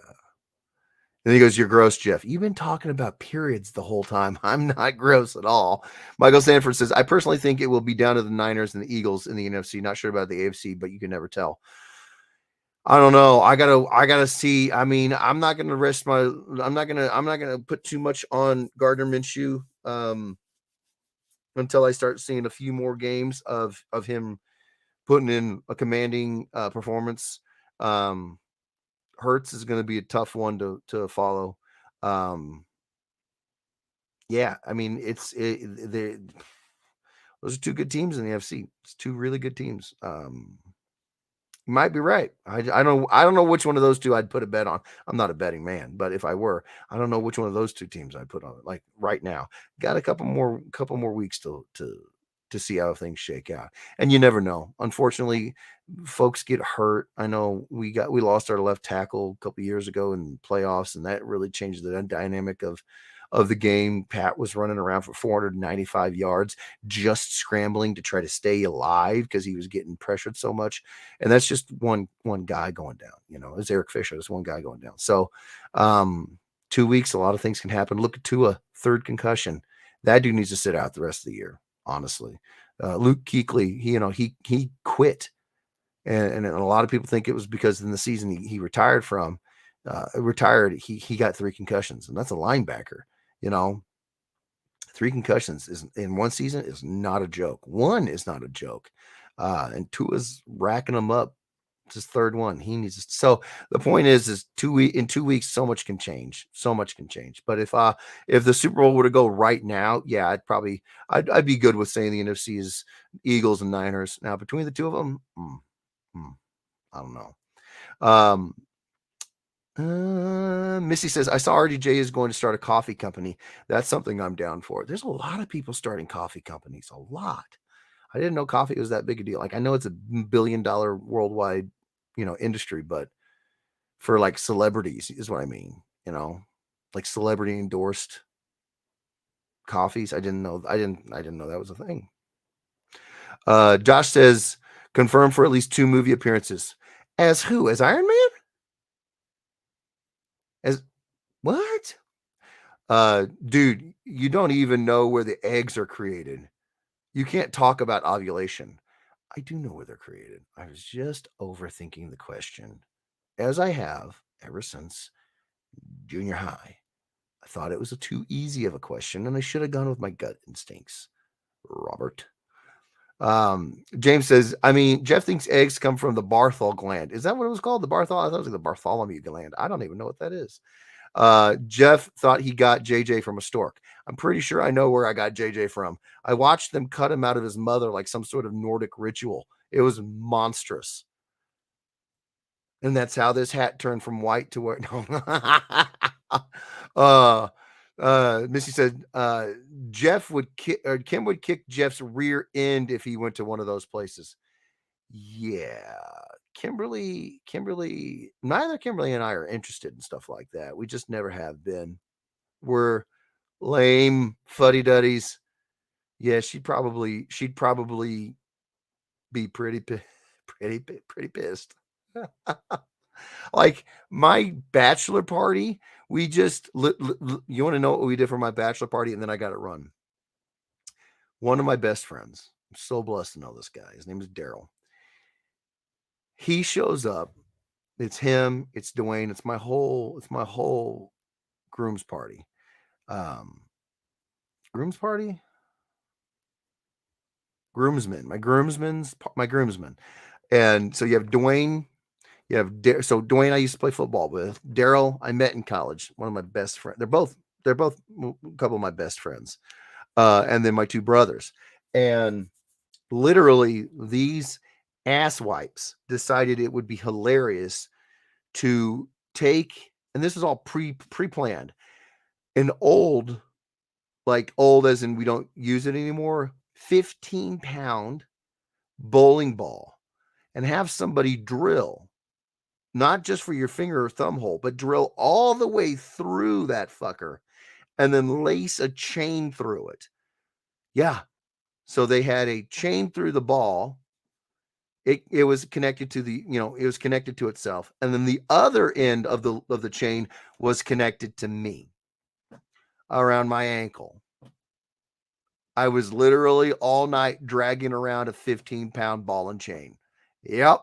And he goes, you're gross, Jeff. You've been talking about periods the whole time. I'm not gross at all. Michael Sanford says, I personally think it will be down to the Niners and the Eagles in the NFC. Not sure about the AFC, but you can never tell. I don't know. I gotta see. I mean, I'm not gonna put too much on Gardner Minshew until I start seeing a few more games of him putting in a commanding performance. Hurts is going to be a tough one to follow. Yeah, I mean, those are two good teams in the NFC. It's two really good teams. You might be right. I don't know which one of those two I'd put a bet on. I'm not a betting man, but if I were, I don't know which one of those two teams I'd put on it. Like right now, got a couple more weeks to see how things shake out, and you never know. Unfortunately, folks get hurt. I know we lost our left tackle a couple years ago in playoffs, and that really changed the dynamic of the game. Pat was running around for 495 yards, just scrambling to try to stay alive because he was getting pressured so much. And that's just one guy going down. It's Eric Fisher. There's one guy going down. So 2 weeks, a lot of things can happen. Look at Tua, third concussion. That dude needs to sit out the rest of the year, honestly. Luke Kuechly, he quit. And a lot of people think it was because in the season he retired from, he got 3 concussions, and that's a linebacker. 3 concussions is in one season is not a joke. One is not a joke. And Tua's racking them up. It's his third one. He needs to, so the point is in 2 weeks, so much can change. So much can change. But if the Super Bowl were to go right now, yeah, I'd be good with saying the NFC is Eagles and Niners. Now between the two of them, I don't know. Missy says, I saw RDJ is going to start a coffee company. That's something I'm down for. There's a lot of people starting coffee companies. A lot. I didn't know coffee was that big a deal. Like, I know it's a $1 billion worldwide, industry, but for like celebrities is what I mean, like celebrity endorsed coffees. I didn't know that was a thing. Josh says, confirmed for at least 2 movie appearances. As who? As Iron Man? As what? Dude, you don't even know where the eggs are created. You can't talk about ovulation. I do know where they're created. I was just overthinking the question, as I have ever since junior high. I thought it was too easy of a question, and I should have gone with my gut instincts. Robert. James says, Jeff thinks eggs come from the Barthol gland. Is that what it was called? The Barthol? I thought it was like the Bartholomew gland. I don't even know what that is. Jeff thought he got JJ from a stork. I'm pretty sure I know where I got JJ from. I watched them cut him out of his mother like some sort of Nordic ritual. It was monstrous. And that's how this hat turned from white to white. Missy said, Kim would kick Jeff's rear end if he went to one of those places. Yeah. Kimberly, neither Kimberly and I are interested in stuff like that. We just never have been. We're lame fuddy-duddies. Yeah, she'd probably be pretty pissed. Like my bachelor party, we just you want to know what we did for my bachelor party, and then I got it run. One of my best friends, I'm so blessed to know this guy. His name is Daryl. He shows up. It's him. It's Dwayne. It's my whole groom's party. Groom's party. Groomsmen. My groomsmen. And so you have Dwayne. You have so Dwayne I used to play football with. Daryl I met in college. One of my best friends. They're both a couple of my best friends. And then my 2 brothers. And literally these asswipes decided it would be hilarious to take and this is all pre-planned, an old, like old as in we don't use it anymore, 15-pound bowling ball, and have somebody drill, not just for your finger or thumb hole, but drill all the way through that fucker and then lace a chain through it. Yeah. So they had a chain through the ball. It was connected to the, it was connected to itself. And then the other end of the chain was connected to me around my ankle. I was literally all night dragging around a 15-pound ball and chain. Yep.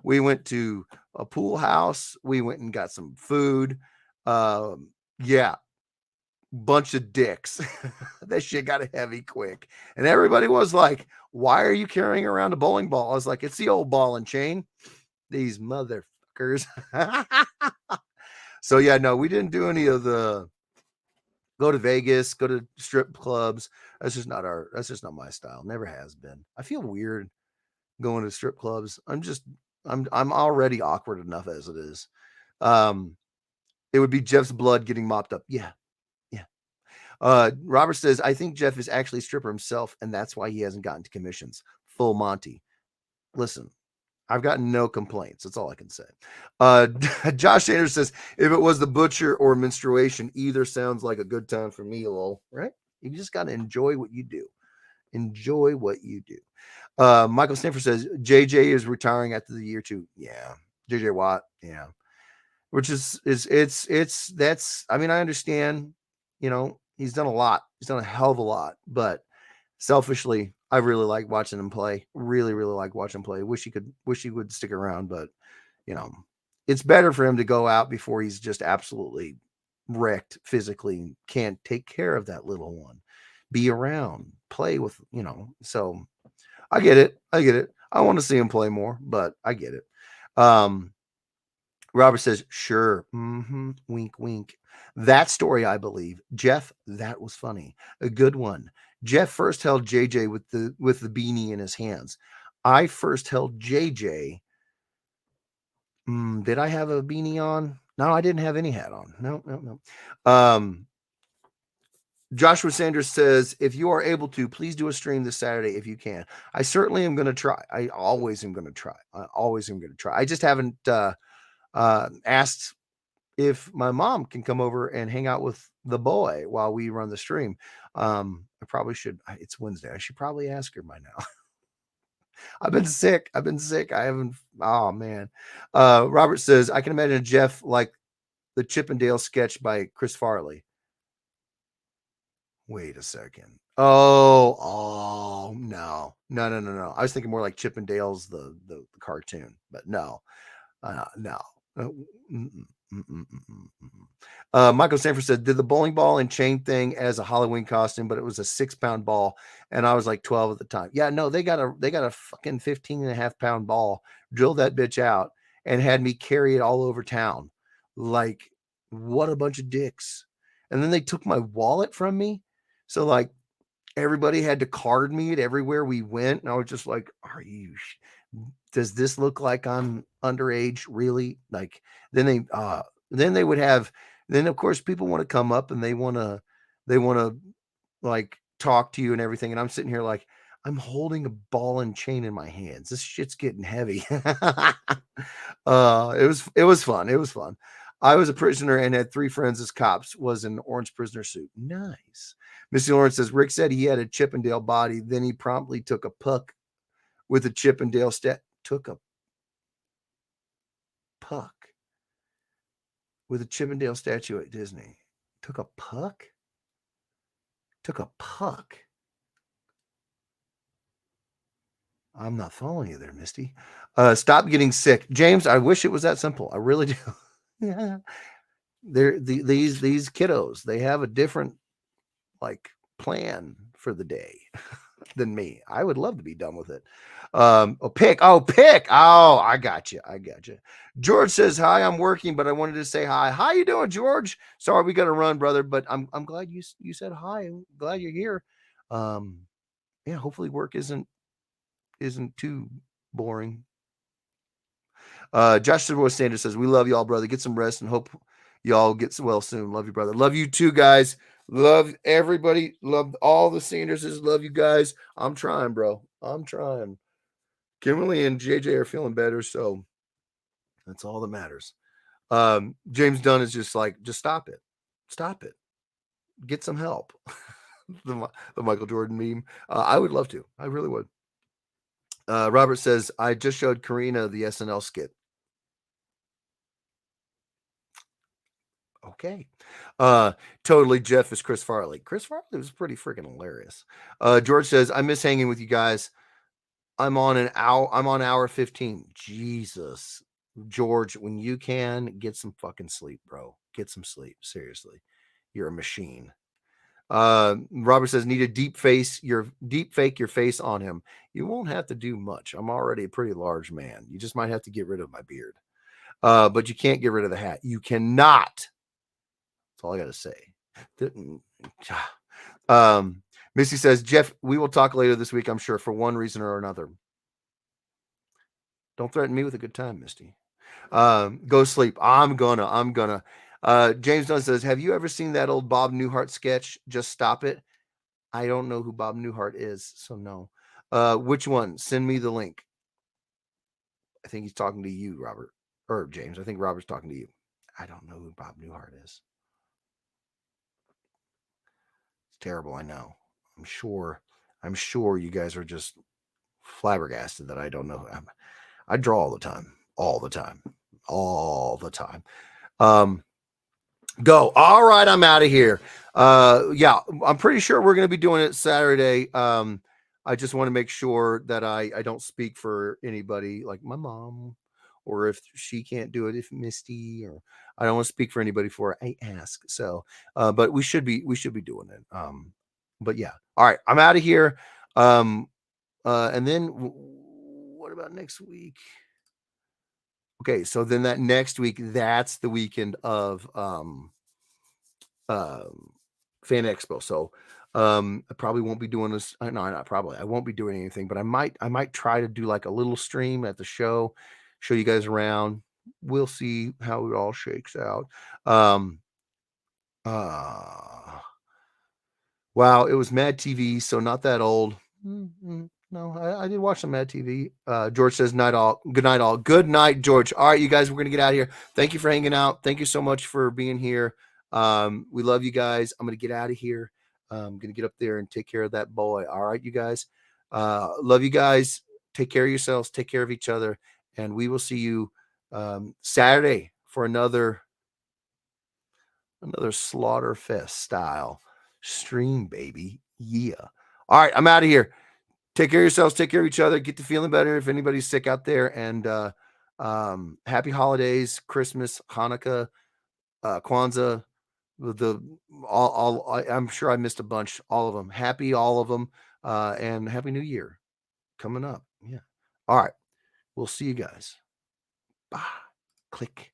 We went to a pool house. We went and got some food. Yeah. Bunch of dicks. That shit got heavy quick. And everybody was like, why are you carrying around a bowling ball? I was like, it's the old ball and chain. These motherfuckers. So yeah, no, we didn't do any of the go to Vegas, go to strip clubs. That's just not my style. Never has been. I feel weird going to strip clubs. I'm already awkward enough as it is. It would be Jeff's blood getting mopped up. Yeah. Robert says, I think Jeff is actually a stripper himself, and that's why he hasn't gotten to commissions. Full Monty. Listen, I've gotten no complaints. That's all I can say. Josh Sanders says, if it was the butcher or menstruation, either sounds like a good time for me, lol. Right? You just got to enjoy what you do. Enjoy what you do. Michael Stanford says, JJ is retiring after the year 2. Yeah. JJ Watt. Yeah. Which that's, I mean, I understand, he's done a lot. He's done a hell of a lot, but selfishly, I really like watching him play. Really, really like watching him play. Wish he would stick around, but it's better for him to go out before he's just absolutely wrecked physically, can't take care of that little one, be around, play with, so I get it. I want to see him play more, but I get it. Robert says, sure. Wink, wink. That story, I believe. Jeff, that was funny. A good one. Jeff first held JJ with the beanie in his hands. I first held JJ. Did I have a beanie on? No, I didn't have any hat on. No. Joshua Sanders says, if you are able to, please do a stream this Saturday if you can. I certainly am going to try. I always am going to try. I just haven't asked if my mom can come over and hang out with the boy while we run the stream. I probably should. It's Wednesday. I should probably ask her by now. I've been sick. I haven't. Oh man. Robert says, I can imagine Jeff like the Chippendale sketch by Chris Farley. Wait a second. Oh no. I was thinking more like Chippendales, the cartoon, but no. Michael Sanford said, did the bowling ball and chain thing as a Halloween costume, but it was a 6-pound ball, and I was like 12 at the time. Yeah, no, they got a fucking 15.5-pound ball, drilled that bitch out, and had me carry it all over town. Like, what a bunch of dicks. And then they took my wallet from me. So like everybody had to card me at everywhere we went. And I was just like, does this look like I'm underage? Really? Like, then they would have, then of course people want to come up and they want to like talk to you and everything. And I'm sitting here like, I'm holding a ball and chain in my hands. This shit's getting heavy. It was fun. I was a prisoner and had 3 friends as cops, was in an orange prisoner suit. Nice. Missy Lawrence says, Rick said he had a Chippendale body. Then he promptly took a puck with a Chippendale took a puck with a Chippendale statue at Disney. Took a puck? I'm not following you there, Misty. Stop getting sick. James, I wish it was that simple. I really do. Yeah. These kiddos, they have a different like plan for the day than me. I would love to be done with it. Pick. Oh, I got you. George says, hi, I'm working, but I wanted to say hi. How you doing, George? Sorry, we got to run, brother, but I'm glad you said hi. I'm glad you're here. Yeah, hopefully work isn't too boring. Josh Sanders says, we love y'all, brother. Get some rest and hope Y'all get well soon. Love you, brother. Love you too, guys. Love everybody. Love all the Sanderses. Love you guys. I'm trying, bro. I'm trying. Kimberly and JJ are feeling better, so that's all that matters. James Dunn is just like, just stop it. Stop it. Get some help. the Michael Jordan meme. I would love to. I really would. Robert says, I just showed Karina the SNL skit. Okay. Totally Jeff is Chris Farley. Chris Farley was pretty freaking hilarious. George says, I miss hanging with you guys. I'm on hour 15. Jesus. George, when you can, get some fucking sleep, bro. Get some sleep. Seriously. You're a machine. Robert says, need a deep fake your face on him. You won't have to do much. I'm already a pretty large man. You just might have to get rid of my beard. But you can't get rid of the hat. You cannot. That's all I got to say. Missy says, Jeff, we will talk later this week, I'm sure, for one reason or another. Don't threaten me with a good time, Misty. Go sleep. I'm gonna. James Dunn says, have you ever seen that old Bob Newhart sketch? Just stop it. I don't know who Bob Newhart is, so no. Which one? Send me the link. I think he's talking to you, Robert. Or James. I think Robert's talking to you. I don't know who Bob Newhart is. It's terrible, I know. I'm sure you guys are just flabbergasted that I don't know. I draw all the time. Go. All right, I'm out of here. Yeah, I'm pretty sure we're going to be doing it Saturday. I just want to make sure that I don't speak for anybody like my mom, or if she can't do it, if Misty, or I don't want to speak for anybody for I ask. So, but we should be doing it. But yeah. All right, I'm out of here. And then what about next week? Okay, so then that next week, that's the weekend of Fan Expo. So I probably won't be doing this. No, not probably. I won't be doing anything, but I might try to do like a little stream at the show, show you guys around. We'll see how it all shakes out. Wow, it was Mad TV, so not that old. No, I did watch some Mad TV. George says, night all. Good night, all. Good night, George. All right, you guys, we're going to get out of here. Thank you for hanging out. Thank you so much for being here. We love you guys. I'm going to get out of here. I'm going to get up there and take care of that boy. All right, you guys. Love you guys. Take care of yourselves. Take care of each other. And we will see you Saturday for another Slaughterfest style stream, baby. Yeah. All right, I'm out of here. Take care of yourselves. Take care of each other. Get to feeling better if anybody's sick out there. And happy holidays, Christmas, Hanukkah, Kwanzaa. I'm sure I missed a bunch. All of them. Happy all of them. And Happy New Year coming up. Yeah. All right. We'll see you guys. Bye. Click.